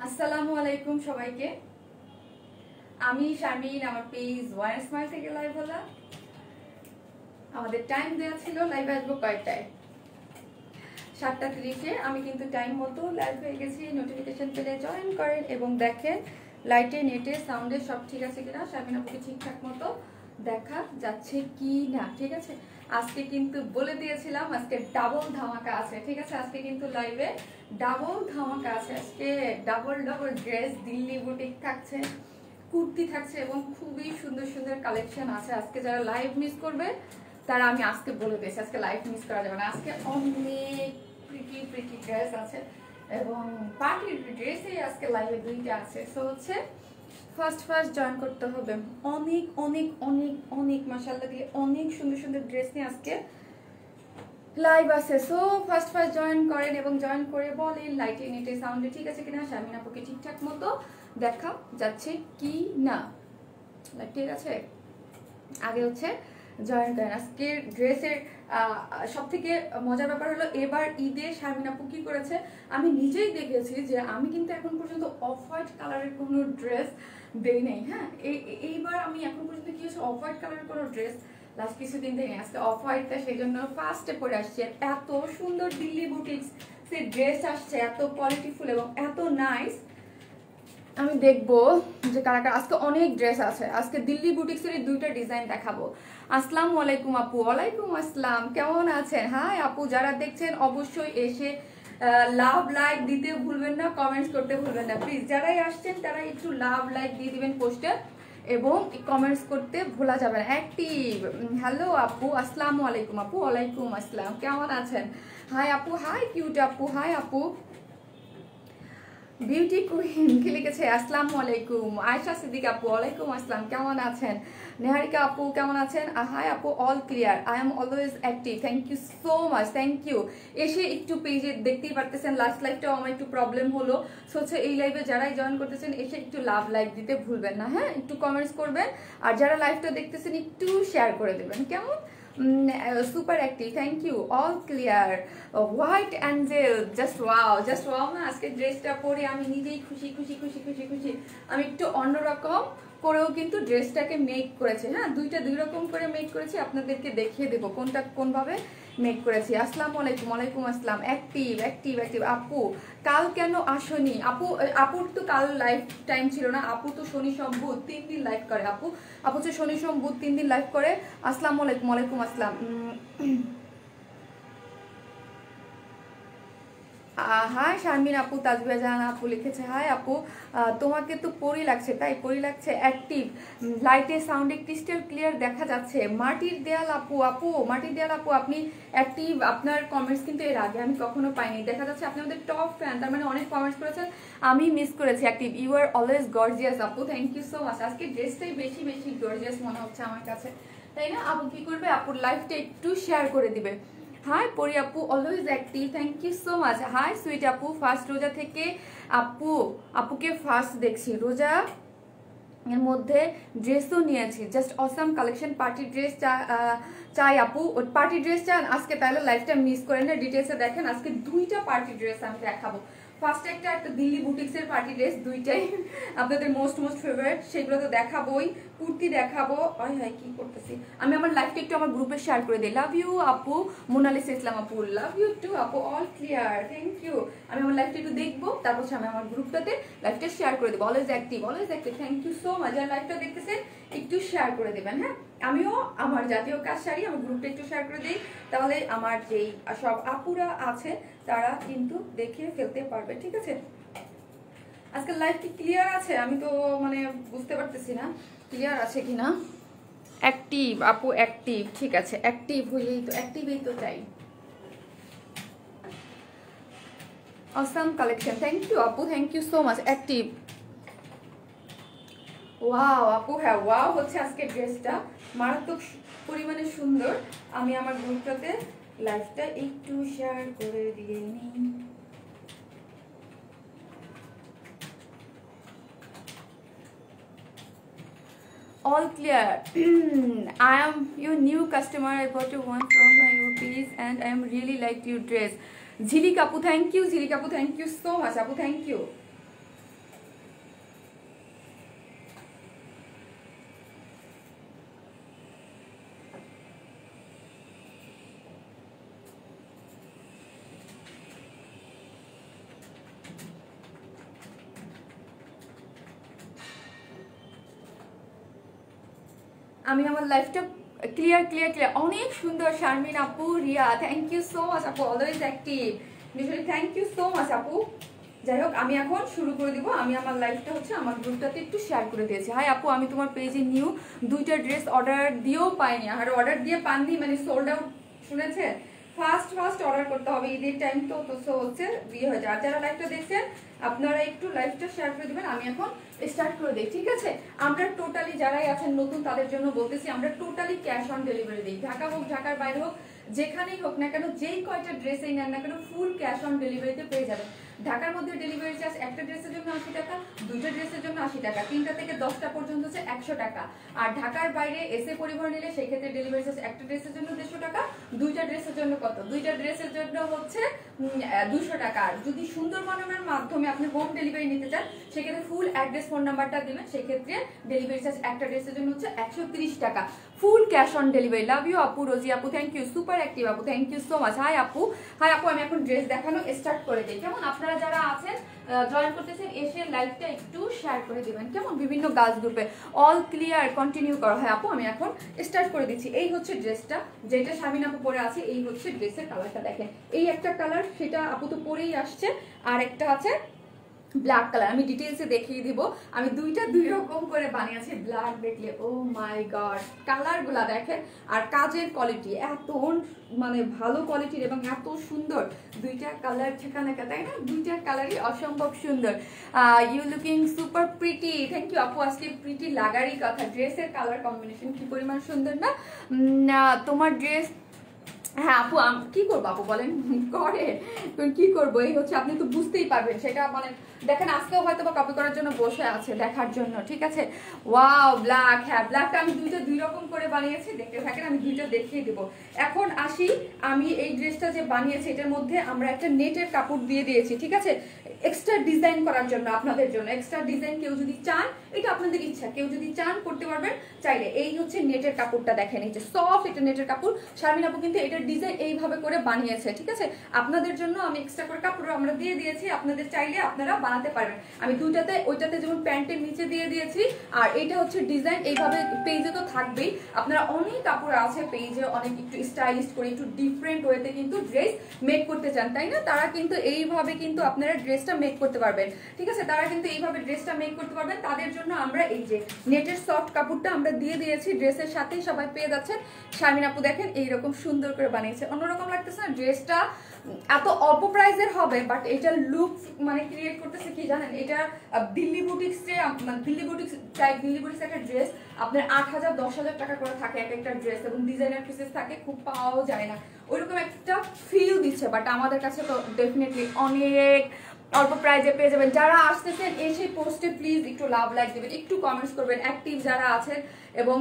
আসসালামু আলাইকুম সবাইকে। আমি শারমিন, আমার পেজ ওয়ান স্মাইল থেকে লাইভ হলাম। আমাদের টাইম দেওয়া ছিল লাইভ আসবো কয়টায়, 7:30-এ। আমি কিন্তু টাইম মতো লাইভ হয়ে গেছি। নোটিফিকেশন পেলে জয়েন করেন এবং দেখেন লাইটে, নেটে, সাউন্ডে সব ঠিক আছে কিনা, শারমিন আপুকে ঠিকঠাক মতো দেখা যাচ্ছে কি না। ঠিক আছে, আজকে কিন্তু বলে দিয়েছিলাম আজকে ডাবল ধামাকা আছে। ঠিক আছে, আজকে কিন্তু লাইভে ডাবল ধামাকা আছে। আজকে ডাবল ড্রেস দিল্লি বুটিক থাকছে, কুর্তি থাকছে এবং খুবই সুন্দর সুন্দর কালেকশন আছে। আজকে যারা লাইভ মিস করবে তারা আমি আজকে বলে দিয়েছি, আজকে লাইভ মিস করা যাবে না। আজকে অনেক প্রিটি ড্রেস আছে এবং পার্টির ড্রেসেই আজকে লাইভে দুইটা আছে। সো হচ্ছে ফার্স্ট জয়েন করতে হবে। অনেক অনেক অনেক অনেক মাশাআল্লাহ দিয়ে অনেক সুন্দর সুন্দর ড্রেস নিয়ে আজকে লাইভ আছে। সো ফার্স্ট জয়েন করেন এবং জয়েন করে বলেন লাইটে, নেটে, সাউন্ডে ঠিক আছে কিনা, শারমিন আপুকে ঠিকঠাক মতো দেখা যাচ্ছে কি না। ঠিক আছে, আগে হচ্ছে জয়েন করেন। আজকের ড্রেসের সব থেকে মজার ব্যাপার হলো এবার ঈদে শারমিন আপু কি করেছে আমি নিজেই দেখেছি যে আমি কিন্তু এখন পর্যন্ত অফ হোয়াইট কালারের কোনো ড্রেস দেই নাই। হ্যাঁ, এইবার আমি এখন পর্যন্ত কি হচ্ছে অফ হোয়াইট কালারের কোনো ড্রেস লাস্ট কিছুদিন দেই নাই। আজকে অফ হোয়াইটটা সেই জন্য ফার্স্টে পরে আসছে। এত সুন্দর দিল্লি বুটিক্স সে ড্রেস আসছে, এত কোয়ালিটিফুল এবং এত নাইস। আমি দেখবো যে কারা কারা আজকে অনেক ড্রেস আছে। আজকে দিল্লি বুটিক্সের দুইটা ডিজাইন দেখাবো। আসসালামু আলাইকুম আপু। ওয়ালাইকুম আসসালাম, কেমন আছেন? হাই আপু, যারা দেখছেন অবশ্যই এসে লাভ লাইক দিতে ভুলবেন না, কমেন্টস করতে ভুলবেন না প্লিজ। যারাই আসছেন তারা একটু লাভ লাইক দিয়ে দিবেন পোস্টে এবং কমেন্টস করতে ভোলা যাবে না। অ্যাক্টিভ হ্যালো আপু, আসসালামু আলাইকুম আপু। ওয়ালাইকুম আসসালাম, কেমন আছেন? হাই আপু, হাই কিউট আপু, হাই আপু। বিউটি কুইন কি লিখেছে? আসসালামু আলাইকুম। আয়েশা সিদ্দিক আপু, ওয়ালাইকুম আসসালাম, কেমন আছেন? নেহারিকা আপু, কেমন আছেন? হাই আপু, all clear, I am always active, thank you so much, thank you. এসে একটু পেজে দেখতেই পারতেছেন লাস্ট লাইভটাও আমার একটু প্রবলেম হলো। সো হচ্ছে এই লাইভে যারাই জয়েন করতেছেন এসে একটু লাভ লাইক দিতে ভুলবেন না। হ্যাঁ, একটু কমেন্টস করবেন আর যারা লাইভটা দেখতেছেন একটু শেয়ার করে দেবেন। কেমন? Super active, thank you, all clear. White angel, just wow না। আজকে ড্রেসটা পরে আমি নিজেই খুশি খুশি খুশি খুশি খুশি। আমি একটু অন্যরকম করেও কিন্তু ড্রেসটাকে মেক করেছি। হ্যাঁ, দুই রকম করে মেক করেছি, আপনাদেরকে দেখিয়ে দেবো কোনটা কোনভাবে মেক করেছি। আসসালামু আলাইকুম। ওয়ালাইকুম আসসালাম। অ্যাক্টিভ অ্যাক্টিভ অ্যাক্টিভ আপু, কাল কেন আসনি আপুর তো কাল লাইভ টাইম ছিল না। আপু তো শনি সোম বুধ 3 দিন লাইভ করে। আপু হচ্ছে শনি সোম বুধ 3 দিন লাইভ করে। আসসালামু আলাইকুম। ওয়ালাইকুম আসসালাম। হাই শারমিন আপু, তাজবিয়া জাহান আপু লিখেছে হাই আপু, তোমাকে তো পরি লাগছে, তাই পরি লাগছে। অ্যাক্টিভ, লাইটে সাউন্ডে ক্রিস্টাল ক্লিয়ার দেখা যাচ্ছে। মাটির দেয়াল আপু, মাটির দেয়াল আপু আপনি অ্যাক্টিভ। আপনার কমেন্টস কিন্তু এর আগে আমি কখনো পাইনি। দেখা যাচ্ছে আপনি আমাদের টপ ফ্যান, তার মানে অনেক কমেন্টস করেছেন, আমি মিস করেছি। Active, you are always gorgeous আপু, থ্যাংক ইউ সো মাচ। আজকে ড্রেসটাই বেশি বেশি গর্জিয়াস মনে হচ্ছে আমার কাছে, তাই না? আপু কি করবে, আপুর লাইফটা একটু শেয়ার করে দিবে। হাই পরি আপু, always active, thank you so much. Hi sweet আপু, ফার্স্ট রোজা থেকে আপুকে ফার্স্ট দেখছি। রোজা এর মধ্যে ড্রেসও নিয়েছি, just awesome collection. Party dress চাই আপু, পার্টি ড্রেস চান আজকে? তাহলে লাইফটা মিস করেন না, ডিটেলসে দেখেন। আজকে দুইটা পার্টি ড্রেস আমি দেখাবো। ফার্স্ট একটা দিল্লি বুটিক্সের পার্টি ড্রেস, দুইটাই আপনাদের মোস্ট ফেভারিট, সেগুলো তো দেখাবোই। কুর্তি দেখাবো। হাই কি করতেছি আমি, আমার লাইফটা একটু আমার গ্রুপে শেয়ার করে দিই। লাভ ইউ আপু, মোনালিসা ইসলাম আপু, লাভ ইউ টু আপু, অল ক্লিয়ার, থ্যাংক ইউ। আমি আমার লাইফটা একটু দেখবো, তারপর আমি আমার গ্রুপটাতে লাইফটা শেয়ার করে দেবো। Always active, thank you so much. আর লাইফটা দেখতেছেন একটু শেয়ার করে দেবেন। হ্যাঁ, আমিও আমার জাতীয় কাজ সারি, আমার গ্রুপটা একটু শেয়ার করে দিই, তাহলে আমার যেই সব আপুরা আছে তারা কিন্তু দেখে ফেলতে পারবে। ঠিক আছে, আজকে লাইভ কি ক্লিয়ার আছে? আমি তো মানে বুঝতে পারতেছি না ক্লিয়ার আছে কিনা। অ্যাক্টিভ আপু, অ্যাক্টিভ, ঠিক আছে, অ্যাক্টিভ হইলেই তো, অ্যাক্টিভই তো চাই। অসাম কালেকশন, থ্যাংক ইউ আপু, thank you so much. Active, wow আপু, হ্যাঁ ওয়াও হচ্ছে আজকে ড্রেসটা মারাত্মক পরিমাণে সুন্দর। আমি আমার গ্রুপটাতে লাইভটা একটু শেয়ার করে দিয়ে নিই। All clear. I am your new customer. I bought you one from my page and I am really liked your dress. Jhili Kapu, thank you. Jhili Kapu, thank you so much. Apu, thank you. আমি আমার লাইফটা clear clear clear অনেক সুন্দর। শারমিন আপু, Riya, thank you so much আপু, always active, thank you so much আপু। যাই হোক, আমি এখন শুরু করে দিব। আমি আমার লাইফটা হচ্ছে আমার গ্রুপটাতে একটু শেয়ার করে দিয়েছি। হাই আপু, আমি তোমার পেজে নিউ 2টা ড্রেস অর্ডার দিয়েও পাইনি। আর অর্ডার দিয়ে পাননি মানে সোল্ড আউট, শুনেছে? ফার্স্ট অর্ডার করতে হবে, ঈদের টাইম তো হচ্ছে বিয়ে হয়ে যায়। আর যারা লাইভটা দেখছেন আপনারা একটু লাইভটা শেয়ার করে দিবেন। আমি এখন স্টার্ট করে দিই, ঠিক আছে? আমরা টোটালি যারাই আছেন নতুন তাদের জন্য বলতেছি, আমরা টোটালি ক্যাশ অন ডেলিভারি দিই। ঢাকা হোক, ঢাকার বাইরে হোক, যেখানেই হোক না কেন, যেই কয়টা ড্রেসেই নেন না কেন, ফুল ক্যাশ অন ডেলিভারিতে পেয়ে যাবেন। ঢাকার মধ্যে ডেলিভারি চার্জ একটা ড্রেসের জন্য 80 টাকা, 2টা ড্রেসের জন্য 80 টাকা, 3টা থেকে 10টা পর্যন্ত হচ্ছে 100 টাকা। আর ঢাকার বাইরে এসে পরিবহন নিলে সেই ক্ষেত্রে ডেলিভারি চার্জ একটা ড্রেসের জন্য 150 টাকা, 2টা ড্রেসের জন্য কত? 2টা ড্রেসের জন্য হচ্ছে 200 টাকা। আর যদি সুন্দরবনের মাধ্যমে আপনি হোম ডেলিভারি নিতে চান সেক্ষেত্রে ফুল অ্যাড্রেস, ফোন নাম্বারটা দিবেন, সেক্ষেত্রে ডেলিভারি চার্জ একটা ড্রেসের জন্য হচ্ছে 130 টাকা, full cash on delivery. Love you আপু, রোজি আপু, থ্যাংক ইউ, সুপার অ্যাক্টিভ আপু, thank you so much. Hi আপু, আমি এখন ড্রেস দেখানো স্টার্ট করে দিই, কেমন? আপনারা যারা আছেন জয়েন করতেছেন এসে লাইভটা একটু শেয়ার করে দিবেন, কেমন? বিভিন্ন গার্লস গ্রুপে অল ক্লিয়ার কন্টিনিউ করো। হ্যাঁ আপু, আমি এখন স্টার্ট করে দিচ্ছি। এই হচ্ছে ড্রেসটা, যেটা শারমিন আপু পরে আছে। এই হচ্ছে ড্রেসের কালারটা, দেখেন এই একটা কালার, সেটা আপু তো পরেই আসছে। আর একটা আছে ব্ল্যাক কালার, আমি ডিটেলসে দেখিয়ে দিব। আমি দুইটা দুই রকম করে বানিয়েছি। ব্ল্যাক দেখলে ও মাই গড, কালারগুলা দেখেন আর কাজের কোয়ালিটি এত মানে ভালো কোয়ালিটির এবং এত সুন্দর। দুইটা কালার ঠেকানাকা, তাই না? দুইটা কালারই অসম্ভব সুন্দর। You looking super pretty, thank you আপু। আজকে প্রিটি লাগারই কথা, ড্রেসের কালার কম্বিনেশন কি পরিমাণ সুন্দর না তোমার ড্রেস। হ্যাঁ আপু, কি করবো আপু বলেন, করে কি করবো? এই হচ্ছে, আপনি তো বুঝতেই পারবেন সেটা। মানে দেখেন আজকেও হয়তো বা কপি করার জন্য বসে আছে, দেখার জন্য, ঠিক আছে? ওয়াও ব্ল্যাক, হ্যাঁ ব্ল্যাকটা আমি দুইটা দুই রকম করে বানিয়েছি, দেখতে থাকেন, আমি দুইটা দেখিয়ে দেবো। এখন আসি, আমি এই ড্রেসটা যে বানিয়েছি এটার মধ্যে আমরা একটা নেটের কাপড় দিয়ে দিয়েছি, ঠিক আছে? এক্সট্রা ডিজাইন করার জন্য, আপনাদের জন্য এক্সট্রা ডিজাইন কেউ যদি চান, এটা আপনাদের ইচ্ছা, কেউ যদি চান করতে পারবেন চাইলে। এই হচ্ছে নেটের কাপড়টা, দেখেন এই যে সফট এটা নেটের কাপড়। শারমিন আপু কিন্তু এটার ডিজাইন এইভাবে করে বানিয়েছে, ঠিক আছে? আপনাদের জন্য আমি এক্সট্রা করে কাপড় আমরা দিয়ে দিয়েছি, আপনাদের চাইলে আপনারা বানাতে পারবেন। আমি দুইটাতে, ওইটাতে যেমন প্যান্টের নিচে দিয়ে দিয়েছি, আর এইটা হচ্ছে ডিজাইন এইভাবে। পেজে তো থাকবেই, আপনারা অনেক কাপড় আছে পেজে, অনেক একটু স্টাইলিশ করে একটু ডিফারেন্ট ওয়েতে কিন্তু ড্রেস মেক করতে চান, তাই না? তারা কিন্তু এইভাবে কিন্তু আপনারা ড্রেসটা মেক করতে পারবেন, ঠিক আছে? তারা কিন্তু এইভাবে ড্রেসটা মেক করতে পারবেন। তাদের জন্য আমরা এই যে নেটের সফট কাপড়টা আমরা দিয়ে দিয়েছি ড্রেসের সাথেই, সবাই পেয়ে যাচ্ছেন। শারমিন আপু দেখেন এইরকম সুন্দর করে বানিয়েছে, অন্যরকম লাগতেছে না ড্রেসটা? এত অল্প প্রাইসের হবে, বাট এটা লুক মানে ক্রিয়েট করতেছে কি জানেন? এটা দিল্লি বুটিক্সে, দিল্লি বুটিক্স একটা ড্রেস আপনার 8,000 10,000 টাকা করে থাকে এক একটা ড্রেস, এবং ডিজাইনার পিসেস থাকে, খুব পাওয়াও যায় না, ওইরকম একটা ফিল দিচ্ছে। বাট আমাদের কাছে তো ডেফিনেটলি অনেক অল্প প্রাইজে পেয়ে যাবেন। যারা আসতেছেন এসে পোস্টে প্লিজ একটু লাভ লাইক দিবেন, একটু কমেন্টস করবেন, অ্যাক্টিভ যারা আছেন, এবং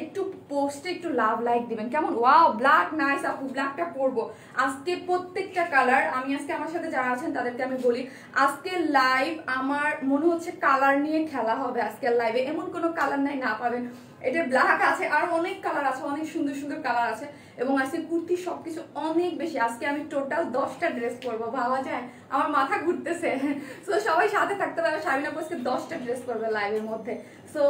একটু পোস্টে একটু লাভ লাইক দিবেন, কেমন? ওয়াও ব্ল্যাক নাইস আপু, ব্ল্যাকটা পরবো আজকে। প্রত্যেকটা কালার আমি আজকে, আমার সাথে যারা আছেন তাদেরকে আমি বলি, আজকে লাইভ আমার মনে হচ্ছে কালার নিয়ে খেলা হবে আজকের লাইভে। এমন কোনো কালার নাই না পাবেন। এটা ব্ল্যাক আছে, আর অনেক কালার আছে, অনেক সুন্দর সুন্দর কালার আছে, এবং আজকে কুর্তি সবকিছু অনেক বেশি। আজকে আমি টোটাল 10টা ড্রেস পরবো, ভাবা যায়? আমার মাথা ঘুরতেছে। সো সবাই সাথে থাকতে পারবে। শারমিন আপু আজকে 10টা ড্রেস পরবে লাইভের মধ্যে। সো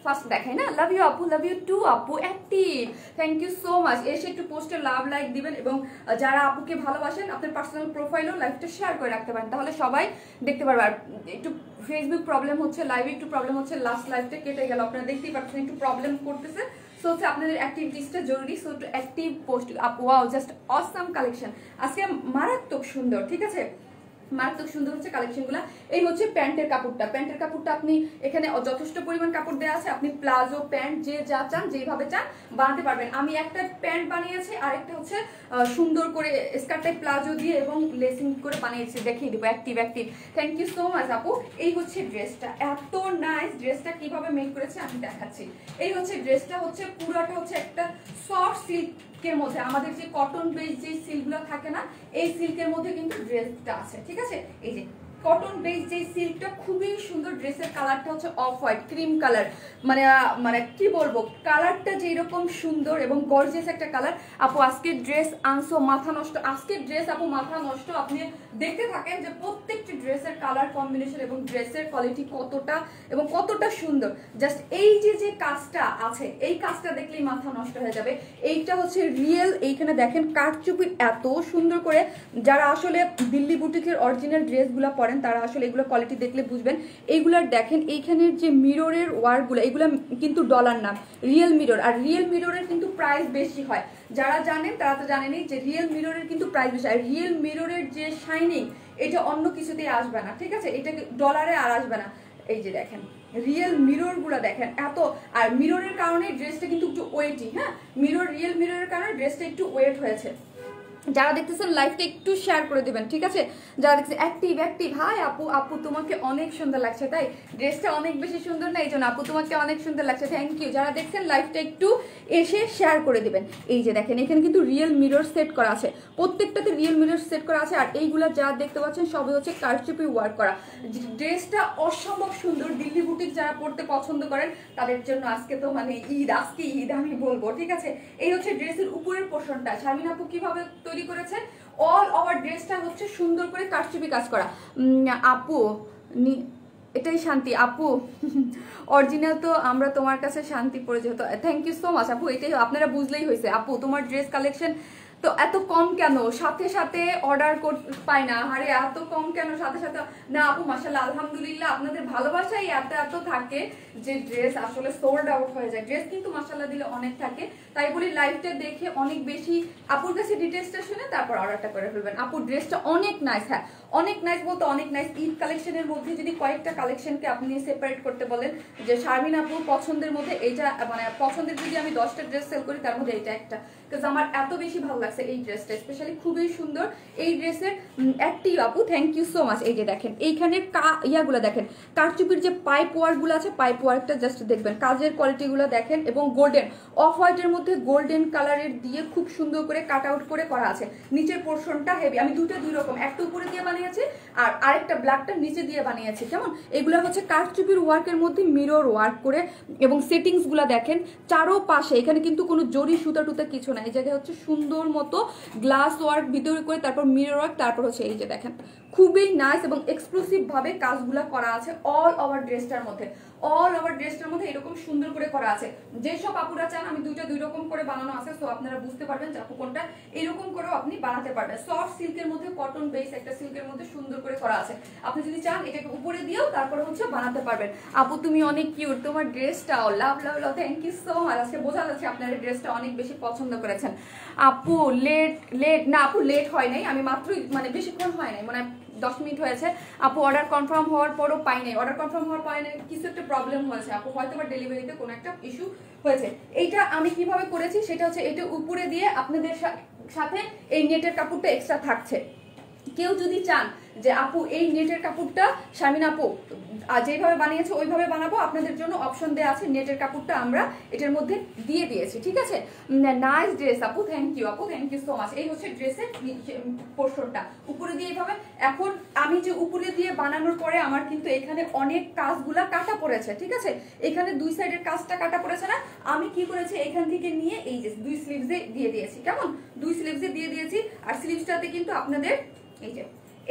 ফার্স্ট দেখাই না, লাভ ইউ আপু, লাভ ইউ টু আপু, active, thank you so much. এসে একটু পোস্টে লাভ লাইক দিবেন, এবং যারা আপুকে ভালোবাসেন আপনার পার্সোনাল প্রোফাইলও লাইভটা শেয়ার করে রাখতে পারেন, তাহলে সবাই দেখতে পারবে। আর একটু ফেসবুক প্রবলেম হচ্ছে, লাইভে একটু প্রবলেম হচ্ছে, লাস্ট লাইভটা কেটে গেল, আপনারা দেখতেই পাচ্ছেন একটু প্রবলেম করতেছে। সো হচ্ছে আপনাদের অ্যাক্টিভিটিসটা জরুরি, সো একটু অ্যাক্টিভ পোস্ট আপু। ওয়াও জাস্ট অসাম কালেকশন, আজকে মারাত্মক সুন্দর, ঠিক আছে? মারাত্মক সুন্দর হচ্ছে কালেকশনগুলো। এই হচ্ছে প্যান্টের কাপড়টা, প্যান্টের কাপড়টা আপনি এখানে যথেষ্ট পরিমাণ কাপড় দেওয়া আছে, আপনি প্লাজো প্যান্ট যে যা চান যেভাবে চান বানাতে পারবেন। আমি একটা প্যান্ট বানিয়েছি, আরেকটা হচ্ছে সুন্দর করে স্কার্ট টাইপ প্লাজো দিয়ে এবং লেসিং করে বানিয়েছি, দেখিয়ে দিব। Active active, thank you so much আপু। এই হচ্ছে ড্রেসটা, এত নাইস। ড্রেসটা কিভাবে মেক করেছে আমি দেখাচ্ছি। এই হচ্ছে ড্রেসটা, হচ্ছে পুরোটা হচ্ছে একটা সফট সিল্কের মধ্যে, আমাদের যে কটন বেস যে সিল্কগুলো থাকে না, এই সিল্কের মধ্যে কিন্তু ড্রেসটা আছে, ঠিক আছে? এই যে কটন বেস যে সিল্কটা খুবই সুন্দর। ড্রেসের কালারটা হচ্ছে অফ হোয়াইট ক্রিম কালার, মানে মানে কি বলবো, কালারটা যেরকম সুন্দর এবং গর্জিয়াস একটা কালার। আপু আজকের ড্রেস আনসো মাথা নষ্ট, আজকের ড্রেস আপু মাথা নষ্ট। আপনি দেখতে থাকেন যে প্রত্যেকটি ড্রেসের কালার কম্বিনেশন এবং ড্রেসের কোয়ালিটি কতটা এবং কতটা সুন্দর। জাস্ট এই যে কাজটা আছে, এই কাজটা দেখলেই মাথা নষ্ট হয়ে যাবে। এইটা হচ্ছে রিয়েল, এইখানে দেখেন কারচুপি এত সুন্দর করে। যারা আসলে দিল্লি বুটিকের অরিজিনাল ড্রেসগুলো পরেন তারা আসলে এগুলো কোয়ালিটি দেখলে বুঝবেন। এইগুলার দেখেন এইখানের যে মিররের ওয়ার্কগুলো, এগুলো কিন্তু ডলার না, রিয়েল মিরর। আর রিয়েল মিররের কিন্তু প্রাইস বেশি হয়, যারা জানেন তারা তো জানেনই যে রিয়েল মিররের কিন্তু প্রাইস বেশি। আর রিয়েল মিররের যে শাইনিং এটা অন্য কিছুতেই আসবে না, ঠিক আছে, এটা ডলারে আর আসবে না। এই যে দেখেন রিয়েল মিরর গুলা দেখেন এত, আর মিররের কারণে ড্রেসটা কিন্তু একটু ওয়েটি, হ্যাঁ রিয়েল মিররের কারণে ড্রেসটা একটু ওয়েট হয়েছে। যারা দেখতেছেন লাইভটা একটু শেয়ার করে দিবেন, ঠিক আছে, যারা দেখছেন অ্যাক্টিভ। হাই আপু তোমাকে অনেক সুন্দর লাগছে, তাই ড্রেসটা অনেক বেশি সুন্দর না, এই জন্য আপু তোমাকে অনেক সুন্দর লাগছে, থ্যাংক ইউ। যারা দেখছেন লাইভটা একটু এসে শেয়ার করে দিবেন। এই যে দেখেন এখানে কিন্তু রিয়েল মিরর সেট করা আছে, প্রত্যেকটাতে রিয়েল মিরর সেট করা আছে। আর এইগুলা যা দেখতে পাচ্ছেন সবই হচ্ছে কারচুপি ওয়ার্ক করা। ড্রেসটা অসম্ভব সুন্দর। দিল্লি বুটিক যারা পড়তে পছন্দ করেন তাদের জন্য আজকে তো মানে আজকে ঈদ আমি বলবো, ঠিক আছে। এই হচ্ছে ড্রেসের উপরের পোর্শনটা। শারমিন আপু কিভাবে তৈরি করেছে, অল ওভার ড্রেসটা হচ্ছে সুন্দর করে কারচুপি কাজ করা। আপু এটাই শান্তি আপু, অরিজিনাল তো আমরা তোমার কাছে শান্তি পড়ে যেত। থ্যাংক ইউ সো মাচ আপু, এটাই আপনারা বুঝলেই হয়েছে। আপু তোমার ড্রেস কালেকশন তো এত কম কেন, সাথে সাথে অর্ডার পাই না, আরে এত কম কেন সাথে সাথে না আপু। মাশাআল্লাহ আলহামদুলিল্লাহ, আপনাদের ভালোবাসাই এত থাকে যে ড্রেস আসলে সোল্ড আউট হয়ে যায়। ড্রেস কিন্তু মাশাআল্লাহ দিলে অনেক থাকে, তাই বলি লাইভটা দেখে অনেক বেশি আপুর কাছে ডিটেলসটা শুনে তারপর অর্ডারটা করে ফেলবেন। আপুর ড্রেসটা অনেক নাইস, হ্যাঁ অনেক নাইস বলতে অনেক নাইস। ঈদ কালেকশনের মধ্যে যদি কয়েকটা কালেকশনকে আপনি সেপারেট করতে বলেন যে শারমিন আপুর পছন্দের মধ্যে এইটা, মানে পছন্দের যদি আমি 10টা ড্রেস সেল করি তার মধ্যে এইটা একটা, বিকজ আমার এত বেশি ভালো লাগছে এই ড্রেসটা, স্পেশালি খুবই সুন্দর এই ড্রেসের অ্যাক্টিভ আপু, থ্যাংক ইউ সো মাচ। এই যে দেখেন এইখানে ইয়াগুলো দেখেন, কারচুপির যে পাইপ ওয়ার্কগুলো আছে, পাইপ ওয়ার্কটা জাস্ট দেখবেন, কাজের কোয়ালিটিগুলো দেখেন। এবং গোল্ডেন অফ হোয়াইটের মধ্যে গোল্ডেন কালারের দিয়ে খুব সুন্দর করে কাট আউট করে করা আছে। নিচের পোর্শনটা হেভি, আমি দুই রকম, একটা উপরে দিয়ে বানিয়েছি আর আরেকটা ব্ল্যাকটা নিচে দিয়ে বানিয়েছি। কেমন এগুলো হচ্ছে কারচুপির ওয়ার্কের মধ্যে মিরর ওয়ার্ক করে। এবং সেটিংস গুলা দেখেন চারো পাশে, এখানে কিন্তু কোনো জরি সুতা টুতা কিছু না, এই জায়গায় হচ্ছে সুন্দর মতো গ্লাস ওয়ার্ক ভিতরে করে, তারপর মিরর ওয়ার্ক, তারপর হচ্ছে এই যে দেখেন খুবই নাইস এবং এক্সক্লুসিভ ভাবে কাজগুলা করা আছে অল ওভার ড্রেসটার মধ্যে। অল ওভার ড্রেসটার মধ্যে এরকম সুন্দর করে করা আছে। যেসব আপুরা চান আমি দুই রকম করে বানানো আছে, সো আপনারা বুঝতে পারবেন যে আপু কোনটা, এরকম করেও আপনি বানাতে পারবেন। সফট সিল্কের মধ্যে কটন বেস একটা সিল্কের মধ্যে সুন্দর করে করা আছে। আপনি যদি চান এটাকে উপরে দিয়েও তারপরে হচ্ছে বানাতে পারবেন। আপু তুমি অনেক কিউট, তোমার ড্রেসটাও লাভ লাভ লাভ, থ্যাংক ইউ সো মাচ। আজকে বোঝা যাচ্ছে আপনারা ড্রেসটা অনেক বেশি পছন্দ করেছেন। আপু লেট না আপু, লেট হয় নাই, আমি মাত্রই মানে বেশিক্ষণ হয় নাই, মানে 10 মিনিট হয়েছে। আপু অর্ডার কনফার্ম হওয়ার পরও পাই নাই, অর্ডার কনফার্ম হওয়ার পরে কিছু একটা প্রবলেম হয়েছে আপু, হয়তো বা ডেলিভারিতে কোনো একটা ইস্যু হয়েছে। এইটা আমি কিভাবে করেছি সেটা হচ্ছে এটা উপরে দিয়ে আপনাদের সাথে এই নেটের কাপড়টা এক্সট্রা থাকছে। কেউ যদি চান যে আপু এই নেটের কাপড়টা শারমিন আপু যেভাবে বানিয়েছে ওইভাবে বানাবো, আপনাদের জন্য অপশন দেওয়া আছে, নেটের কাপড়টা আমরা এটার মধ্যে দিয়ে দিয়েছি, ঠিক আছে। নাইস ড্রেস আপু, থ্যাংক ইউ আপু, থ্যাংক ইউ সো মাচ। এই হচ্ছে ড্রেসের পোর্শনটা উপরে দিয়ে এইভাবে। এখন আমি যে উপরে দিয়ে বানানোর পরে আমার কিন্তু এখানে অনেক কাজগুলা কাটা পড়েছে, ঠিক আছে, এখানে দুই সাইডের কাজটা কাটা পড়েছে না, আমি কি করেছি এখান থেকে নিয়ে এই যে দুই স্লিভসে দিয়ে দিয়েছি। কেমন দুই স্লিভসে দিয়ে দিয়েছি। আর স্লিভসটাতে কিন্তু আপনাদের এই যে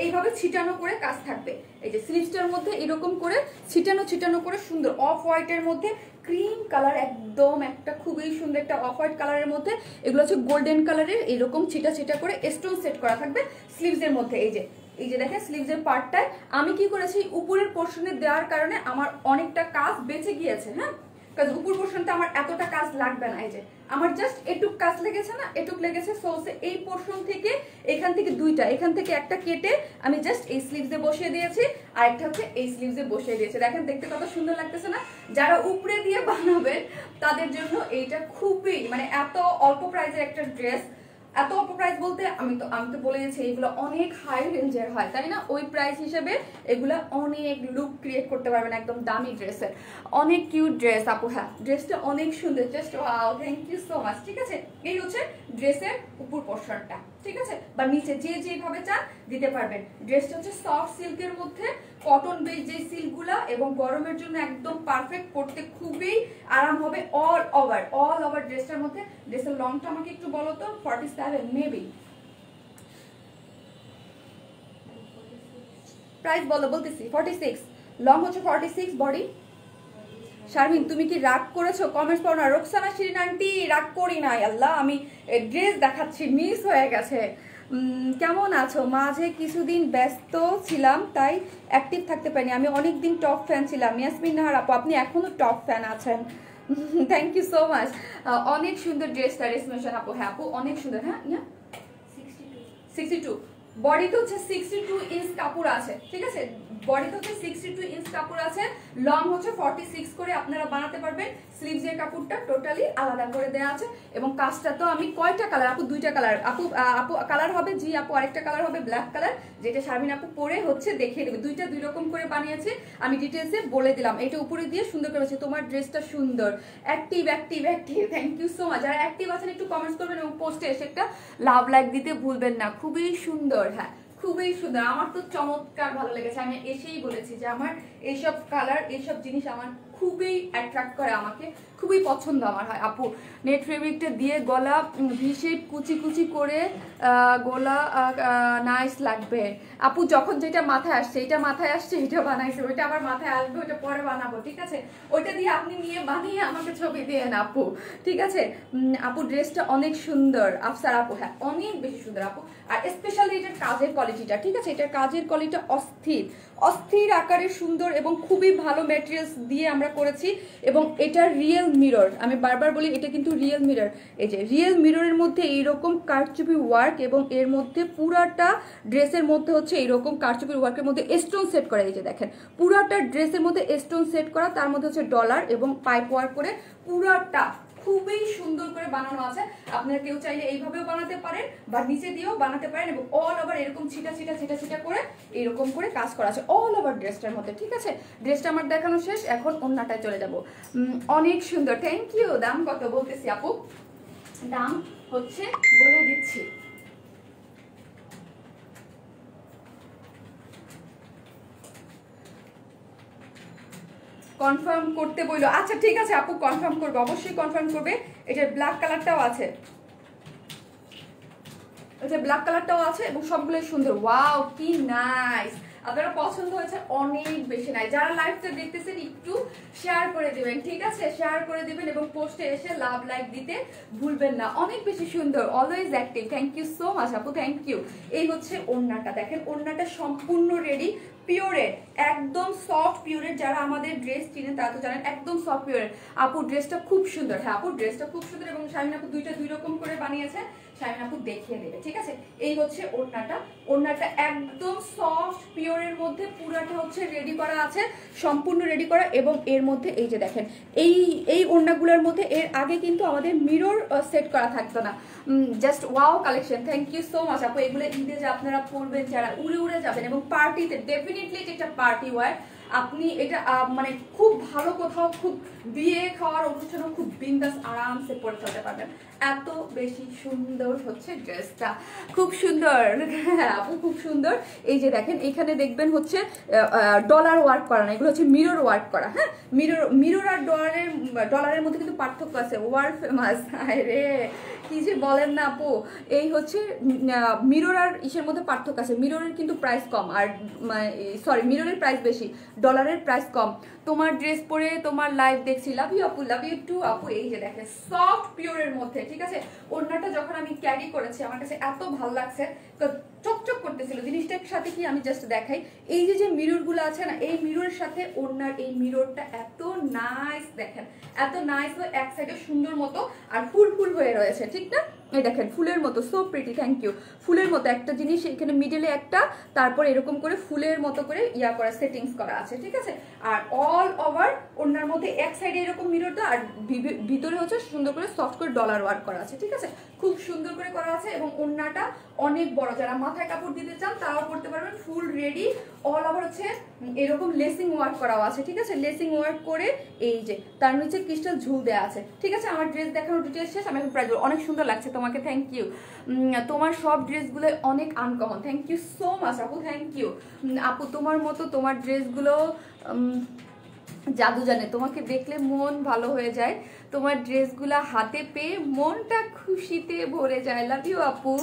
এইভাবে ছিটানো করে কাজ থাকবে। এই যে স্লিভসটার মধ্যে এরকম করে ছিটানো করে সুন্দর অফ হোয়াইটের মধ্যে ক্রিম কালার, একদম একটা খুবই সুন্দর একটা অফ হোয়াইট কালারের মধ্যে, এগুলো হচ্ছে গোল্ডেন কালারের, এরকম ছিটা করে স্টোন সেট করা থাকবে স্লিভসের মধ্যে। এই যে দেখেন স্লিভসের পার্টটায় আমি কি করেছি উপরের পোর্শনে দেওয়ার কারণে আমার অনেকটা কাজ বেঁচে গিয়েছে, হ্যাঁ, কারণ উপর পোর্শনটা আমার এতটা কাজ লাগবে না। এই যে আমার জাস্ট এটুক কাজ লেগেছে না, এটুক লেগেছে, সো এই পোর্শন থেকে এখান থেকে দুইটা, এখান থেকে একটা কেটে আমি জাস্ট এই স্লিভসে বসিয়ে দিয়েছি, আর একটা হচ্ছে এই স্লিভসে বসিয়ে দিয়েছি। দেখেন দেখতে কত সুন্দর লাগতেছে না। যারা উপরে দিয়ে বানাবেন তাদের জন্য এইটা খুবই মানে এত অল্প প্রাইসের একটা ড্রেস এত অল্প প্রাইস বলতে আমি তো বলে গেছি এগুলো অনেক হাই রেঞ্জের হয়, তাই না? ওই প্রাইস হিসেবে এগুলো অনেক লুক ক্রিয়েট করতে পারবেন একদম দামি ড্রেসের। অনেক কিউট ড্রেস আপু, হ্যাঁ ড্রেসটা অনেক সুন্দর, just wow, thank you so much. ঠিক আছে, এই হচ্ছে ড্রেসের উপর পোর্শনটা, ঠিক আছে, বা নিচে যে যেভাবে চান দিতে পারবেন। ড্রেসটা হচ্ছে সফট সিল্কের মধ্যে, কটন বেস যে সিল্কগুলা, এবং গরমের জন্য একদম পারফেক্ট, পরতে খুবই আরাম হবে অল ওভার ড্রেসটার মধ্যে। ড্রেসের লংটা আমাকে একটু বলো তো। 47 মেবি প্রাইস বলতেছি 46, লং হচ্ছে 46, বডি। শারমিন তুমি কি রাগ করেছো? কমেন্টস পড়ো না। রোকসানা শিরিন আন্টি রাগ করি নাই, আল্লাহ আমি ড্রেস দেখাচ্ছি, মিস হয়ে গেছে। কেমন আছো? মাঝে কিছুদিন ব্যস্ত ছিলাম তাই অ্যাক্টিভ থাকতে পারিনি। আমি অনেকদিন টপ ফ্যান ছিলাম। ইয়াসমিন নাহার আপু আপনি এখনো টপ ফ্যান আছেন, থ্যাংক ইউ সো মাচ। অনেক সুন্দর ড্রেসটা রেশমেশন আপু, হ্যাঁ আপু অনেক সুন্দর। হ্যাঁ 62 বডিতে হচ্ছে 62 ইঞ্চ কাপড় আছে, ঠিক আছে, বডিতে হচ্ছে 62 ইঞ্চ কাপড় আছে, লং হচ্ছে 46 করে আপনারা বানাতে পারবেন। স্লিভসের কাপড়টা টোটালি আলাদা করে দেওয়া আছে, এবং কাজটা তো আমি কয়টা কালার আপু? 2টা কালার আপু। আপু কালার হবে, জি আপু আরেকটা কালার হবে ব্ল্যাক কালার, যেটা শারমিন আপু পরে হচ্ছে দেখিয়ে দেবে। দুইটা দুই রকম করে বানিয়েছে, আমি ডিটেলসে বলে দিলাম। এটা উপরে দিয়ে সুন্দর করেছে। তোমার ড্রেসটা সুন্দর, active active active, thank you so much. যারা অ্যাক্টিভ আছেন একটু কমেন্টস করবেন, এবং পোস্টে এসে একটা লাভ লাইক দিতে ভুলবেন না। খুবই সুন্দর, হ্যাঁ খুবই সুন্দর, আমার তো চমৎকার ভালো লেগেছে। আমি এসেই বলেছি যে আমার এইসব কালার, এইসব জিনিস আমার খুবই অ্যাট্রাক্ট করে, আমাকে খুবই পছন্দ আমার হয় আপু। নেট ফেব্রিকটা দিয়ে গলা ভি শেপ কুচি কুচি করে গলা নাইস লাগবে আপু। যখন যেটা মাথায় আসছে, এটা মাথায় আসছে, এটা বানাইছে, ওইটা আবার মাথায় আসবে, ওইটা পরে বানাবো, ঠিক আছে? ওইটা দিয়ে আপনি নিয়ে বানিয়ে আমাকে ছবি দিয়ে না আপু, ঠিক আছে? আপু ড্রেসটা অনেক সুন্দর, আফসার আপু, হ্যাঁ অনেক বেশি সুন্দর আপু। আর স্পেশালি এটার কাজের কোয়ালিটিটা, ঠিক আছে, এটার কাজের কোয়ালিটিটা অস্থির অস্থির আকারে সুন্দর, এবং খুবই ভালো ম্যাটেরিয়ালস দিয়ে আমরা করেছি। এবং এটা রিয়েল মিরর, আমি বারবার বলি এটা কিন্তু রিয়েল মিরর। এই যে রিয়েল মিররের মধ্যে এইরকম কারচুপি ওয়ার্ক, এবং এর মধ্যে পুরাটা ড্রেসের মধ্যে হচ্ছে এইরকম কারচুপি ওয়ার্কের মধ্যে স্টোন সেট করা। এই যে দেখেন পুরাটা ড্রেসের মধ্যে স্টোন সেট করা, তার মধ্যে হচ্ছে ডলার এবং পাইপ ওয়ার্ক করে পুরাটা খুবই সুন্দর করে বানানো আছে। আপনারা কেউ চাইলে এইভাবেও বানাতে পারেন, বা নিচে দিয়েও বানাতে পারেন, এবং অল ওভার এরকম ছিটা ছিটা ছিটা ছিটা করে এরকম করে কাজ করা আছে অল ওভার ড্রেসটার মধ্যে, ঠিক আছে? ড্রেসটা আমার দেখানো শেষ, এখন অন্যটায় চলে যাব। অনেক সুন্দর, থ্যাংক ইউ। দাম কত বলতেছি আপু? দাম হচ্ছে বলে দিচ্ছি, কনফার্ম করতে বললো। আচ্ছা ঠিক আছে আপু, কনফার্ম করবে, অবশ্যই কনফার্ম করবে। এটার ব্ল্যাক কালারটাও আছে, এটা ব্ল্যাক কালারটাও আছে, এবং সবগুলোই সুন্দর। ওয়াও কি নাইস, আপনারা পছন্দ হয়েছে অনেক বেশি নাই। যারা লাইভটা দেখতেছেন একটু শেয়ার করে দিবেন, ঠিক আছে? শেয়ার করে দিবেন, এবং পোস্টে এসে লাভ লাইক দিতে ভুলবেন না। অনেক বেশি সুন্দর, always active, thank you so much আপু, থ্যাংক ইউ। এই হচ্ছে ওড়নাটা, দেখেন ওড়নাটা সম্পূর্ণ রেডি, পিওরের, একদম সফট পিওরের। যারা আমাদের ড্রেস চিনেন তারা তো জানেন একদম সফট পিওরের। আপু ড্রেসটা খুব সুন্দর, হ্যাঁ আপু ড্রেসটা খুব সুন্দর, এবং শারমিন আপু দুইটা দুই রকম করে বানিয়েছে, শারমিন আপু দেখিয়ে দেবে, ঠিক আছে? এই হচ্ছে ওড়নাটা, ওড়নাটা একদম সফট পিওরের মধ্যে পুরাটা হচ্ছে রেডি করা আছে, সম্পূর্ণ রেডি করা। এবং এর মধ্যে এই যে দেখেন এই ওড়নাগুলোর মধ্যে এর আগে কিন্তু আমাদের মিরর সেট করা থাকতো না। Just wow collection, thank you so much আপু। এগুলো ঈদে যে আপনারা পরবেন, যারা উড়ে উড়ে যাবেন, এবং পার্টিতে ডেফিনেটলি এটা একটা পার্টি ওয়্যার। আপনি এটা মানে খুব ভালো কোথাও, খুব বিয়ে খাওয়ার অনুষ্ঠানে খুব বিন্দাস আরামসে পরে ফেলতে পারবেন, এত বেশি সুন্দর হচ্ছে ড্রেসটা, খুব সুন্দর আপু, খুব সুন্দর। এই যে দেখেন এখানে দেখবেন হচ্ছে ডলার ওয়ার্ক করা না, এগুলো হচ্ছে মিরর ওয়ার্ক করা। হ্যাঁ মিরর আর ডলারের মধ্যে কিন্তু পার্থক্য আছে। ওয়ার্ল্ড ফেমাস, রে কি যে বলেন না আপু। এই হচ্ছে মিরর আর ইসের মধ্যে পার্থক্য আছে। মিররের কিন্তু প্রাইস কম, আর সরি মিররের প্রাইস বেশি, ডলারের প্রাইস কম। তোমার ড্রেস পরে তোমার লাইভ দেখছি, লাভ ইউ আপু, লাভ ইউ টু আপু। এই যে দেখেন সফট পিওরের মধ্যে, ঠিক আছে? ওড়নাটা যখন আমি ক্যারি করেছি আমার কাছে এত ভালো লাগছে, চকচক করতেছিল। জিনিসটার সাথে কি আমি জাস্ট দেখাই, এই যে মিররগুলো আছে না, এই মিররের সাথে ওড়নার এই মিররটা এত নাইস, দেখেন এত নাইস, এক সাইডে সুন্দর মতো আর ফুল ফুল হয়ে রয়েছে, ঠিক না? এই দেখেন ফুলের মতো, সো প্রিটি, থ্যাংক ইউ। ফুলের মতো একটা জিনিস এখানে মিডলে একটা, তারপর এরকম করে ফুলের মতো করে ইয়া করা সেটিংস করা আছে, ঠিক আছে। আর অল ওভার ওনার মধ্যে এক সাইডে এরকম মিরর দেওয়া, আর ভিতরে হচ্ছে সুন্দর করে সফট করে ডলার ওয়ার্ক করা আছে, ঠিক আছে। খুব সুন্দর করে করা আছে এবং ওড়নাটা অনেক বড়, যারা মাথায় কাপড় দিতে চান তারাও করতে পারবেন। ফুল রেডি, অল ওভার হচ্ছে এরকম লেসিং ওয়ার্ক করাও আছে, ঠিক আছে। লেসিং ওয়ার্ক করে এই যে তার নিচে ক্রিস্টাল ঝুল দেওয়া আছে, ঠিক আছে। আমার ড্রেস দেখানোর ডিটেলস শেষ, আমি এখন প্রাইস অনেক সুন্দর লাগছে তোমাকে, থ্যাংক ইউ। তোমার সব ড্রেসগুলো অনেক uncommon, thank you so much আপু, থ্যাংক ইউ আপু। তোমার মতো তোমার ড্রেসগুলো জাদু জানে, তোমাকে দেখলে মন ভালো হয়ে যায়, তোমার ড্রেসগুলা হাতে পেয়ে মনটা খুশিতে ভরে যায়। লাভ ইউ আপু।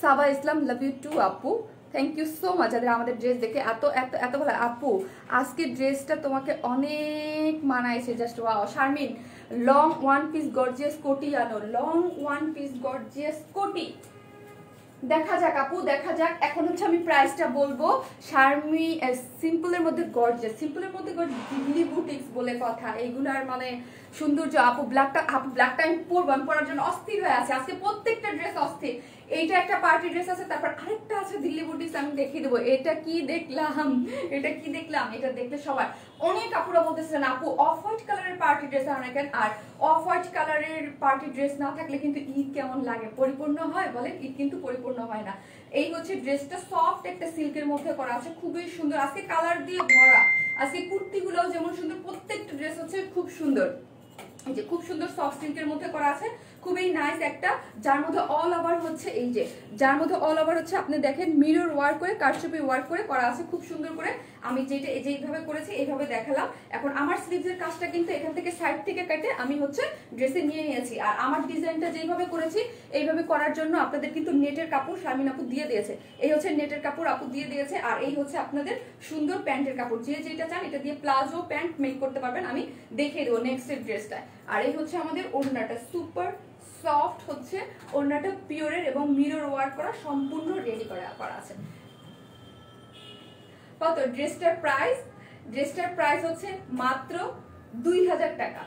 সাবা ইসলাম, লাভ ইউ টু আপু, থ্যাংক ইউ সো মাচ। যাদের আমাদের ড্রেস দেখে এত এত এত ভালো। আপু আজকের ড্রেসটা তোমাকে অনেক মানাইছে, just wow. Sharmin, long one piece gorgeous কোটি আনো, লং ওয়ান পিস গর্জিয়াস কোটি। দেখা যাক আপু, দেখা যাক। এখন হচ্ছে আমি প্রাইসটা বলবো। শারমি সিম্পলের মধ্যে গর্জিয়াস, সিম্পলের মধ্যে দিল্লি বুটিক্স বলে কথা, এগুলার মানে সৌন্দর্য। আপু ব্ল্যাকটা, আপু ব্ল্যাকটা আমি পরবো, আমি পরার জন্য অস্থির হয়ে আছে আজকে, প্রত্যেকটা ড্রেস অস্থির। এইটা একটা পার্টি ড্রেস আছে, তারপর আরেকটা আছে দিল্লি বুটিক্স, আমি দেখিয়ে দেবো। এটা কি দেখলাম, এটা কি দেখলাম, এটা দেখলে সবার অনেক আপুরা বলতেছেন আপু অফ হোয়াইট কালারের পার্টি ড্রেস আনেন। আর অফ হোয়াইট কালারের পার্টি ড্রেস না থাকলে কিন্তু ঈদ কেমন লাগে, পরিপূর্ণ হয় বলেন? ঈদ কিন্তু পরিপূর্ণ হয় না। এই হচ্ছে ড্রেসটা, সফট একটা সিল্কের মধ্যে করা আছে, খুবই সুন্দর। আজকে কালার দিয়ে ভরা, আজকে কুর্তিগুলোও যেমন সুন্দর, প্রত্যেকটা ড্রেস হচ্ছে খুব সুন্দর। এই যে খুব সুন্দর সফট সিল্কের মধ্যে করা আছে, খুবই নাইস একটা, যার মধ্যে অল ওভার হচ্ছে এই যে, যার মধ্যে অল ওভার হচ্ছে আপনি দেখেন মিরর ওয়ার্ক করে, কারচুপি ওয়ার্ক করে করা আছে খুব সুন্দর করে। আমি যেটা যেইভাবে করেছি এইভাবে দেখালাম। এখন আমার স্লিভসের কাজটা কিন্তু এখান থেকে সাইড থেকে কেটে আমি হচ্ছে ড্রেসে নিয়ে নিয়েছি। আর আমার ডিজাইনটা যেইভাবে করেছি এইভাবে করার জন্য আপনাদের কিন্তু নেটের কাপড় শারমিন আপু দিয়ে দিয়েছে। এই হচ্ছে নেটের কাপড় আপু দিয়ে দিয়েছে, আর এই হচ্ছে আপনাদের সুন্দর প্যান্টের কাপড়। যে যেটা চান এটা দিয়ে প্লাজো প্যান্ট মেক করতে পারবেন, আমি দেখিয়ে দেবো নেক্সট ড্রেসটা। আর এই হচ্ছে আমাদের ওড়নাটা, সুপার সফট হচ্ছে ওড়নাটা, পিওরের এবং মিরর ওয়ার্ক করা, সম্পূর্ণ রেডি করা আছে। কত ড্রেসটার প্রাইস? ড্রেসটার প্রাইস হচ্ছে মাত্র 2000 টাকা।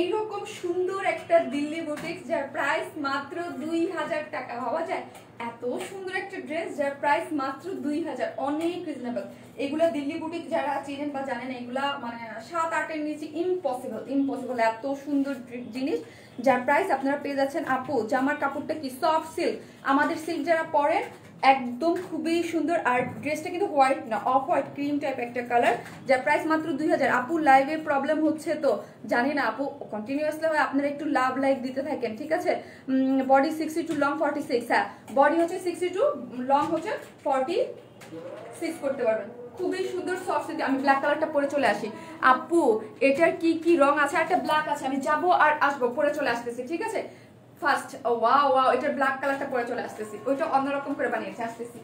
এইরকম সুন্দর একটা দিল্লি বুটিক্স যার প্রাইস মাত্র 2000 টাকা, ভাবা যায়? এত সুন্দর একটা ড্রেস যার প্রাইস মাত্র 2000, অনেক রিজনেবল। এগুলা দিল্লি বুটিক যারা চেনেন বা জানেন, এগুলা মানে 7-8 এর নিচে ইম্পসিবল, ইম্পসিবল। এত সুন্দর জিনিস যার প্রাইস আপনারা পেয়ে যাচ্ছেন। আপু জামার কাপড়টা কি সফট সিল্ক, আমাদের সিল্ক যারা পরেন একদম খুবই সুন্দর। আর ড্রেসটা কিন্তু হোয়াইট না, অফ হোয়াইট ক্রিম টাইপ একটা কালার, যার প্রাইস মাত্র 2000। আপু লাইভে প্রবলেম হচ্ছে তো জানি না আপু, কন্টিনিউয়াসলি হয়, আপনারা একটু লাভ লাইক দিতে থাকেন, ঠিক আছে। বডি 62, লং 46, হ্যাঁ বডি হচ্ছে 62, লং হচ্ছে 46 করতে পারবেন। খুবই সুন্দর সফট সিল্ক। আমি ব্ল্যাক কালারটা পরে চলে আসি। আপু এটার কি কি রং আছে? একটা ব্ল্যাক আছে, আমি যাবো আর আসবো, পরে চলে আসতেছি, ঠিক আছে। ফার্স্ট ওয়াও ওয়াও, এটার ব্ল্যাক কালারটা পরে চলে আসতেছি, ওইটা অন্যরকম করে বানিয়েছে, আসতেছি।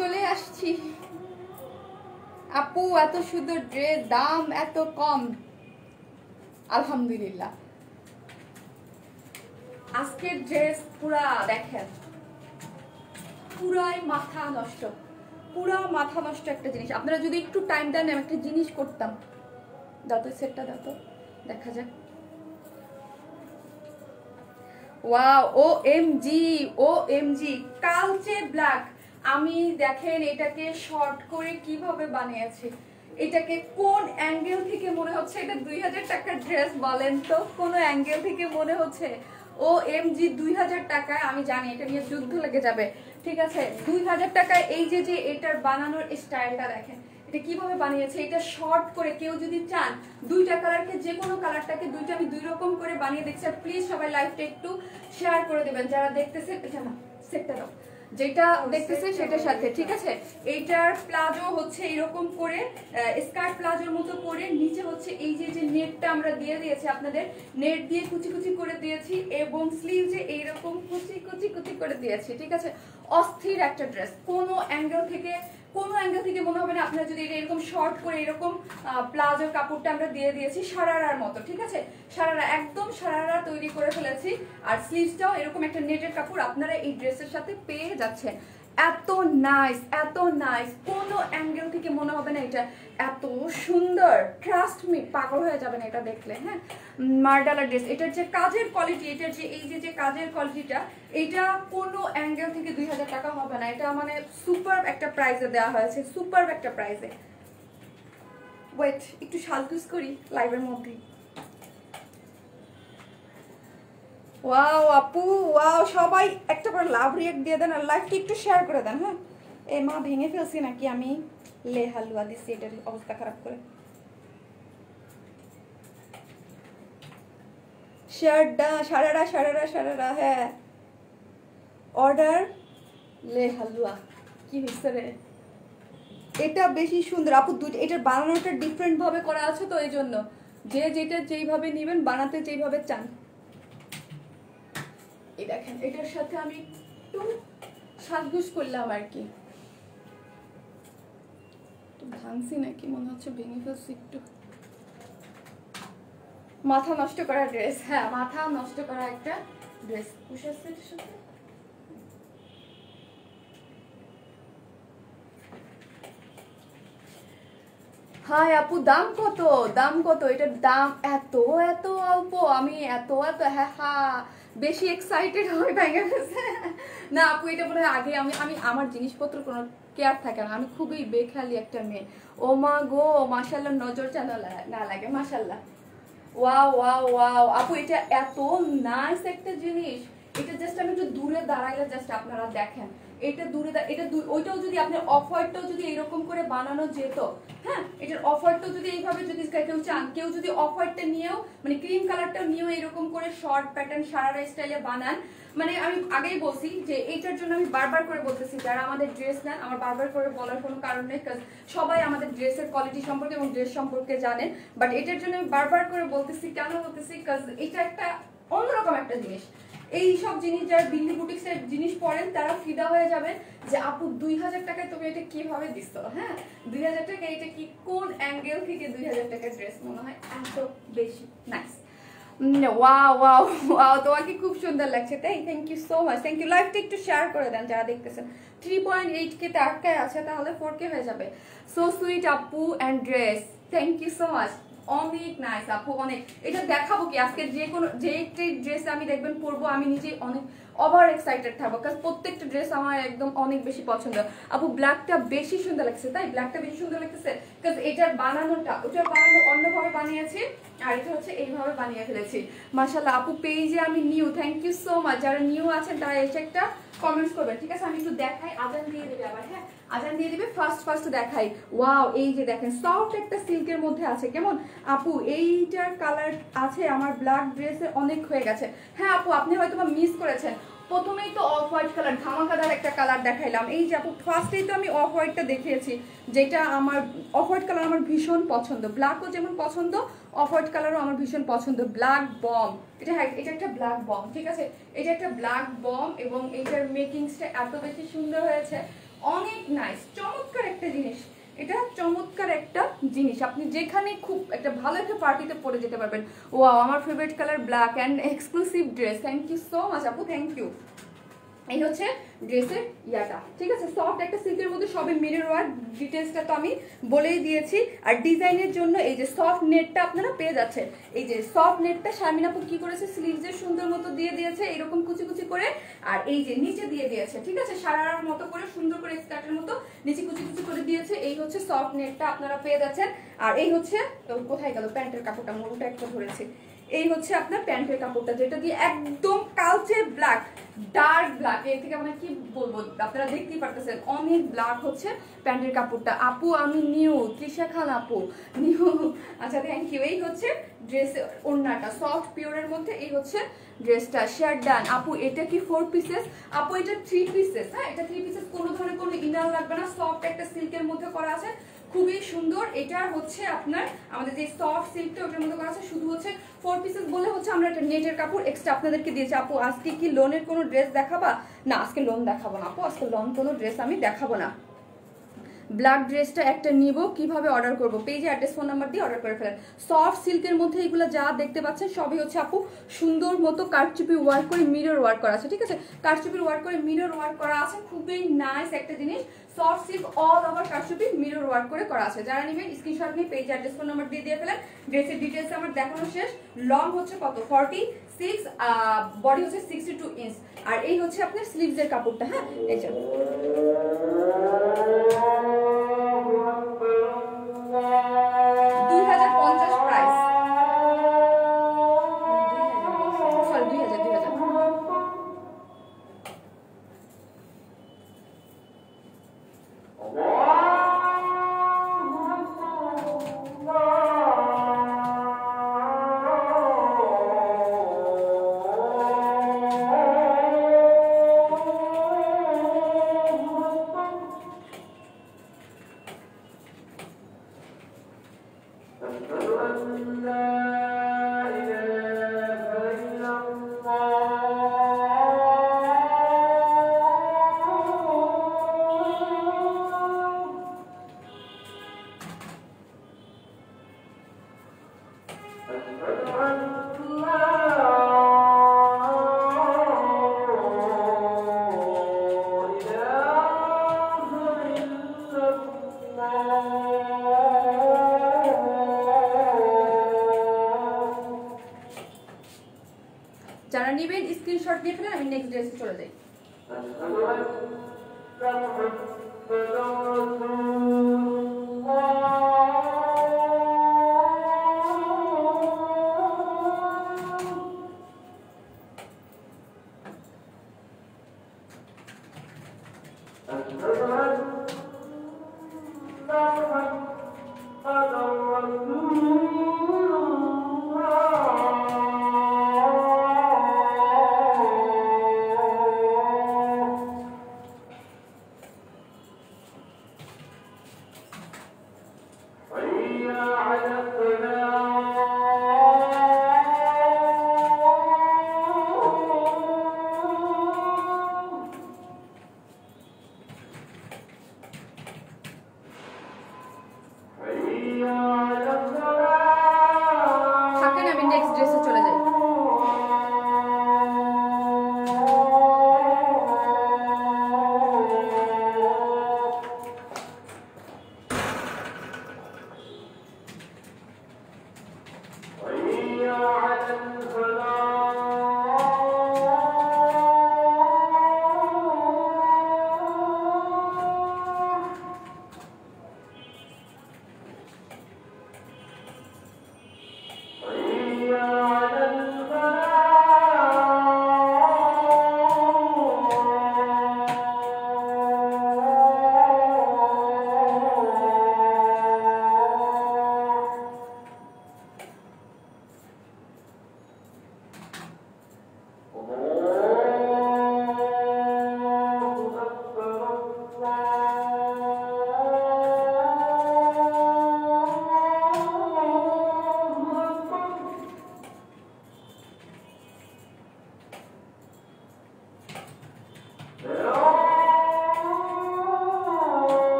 চলে আসছি আপু, এত সুন্দর ড্রেস, দাম এত কম, আলহামদুলিল্লাহ। আজকের ড্রেস পুরা দেখেন, পুরাই মাথা নষ্ট, পুরা মাথা নষ্ট একটা জিনিস। আপনারা যদি একটু টাইম দেন আমি একটা জিনিস করতাম। দাও তো সেটটা, দাও তো দেখা যাক। ওয়াও, ও এম জি, ও এম জি, কালচে ব্ল্যাক। আমি দেখেন এটাকে শর্ট করে কিভাবে বানিয়েছি, এটাকে কোন অ্যাঙ্গেল থেকে মনে হচ্ছে এটা 2000 টাকার ড্রেস বলেন তো? কোন অ্যাঙ্গেল থেকে মনে হচ্ছে ও এম জি 2000 টাকায়? আমি জানি এটা নিয়ে যুদ্ধ লেগে যাবে, ঠিক আছে। 2000 টাকায় এই যে যে এটার বানানোর স্টাইলটা দেখেন, এটা কিভাবে বানিয়েছে। এটা শর্ট করে কেউ যদি চান দুইটা কালারকে, যে কোনো কালারটাকে দুইটা আমি দুই রকম করে বানিয়ে দেখছি। প্লিজ সবাই লাইভটা একটু শেয়ার করে দেবেন যারা দেখতেছেন। এটা না, সেটটা দাও, যেটা দেখতেছে সেটার সাথে, ঠিক আছে। এইটার প্লাজো হচ্ছে এরকম করে স্কার্ট প্লাজোর মতো করে, নিচে হচ্ছে এই যে যে নেটটা আমরা দিয়ে দিয়েছি আপনাদের, নেট দিয়ে কুচি কুচি করে দিয়েছি, এবং স্লিভসে এইরকম কুচি কুচি কুচি করে দিয়েছি, ঠিক আছে। অস্থির একটা ড্রেস, কোনো অ্যাঙ্গেল থেকে মনে হবে না আপনারা যদি এটা এরকম শর্ট করে এরকম প্লাজোর কাপড়টা আমরা দিয়ে দিয়েছি সারারার মতো, ঠিক আছে। সারারা, একদম সারারা তৈরি করে ফেলেছি। আর স্লিভসটাও এরকম একটা নেটের কাপড় আপনারা এই ড্রেসের সাথে পেয়ে যাচ্ছেন। এত নাইস, এত নাইস, কোনো অ্যাঙ্গেল থেকে মনে হবে না এটা এত সুন্দর। ট্রাস্ট মি, পাগল হয়ে যাবেন এটা দেখলে। হ্যাঁ, মার্ডালা ড্রেস। এটার যে কাজের কোয়ালিটি, এটার যে এই যে যে কাজের কোয়ালিটিটা, এটা কোনো অ্যাঙ্গেল থেকে 2000 টাকা হবে না। এটা মানে সুপার একটা প্রাইসে দেওয়া হয়েছে, সুপার একটা প্রাইসে। ওয়েট, একটু সাজগুজ করি লাইভের মধ্যে। ওয়াও আপু, ওয়াও, সবাই একটা করে লাভ রিয়েক্ট দিয়ে দেন আর লাইভটা একটু শেয়ার করে দেন। হ্যাঁ, এ মা ভেঙে ফেলছি নাকি আমি, লে হালুয়া দিচ্ছি, এটার অবস্থা খারাপ করে। শার্টটা সারারা সারারা সারারা, হ্যাঁ, অর্ডার লে হালুয়া। কি হয়েছে রে, এটা বেশি সুন্দর আপু। দুটো এটার বানানোটা ডিফারেন্ট ভাবে করা আছে, তো এই জন্য যে যেটা যেইভাবে নেবেন, বানাতে যেইভাবে চান। এই দেখেন, এটার সাথে আমি একটু সাজগুজ করলাম আর কি। ভাঙছি নাকি মনে হচ্ছে, ভেঙে ফেলছি একটু। মাথা নষ্ট করা ড্রেস, হ্যাঁ, মাথা নষ্ট করা একটা ড্রেস। এটার সাথে হাই আপু, দাম কত? দাম কত? এটার দাম এত এত অল্প, আমি এত এত হ্যাঁ হ্যাঁ বেশি এক্সাইটেড হয়ে ভেঙে গেছে। না আপু, এটা মনে হয় আগে আমি আমি আমার জিনিসপত্র কোনো কেয়ার থাকে না, আমি খুবই বেখেয়ালি একটা মেয়ে। ও মা গো, মাশাল্লাহ, নজর যেন না লাগে, মাশাল্লাহ। ওয়াও ওয়াও ওয়াও আপু, এটা এত নাইস একটা জিনিস। এটা জাস্ট আমি একটু দূরে দাঁড়াইলে জাস্ট আপনারা দেখেন, এটা দূরে এটা ওইটাও যদি আপনি অফ হোয়াইটটাও যদি এরকম করে বানানো যেত, হ্যাঁ, এটার অফ হোয়াইটটাও যদি এইভাবে যদি কেউ চান, কেউ যদি অফ হোয়াইটটা নিয়েও মানে ক্রিম কালারটাও নিয়েও এরকম করে শর্ট প্যাটার্ন সারারা স্টাইলে বানান, মানে আমি আগেই বলছি যে এইটার জন্য আমি বারবার করে বলতেছি, যারা আমাদের ড্রেস নেন, আমার বারবার করে বলার কোনো কারণ নেই, কারণ সবাই আমাদের ড্রেসের কোয়ালিটি সম্পর্কে এবং ড্রেস সম্পর্কে জানেন। বাট এটার জন্য আমি বারবার করে বলতেছি, কেন বলতেছি, কারণ এটা একটা অন্যরকম একটা জিনিস। এই সব জিনিস যারা দিল্লি বুটিক্সের জিনিস পড়েন তারা ফিদা হয়ে যাবেন যে আপু 2000 টাকায় তুমি এটা কিভাবে দিচ্ছ। হ্যাঁ, 2000 টাকা, এটা কি কোন অ্যাঙ্গেল থেকে 2000 টাকার ড্রেস মনে হয় এত বেশি নাইস। ওয়াও ওয়াও ওয়াও, তোমাকে খুব সুন্দর লাগছে, তাই thank you so much, thank you. লাইভটা একটু শেয়ার করে দেন যারা দেখতেছেন। 3.8K তে আটকায় আছে, তাহলে 4K হয়ে যাবে। সো সুইট আপু and dress, thank you so much, অনেক নাইস আপু, অনেক। এটা দেখাবো কি আজকে, যে কোনো যে একটি ড্রেস আমি দেখবেন পরবো, আমি নিজেই অনেক ওভার এক্সাইটেড থাকবো, কারণ প্রত্যেকটা ড্রেস আমার একদম অনেক বেশি পছন্দ। আপু ব্ল্যাকটা বেশি সুন্দর লাগছে, তাই ব্ল্যাকটা বেশি সুন্দর লাগতেছে, কারণ এটার বানানোটা, ওটার বানানো অন্যভাবে বানিয়েছি, আর এটা হচ্ছে এইভাবে বানিয়ে ফেলেছি। মাশাআল্লাহ আপু, পেজে আমি new, thank you so much. যারা নিউ আছেন তারা এসে একটা কমেন্টস করবেন, ঠিক আছে। আমি একটু দেখাই, আজান দিয়ে দেবে আবার, হ্যাঁ, আজান দিয়ে দিবে। ফার্স্ট দেখাই, ওয়াও, এই যে দেখেন সফট একটা সিল্কের মধ্যে আছে, কেমন আপু? এইটার কালার আছে আমার ব্ল্যাক ড্রেসে অনেক হয়ে গেছে। হ্যাঁ আপু, আপনি হয়তো মিস করেছেন, প্রথমেই তো অফ হোয়াইট কালার, ধামাকাদার একটা কালার দেখাইলাম। এই যে আপু, ফার্স্টেই তো আমি অফ হোয়াইটটা দেখিয়েছি, যেটা আমার অফ হোয়াইট কালার আমার ভীষণ পছন্দ, ব্ল্যাকও যেমন পছন্দ, অফ হোয়াইট কালারও আমার ভীষণ পছন্দ। ব্ল্যাক বম, এটা, হ্যাঁ, এটা একটা ব্ল্যাক বম, ঠিক আছে, এটা একটা ব্ল্যাক বম, এবং এইটার মেকিংসটা এত বেশি সুন্দর হয়েছে। অনেক নাইস, চমৎকার একটা জিনিস। এটা চমৎকার একটা জিনিস, আপনি যেখানে খুব একটা ভালো একটা পার্টিতে পরে যেতে পারবেন। ওয়াও, আমার favourite colour black and exclusive dress. Thank you so much আপু, থ্যাংক ইউ। এই হচ্ছে ড্রেসের ইয়াটা, ঠিক আছে। সফট একটা সিল্কের মধ্যে, সবে মিরর ওয়ার্ক, ডিটেলসটা তো আমি বলেই দিয়েছি। আর ডিজাইনের জন্য এই যে সফট নেটটা আপনারা পেয়ে যাচ্ছেন। এই যে সফট নেটটা শারমিন আপু কি করেছে, স্লিভসের সুন্দর মতো দিয়ে দিয়েছে এরকম কুচি কুচি করে, আর এই যে নিচে দিয়ে দিয়েছে, ঠিক আছে, সারার মতো করে সুন্দর করে স্কার্টের মতো নিচে কুচি কুচি করে দিয়েছে। এই হচ্ছে সফট নেটটা আপনারা পেয়ে যাচ্ছেন। আর এই হচ্ছে, কোথায় গেল প্যান্টের কাপড়টা, মোটা একটা ধরেছে। এই হচ্ছে আপনার প্যান্টের কাপড়টা, যেটা দিয়ে একদম কালচে ব্ল্যাক, ডার্ক ব্ল্যাক, এর থেকে মানে কি বলবো, আপনারা দেখতেই পারতেছেন অনেক ব্ল্যাক হচ্ছে প্যান্টের কাপড়টা। আপু আমি নিউ, তৃষা খান আপু নিউ, আচ্ছা থ্যাংক ইউ। এই হচ্ছে ড্রেস, ওড়নাটা সফট পিওরের মধ্যে। এই হচ্ছে ড্রেসটা, শেয়ার ডান আপু। এটা কি 4 পিসেস আপু? এটা 3 পিসেস। হ্যাঁ, এটা 3 পিসেস, কোনো ধরনের কোনো ইনার লাগবে না, সফট একটা সিল্কের মধ্যে করা আছে, খুবই সুন্দর। এটা হচ্ছে আপনার আমাদের যে সফট সিল্কটা ওটার মধ্যে করা আছে, শুধু হচ্ছে 4 পিসেস বলে হচ্ছে আমরা একটা নেটের কাপড় এক্সট্রা আপনাদেরকে দিয়েছি। আপু আজকে কি লোনের কোনো ড্রেস দেখাবা? না, আজকে লোন দেখাবো না আপু, আজকে লোন কোনো ড্রেস আমি দেখাবো না। ব্ল্যাক ড্রেসটা একটা নিব, কিভাবে অর্ডার করব? পেজে অ্যাড্রেস ফোন নাম্বার দিয়ে অর্ডার করে ফেলেন। সফট সিল্কের মধ্যে এগুলো যা দেখতে পাচ্ছেন সবই হচ্ছে আপু সুন্দর মতো কারচুপি ওয়ার্ক করে মিরর ওয়ার্ক করা আছে, ঠিক আছে, কারচুপি ওয়ার্ক করে মিরর ওয়ার্ক করা আছে, খুবই নাইস একটা জিনিস। সফট সিল্ক অল ওভার কারচুপি মিরর ওয়ার্ক করে করা আছে। যারা নেবেন স্ক্রিনশট নিয়ে পেজ অ্যাড্রেস ফোন নাম্বার দিয়ে ফেলেন। ড্রেসের ডিটেলস আমার দেখানো শেষ। লং হচ্ছে কত? 46, বডি হচ্ছে 62 ইঞ্চ। আর এই হচ্ছে আপনার স্লিভসের কাপড়টা। হ্যাঁ, এই যে 2050 প্রাইস, সরি 2000। যারা নেবেন স্ক্রিনশট দিয়ে ফেলেন, আমি নেক্সট ড্রেসে চলে যাই।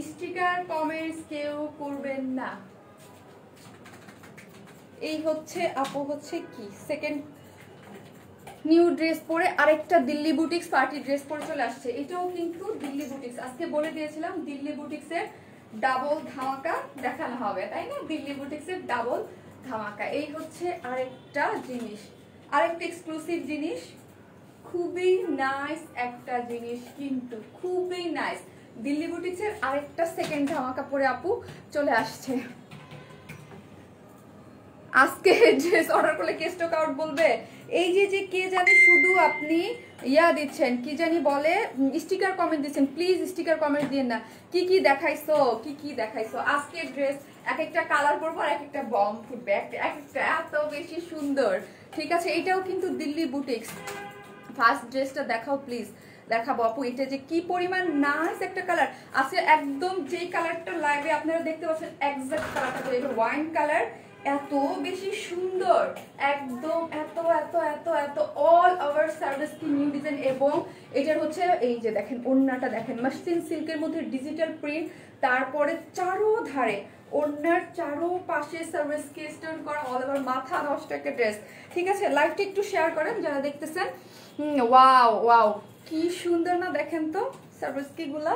স্টিকার কমেন্টস কেউ করবেন না। এই হচ্ছে আপু হচ্ছে কি সেকেন্ড নিউ ড্রেস পরে আরেকটা দিল্লি বুটিক্স পার্টি ড্রেস পরে চলে আসছে। এটাও কিন্তু দিল্লি বুটিক্স, আজকে বলে দিয়েছিলাম দিল্লি বুটিক্সের ডাবল ধামাকা দেখানো হবে, তাই না? দিল্লি বুটিক্সের ডাবল ধামাকা। এই হচ্ছে আরেকটা জিনিস, আরেকটা এক্সক্লুসিভ জিনিস, খুবই নাইস একটা জিনিস, কিন্তু খুবই নাইস। দিল্লি বুটিক্সের আরেকটা সেকেন্ড ধামাকা পরে আপু চলে আসছে। আজকে ড্রেস অর্ডার করলে কে স্টক আউট বলবে? এই যে কে জানি শুধু আপনি ইয়া দিচ্ছেন, কি জানি বলে, স্টিকার কমেন্ট দিচ্ছেন। প্লিজ স্টিকার কমেন্ট দিন না। কি কি দেখাইছো, কি কি দেখাইছো? আজকে ড্রেস এক একটা কালার পরবো আর এক একটা বম ফুটবে, এক একটা এত বেশি সুন্দর। ঠিক আছে, এটাও কিন্তু দিল্লি বুটিক্স। ফার্স্ট ড্রেসটা দেখাও প্লিজ। দেখাবো আপু, এটা যে কি পরিমাণ নাইস একটা কালার আছে, একদম যেই কালারটা লাইভে আপনারা দেখতে পাচ্ছেন এক্সাক্ট কালারটা, এটা ওয়াইন কালার, এত বেশি সুন্দর, একদম এত এত এত এত অল ওভার সার্ভিস কি নিউ ডিজাইন। এবং এটার হচ্ছে এই যে দেখেন ওড়নাটা দেখেন, মাসলিন সিল্কের মধ্যে ডিজিটাল প্রিন্ট, তারপরে চারোধারে ওড়নার চারোপাশে সার্ভিস কি স্টোন করা, অল ওভার মাথা নষ্ট একটা ড্রেস। ঠিক আছে, লাইভটা একটু শেয়ার করেন যারা দেখতেছেন। ওয়াও ওয়াও, কি সুন্দর না, দেখেন তো সার্ভিস কি গুলা,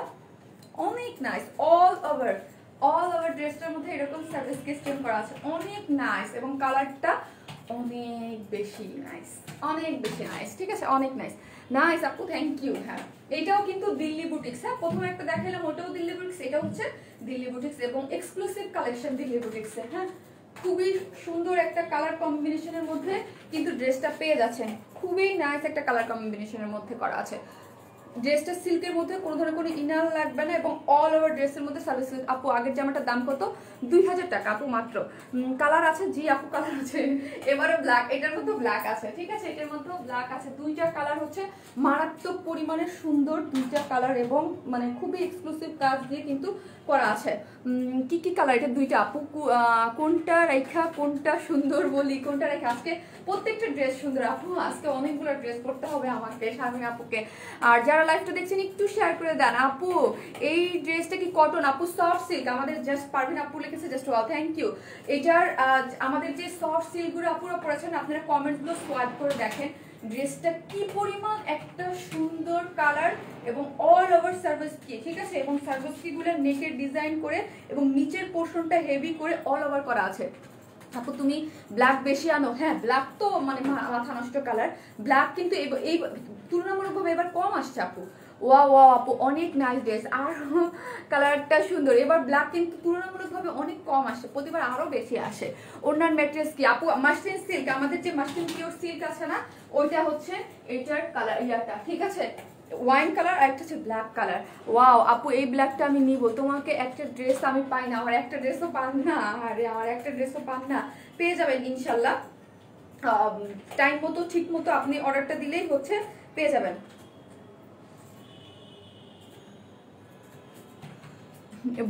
অনেক নাইস। অল ওভার ড্রেসটার মধ্যে এরকম সার্ভিস কি স্টোন করা আছে, অনেক নাইস। এবং কালারটা অনেক বেশি নাইস, অনেক বেশি নাইস। ঠিক আছে, অনেক নাইস নাইস আপু, থ্যাংক ইউ। হ্যাঁ, এটাও কিন্তু দিল্লি বুটিক্স। হ্যাঁ, প্রথমে একটা দেখাইলাম ওটাও দিল্লি বুটিক্স, এটা হচ্ছে দিল্লি বুটিক্স এবং এক্সক্লুসিভ কালেকশন দিল্লি বুটিক্সের। হ্যাঁ, খুবই সুন্দর একটা কালার কম্বিনেশনের মধ্যে কিন্তু ড্রেসটা পেয়ে যাচ্ছেন, খুবই নাইস একটা কালার কম্বিনেশনের মধ্যে করা আছে। ড্রেসটা সিল্কের মধ্যে কোনো ধরনের কোনো ইনার লাগবে না এবং অল ওভার ড্রেসের মধ্যে সার্ভিস। আপু আগের জামাটার দাম কত? 2000 টাকা আপু মাত্র। কালার আছে? জি আপু কালার আছে, এবারে ব্ল্যাক, এটার মধ্যে ব্ল্যাক আছে। ঠিক আছে, এটার মধ্যে ব্ল্যাক আছে। দুইটা কালার হচ্ছে মারাত্মক পরিমাণে সুন্দর, দুইটা কালার এবং মানে খুবই এক্সক্লুসিভ কাজ দিয়ে কিন্তু করা আছে। কি কি কালার এটা? দুইটা আপু, কোনটা রেখা কোনটা সুন্দর বলি, কোনটা রেখা? আজকে প্রত্যেকটা ড্রেস সুন্দর আপু, আজকে অনেকগুলো ড্রেস করতে হবে আমাকে, শারমিন আপুকে। আর যারা লাইভটা দেখছেন একটু শেয়ার করে দেন। আপু এই ড্রেসটা কি কটন? আপু সফট সিল্ক, আমাদের জাস্ট পারভিন আপু লিখেছে, জাস্ট ওয়াও, থ্যাংক ইউ। এটার আমাদের যে সফট সিল্কগুলো আপুরা পড়েছেন, আপনারা কমেন্টগুলো সোয়াইপ করে দেখেন ড্রেসটা কি পরিমাণ একটা সুন্দর কালার এবং অল ওভার সার্ভিস কি। ঠিক আছে, এবং সার্ভিস কি গুলো নেকের ডিজাইন করে এবং নিচের পোর্শনটা হেভি করে অল ওভার করা আছে। আপু তুমি ব্ল্যাক বেশি আনো? হ্যাঁ, ব্ল্যাক তো মানে মাথা নষ্ট কালার, ব্ল্যাক কিন্তু এই তুলনামূলকভাবে এবার কম আসছে আপু। ওয়া ওয়া আপু, অনেক নাইস ড্রেস, আর কালারটা সুন্দর। এবার ব্ল্যাক কিন্তু তুলনামূলকভাবে অনেক কম আসে, প্রতিবার আরো বেশি আসে। ওনার ম্যাটেরিয়ালস কি আপু? মাসলিন সিল্ক, আমাদের যে মাসলিন পিওর সিল্ক আছে না, ওইটা হচ্ছে এটার কালার ইয়াটা। ঠিক আছে, ওয়াইন কালার আর একটা হচ্ছে ব্ল্যাক কালার। ওয়াও আপু, এই ব্ল্যাকটা আমি নিব। তোমাকে একটা ড্রেস আমি পাই না, আমার একটা ড্রেসও পান না, আরে আমার একটা ড্রেসও পান না, পেয়ে যাবেন ইনশাল্লাহ। টাইম মতো ঠিক মতো আপনি অর্ডারটা দিলেই হচ্ছে পেয়ে যাবেন।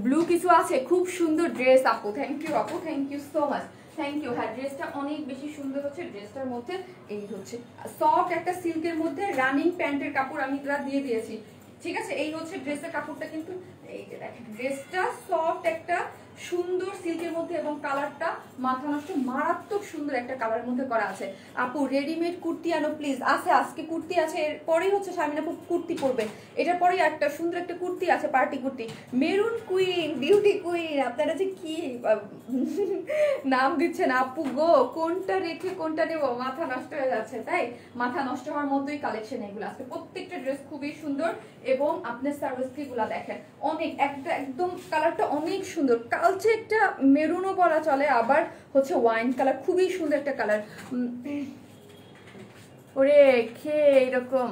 ব্লু কিছু আছে, খুব সুন্দর ড্রেস আপু, থ্যাংক ইউ আপু, thank you so much, thank you. হ্যাঁ, ড্রেসটা অনেক বেশি সুন্দর হচ্ছে। ড্রেসটার মধ্যে এই হচ্ছে সফট একটা সিল্কের মধ্যে রানিং প্যান্টের কাপড় আমি দিয়ে দিয়েছি। ঠিক আছে, এই হচ্ছে ড্রেসের কাপড়টা, কিন্তু এই যে দেখেন ড্রেসটা সফট একটা সুন্দর সিল্কের মধ্যে এবং কালারটা মাথা নষ্ট মারাত্মক সুন্দর একটা কালারের মধ্যে করা আছে। আপু রেডিমেড কুর্তি আনো প্লিজ। আছে, আজকে কুর্তি আছে, এরপরেই হচ্ছে শারমিন আপু কুর্তি পরবে, এটার পরেই একটা সুন্দর একটা কুর্তি আছে, party kurti, maroon queen, beauty queen. আপনারা যে কি নাম দিচ্ছেন আপু গো, কোনটা রেখে কোনটা নেব, মাথা নষ্ট হয়ে যাচ্ছে। তাই মাথা নষ্ট হওয়ার মতোই কালেকশন এগুলো আছে, প্রত্যেকটা ড্রেস খুবই সুন্দর। এবং আপনার সার্ভিস গুলা দেখেন, অনেক একটা একদম কালারটা অনেক সুন্দর, কালচে একটা মেরুনও বলা চলে, আবার হচ্ছে ওয়াইন কালার, খুবই সুন্দর একটা কালার। ওরে খেয়ে এরকম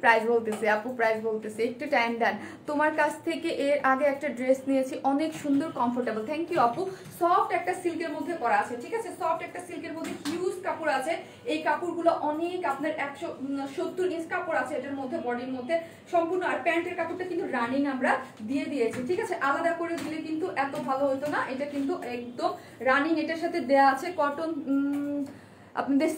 প্রাইস বলতেছে আপু, প্রাইস বলতেছে, একটু টাইম দেন। তোমার কাছ থেকে এর আগে একটা ড্রেস নিয়েছি, অনেক সুন্দর, কমফোর্টেবল, থ্যাংক ইউ আপু। সফট একটা সিল্কের মধ্যে করা আছে। ঠিক আছে, সফট একটা সিল্কের মধ্যে হিউজ কাপড় আছে। এই কাপড়গুলো অনেক আপনার 170 ইঞ্চ কাপড় আছে এটার মধ্যে, বডির মধ্যে সম্পূর্ণ। আর প্যান্টের কাপড়টা কিন্তু রানিং আমরা দিয়ে দিয়েছি। ঠিক আছে, আলাদা করে দিলে কিন্তু এত ভালো হতো না, এটা কিন্তু একদম রানিং এটার সাথে দেয়া আছে। কটন আপনাদের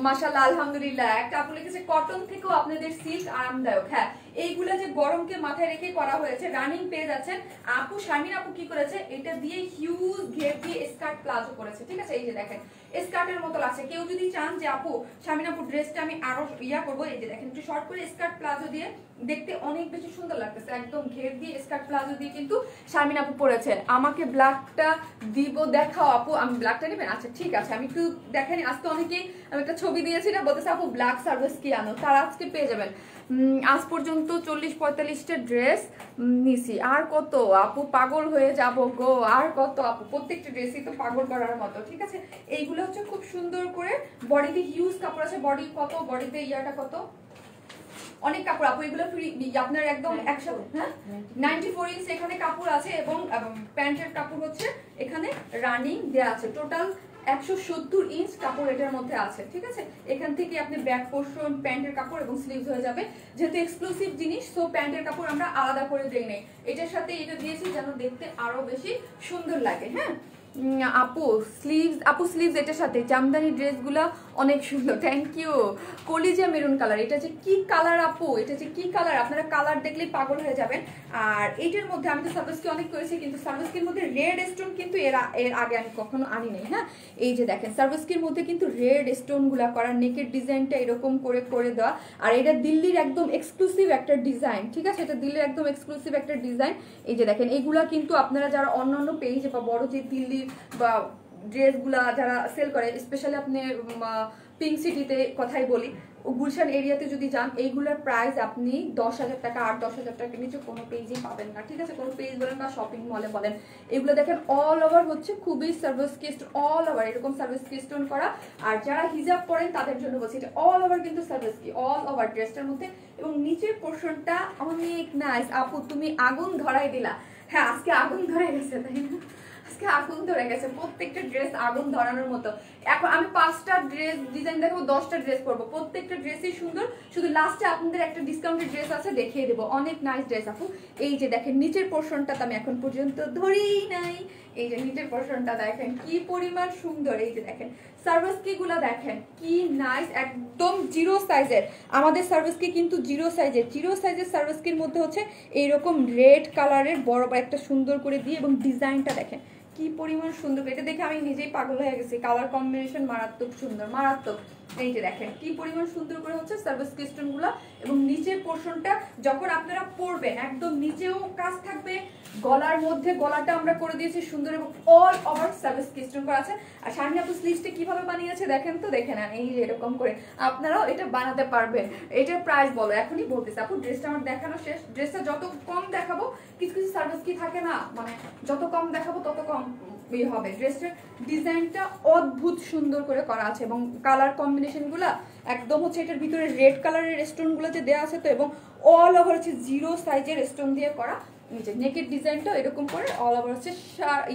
মাশাআল্লাহ আলহামদুলিল্লাহ, একটা আপু লিখেছে কটন থেকেও আপনাদের সিল্ক আরামদায়ক। হ্যাঁ, এইগুলা যে গরমকে মাথায় রেখে করা হয়েছে, রানিং পেয়ে যাচ্ছেন। আপু শারমিন আপু কি করেছে, এটা দিয়ে হিউজ ঘের দিয়ে স্কার্ট প্লাজো করেছে, ঠিক আছে। এই যে দেখেন স্কার্টের মতো লাগছে। কেউ যদি চান যে আপু শারমিন আপু ড্রেসটা আমি আরো ইয়া করবো, এই যে দেখেন একটু শর্ট করে স্কার্ট প্লাজো দিয়ে দেখতে অনেক বেশি সুন্দর লাগতেছে। একদম ঘের দিয়ে স্কার্ট প্লাজো দিয়ে কিন্তু শারমিন আপু পরেছেন। আমাকে ব্ল্যাকটা দিব, দেখাও আপু। আমি ব্ল্যাকটা নেবেন? আচ্ছা ঠিক আছে, আমি একটু দেখেনি। আজকে অনেকেই আমি একটা ছবি দিয়েছি না, বলতেছে আপু ব্ল্যাক সার্ভিস কি আনো, তারা আজকে পেয়ে যাবেন। আজ পর্যন্ত 40-45টা ড্রেস নিছি। আর কত আপু, পাগল হয়ে যাব গো। আর কত আপু, প্রত্যেকটা ড্রেসই তো পাগল করার মতো, ঠিক আছে। এইগুলো হচ্ছে খুব সুন্দর করে বডিতে হিউজ কাপড় আছে। বডি কত, বডিতে ইয়াটা কত, অনেক কাপড় আপু। এগুলো ফ্রি আপনার একদম 94 ইঞ্চ এখানে কাপড় আছে এবং প্যান্টের কাপড় হচ্ছে এখানে রানিং দেয়া আছে। টোটাল 170 ইঞ্চ কাপড় এটার মধ্যে আছে, ঠিক আছে। এখান থেকে আপনি ব্যাক পোর্শন, প্যান্টের কাপড় এবং স্লিভস হয়ে যাবে। যেহেতু এক্সক্লুসিভ জিনিস, সো প্যান্টের কাপড় আমরা আলাদা করে দেই নাই। এটার সাথে এটা দিয়েছি যেন দেখতে আরো বেশি সুন্দর লাগে। হ্যাঁ আপু স্লিভস এটার সাথে জামদানি ড্রেসগুলো অনেক সুন্দর, থ্যাংক ইউ। কলিজা মেরুন কালার, এটা যে কি কালার আপু, এটা যে কি কালার, আপনারা কালার দেখলেই পাগল হয়ে যাবেন। আর এইটার মধ্যে আমি তো সার্ভিসকি অনেক করেছি, কিন্তু সার্ভিসকির মধ্যে রেড স্টোন কিন্তু এর আগে আমি কখনো আনি নাই। হ্যাঁ এই যে দেখেন সার্ভিসকির মধ্যে কিন্তু রেড স্টোন গুলা করা, নেকের ডিজাইনটা এরকম করে করে দেওয়া। আর এটা দিল্লির একদম এক্সক্লুসিভ একটা ডিজাইন, ঠিক আছে। এটা দিল্লির একদম এক্সক্লুসিভ একটা ডিজাইন। এই যে দেখেন এইগুলা কিন্তু আপনারা যারা অন্যান্য পেজে বা বড় যে দিল্লির বা ড্রেসগুলা যারা সেল করে, স্পেশালি আপনি পিঙ্ক সিটিতে কথাই বলি, গুলশান এরিয়াতে যদি যান, এইগুলোর প্রাইস আপনি 10,000 টাকা আর 10,000 টাকার নিচে কোনো পেজই পাবেন না, ঠিক আছে। কোনো পেজ বলেন বা শপিং মলে বলেন, এগুলো দেখেন অল ওভার হচ্ছে খুবই সার্ভিস কিস্ট, অল ওভার এরকম সার্ভিস কিস্টন করা। আর যারা হিজাব পরেন তাদের জন্য বলছি, এটা অল ওভার কিন্তু সার্ভিস কি অল ওভার ড্রেসটার মধ্যে। এবং নিচের পোর্শনটা অনেক নাইস আপু, তুমি আগুন ধরাই দিলা। হ্যাঁ আজকে আগুন ধরে গেছে, তাই না? আজকে আগুন ধরে গেছে, প্রত্যেকটা ড্রেস আগুন ধরানোর মতো। এখন আমি 5টা ড্রেস ডিজাইন দেখাবো, 10টা ড্রেস পরবো, প্রত্যেকটা ড্রেসই সুন্দর। শুধু লাস্টে আপনাদের একটা ডিসকাউন্টের ড্রেস আছে, দেখিয়ে দেবো। অনেক নাইস ড্রেস আপু। এই যে দেখেন নিচের পোর্শনটা তো আমি এখন পর্যন্ত ধরেই নাই। এই যে নিচের পোর্শনটা দেখেন কি পরিমাণ সুন্দর। এই যে দেখেন সার্ভিস কি গুলা দেখেন কি নাইস, একদম জিরো সাইজের। আমাদের সার্ভিস কি কিন্তু জিরো সাইজের সার্ভিস কির মধ্যে হচ্ছে এইরকম রেড কালারের বড় একটা সুন্দর করে দিয়ে, এবং ডিজাইনটা দেখেন কি পরিমাণ সুন্দর। এটা দেখে আমি নিজেই পাগল হয়ে গেছি, কালার কম্বিনেশন মারাত্মক সুন্দর, মারাত্মক। এই যে দেখেন কি পরিমাণ সুন্দর করে হচ্ছে সার্ভিস কিস্টন গুলা। এবং নিচের পোর্শনটা যখন আপনারা পরবেন, একদম নিচেও কাজ থাকবে, গলার মধ্যে গলাটা আমরা করে দিয়েছি সুন্দর, এবং অল ওভার সার্ভিস কিস্টন করা আছে। আর শারমিন আপু স্লিভসটা কিভাবে বানিয়েছে দেখেন তো, দেখে নেন। এই যে এরকম করে আপনারাও এটা বানাতে পারবেন। এটার প্রাইস বলো, এখনই বলতেছি আপু। ড্রেসটা আমার দেখানো শেষ। ড্রেসটা যত কম দেখাবো, কিছু কিছু সার্ভিস কি থাকে না, মানে যত কম দেখাবো তত কম হবে। ড্রেসটার ডিজাইনটা অদ্ভুত সুন্দর করে করা আছে, এবং কালার কম্বিনেশন গুলা একদম হচ্ছে এটার ভিতরে রেড কালারের স্টোন গুলো যে দেওয়া আছে তো, এবং অল ওভার হচ্ছে জিরো সাইজের স্টোন দিয়ে করা। নিচে নেকের ডিজাইনটা এরকম করে অল ওভার হচ্ছে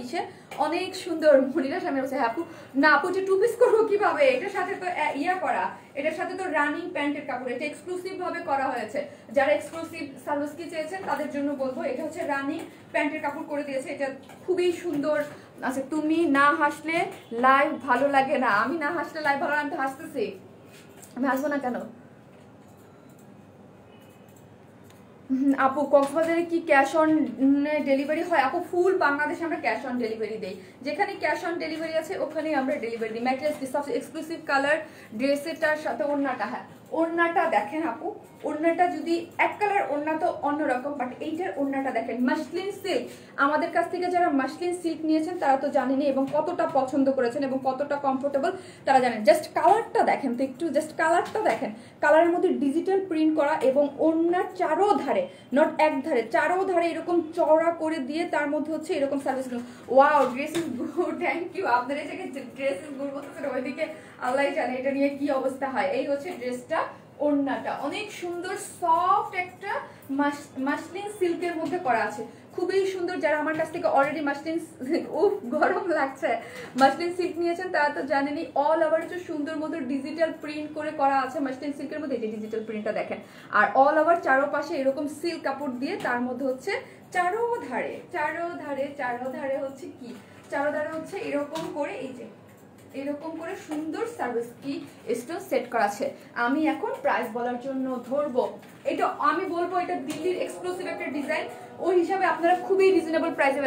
ইসে অনেক সুন্দর। মনিরা সামনে বলছে হ্যাঁ আপু, না আপু যে টু পিস করবো কিভাবে, এটার সাথে তো ইয়া করা, এটার সাথে তো রানিং প্যান্টের কাপড়, এটা এক্সক্লুসিভ ভাবে করা হয়েছে। যারা এক্সক্লুসিভ সার্ভিস কি চেয়েছেন তাদের জন্য বলবো, এটা হচ্ছে রানিং প্যান্টের কাপড় করে দিয়েছে। এটা খুবই সুন্দর। আচ্ছা তুমি না হাসলে লাইভ ভালো লাগে না। আমি না হাসলে লাইভ ভালো লাগে? আমি তো হাসতেছি, আমি হাসবো না কেন? আপু কক্সবাজারে কি ক্যাশ অন ডেলিভারি হয়? আপু ফুল বাংলাদেশে আমরা ক্যাশ অন ডেলিভারি দেই। যেখানে ক্যাশ অন ডেলিভারি আছে ওখানেই আমরা ডেলিভারি দিই। ম্যাটেরিয়ালস সবচেয়ে এক্সক্লুসিভ কালার ড্রেসেরটার সাথে ওড়নাটা। হ্যাঁ ওড়নাটা দেখেন আপু, ওড়নাটা যদি এক কালার ওড়না তো অন্যরকম, বাট এইটার ওড়নাটা দেখেন মাসলিন সিল্ক। আমাদের কাছ থেকে যারা মাসলিন সিল্ক নিয়েছেন তারা তো জানেনই, এবং কতটা পছন্দ করেছেন এবং কতটা কমফোর্টেবল তারা জানেন। জাস্ট কালারটা দেখেন তো একটু, জাস্ট কালারটা দেখেন। কালারের মধ্যে ডিজিটাল প্রিন্ট করা, এবং ওড়নার চারো ধারে, নট এক ধারে, চারো ধারে এরকম চওড়া করে দিয়ে তার মধ্যে হচ্ছে এরকম service. Wow dress is good, thank you. আপনার এই জায়গায় ড্রেস ইজ গুড বলতেছেন, ওইদিকে আল্লাহ জানে এটা নিয়ে কি অবস্থা হয়। এই হচ্ছে ড্রেসটা, ওড়নাটা অনেক সুন্দর সফট একটা মাসলিন সিল্কের মধ্যে করা আছে, খুবই সুন্দর। যারা আমার কাছ থেকে অলরেডি মাসলিন গরম লাগছে মাসলিন সিল্ক নিয়েছেন তারা তো জানেনই। অল ওভার হচ্ছে সুন্দর মতো ডিজিটাল প্রিন্ট করে করা আছে মাসলিন সিল্কের মধ্যে। এই যে ডিজিটাল প্রিন্টটা দেখেন, আর অল ওভার চারোপাশে এরকম সিল্ক কাপড় দিয়ে, তার মধ্যে হচ্ছে চারো ধারে হচ্ছে কি, চারো ধারে হচ্ছে এরকম করে এই যে এরকম করে সুন্দর সার্ভিস কি স্টোন সেট করা আছে। আমি এখন প্রাইস বলার জন্য ধরবো, এটা আমি বলবো এটা দিল্লির এক্সক্লুসিভ একটা ডিজাইন, ওই হিসাবে আপনারা খুবই রিজনেবল প্রাইসে।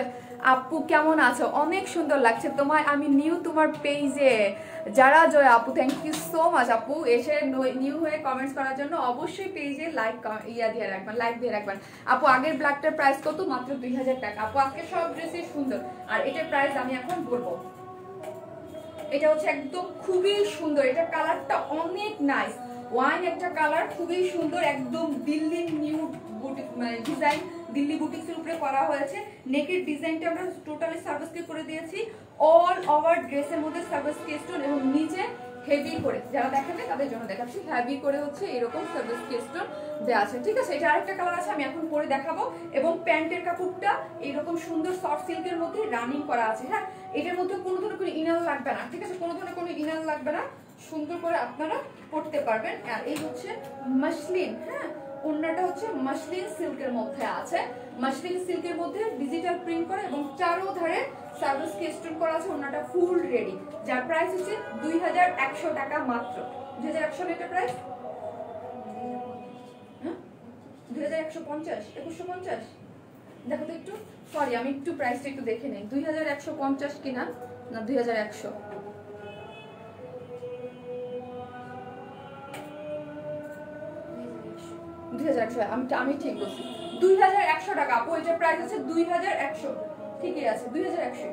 আপু কেমন আছো? অনেক সুন্দর লাগছে তোমায়, আমি নিউ তোমার পেজে। যারা জয় আপু, থ্যাংক ইউ সো মাচ আপু এসে নিউ হয়ে কমেন্টস করার জন্য। অবশ্যই পেজে লাইক দিয়ে রাখবেন, লাইক দিয়ে রাখবেন। আপু আগের ব্ল্যাকটার প্রাইস কত? মাত্র 2000 টাকা। আপু আজকে সব ড্রেসই সুন্দর, আর এটার প্রাইস আমি এখন বলবো। এটা হচ্ছে একদম খুবই সুন্দর, এটা কালারটা অনেক নাইস, ওয়াইন একটা কালার, খুবই সুন্দর, একদম দিল্লি নিউ বুটিক মানে ডিজাইন, দিল্লি বুটিক্সের উপরে করা হয়েছে। নেকের ডিজাইনটা আমরা টোটালি সার্ভিসকে করে দিয়েছি, অল ওভার ড্রেসের মধ্যে সার্ভিস স্টোন, এবং নিচে হেভি করে, যারা দেখেন তাদের জন্য দেখাচ্ছি, হেভি করে হচ্ছে এরকম সার্ভিস স্টোন দেওয়া আছে। ঠিক আছে, এটা আরেকটা কালার আছে, আমি এখন পরে দেখাবো। এবং প্যান্টের কাপড়টা এরকম সুন্দর সফট সিল্কের মধ্যে রানিং করা আছে। হ্যাঁ, এটার মধ্যে কোনো ধরনের কোনো ইনার লাগবে না। ঠিক আছে, কোনো ধরনের কোনো ইনার লাগবে না, সুন্দর করে আপনারা পরতে পারবেন। আর এই হচ্ছে মাসলিন, হ্যাঁ ওন্নাটা হচ্ছে মাসলিন সিল্কের মধ্যে আছে, মাসলিন সিল্কের মধ্যে ডিজিটাল প্রিন্ট করা এবং চারোধারে সার্ভিস স্টোন করা আছে। ওন্নাটা ফুল রেডি, যার প্রাইস হচ্ছে 2100 টাকা মাত্র। 2100 এটা প্রাইস, হ্যাঁ 2150, 2150। দেখো তো একটু, সরি আমি একটু প্রাইসটা একটু দেখে নেই, 2150 কিনা না 2100? 2100, আমি ঠিক বলছি, 2100 টাকা আপু। এটার প্রাইস হচ্ছে 2100, ঠিকই আছে 2100।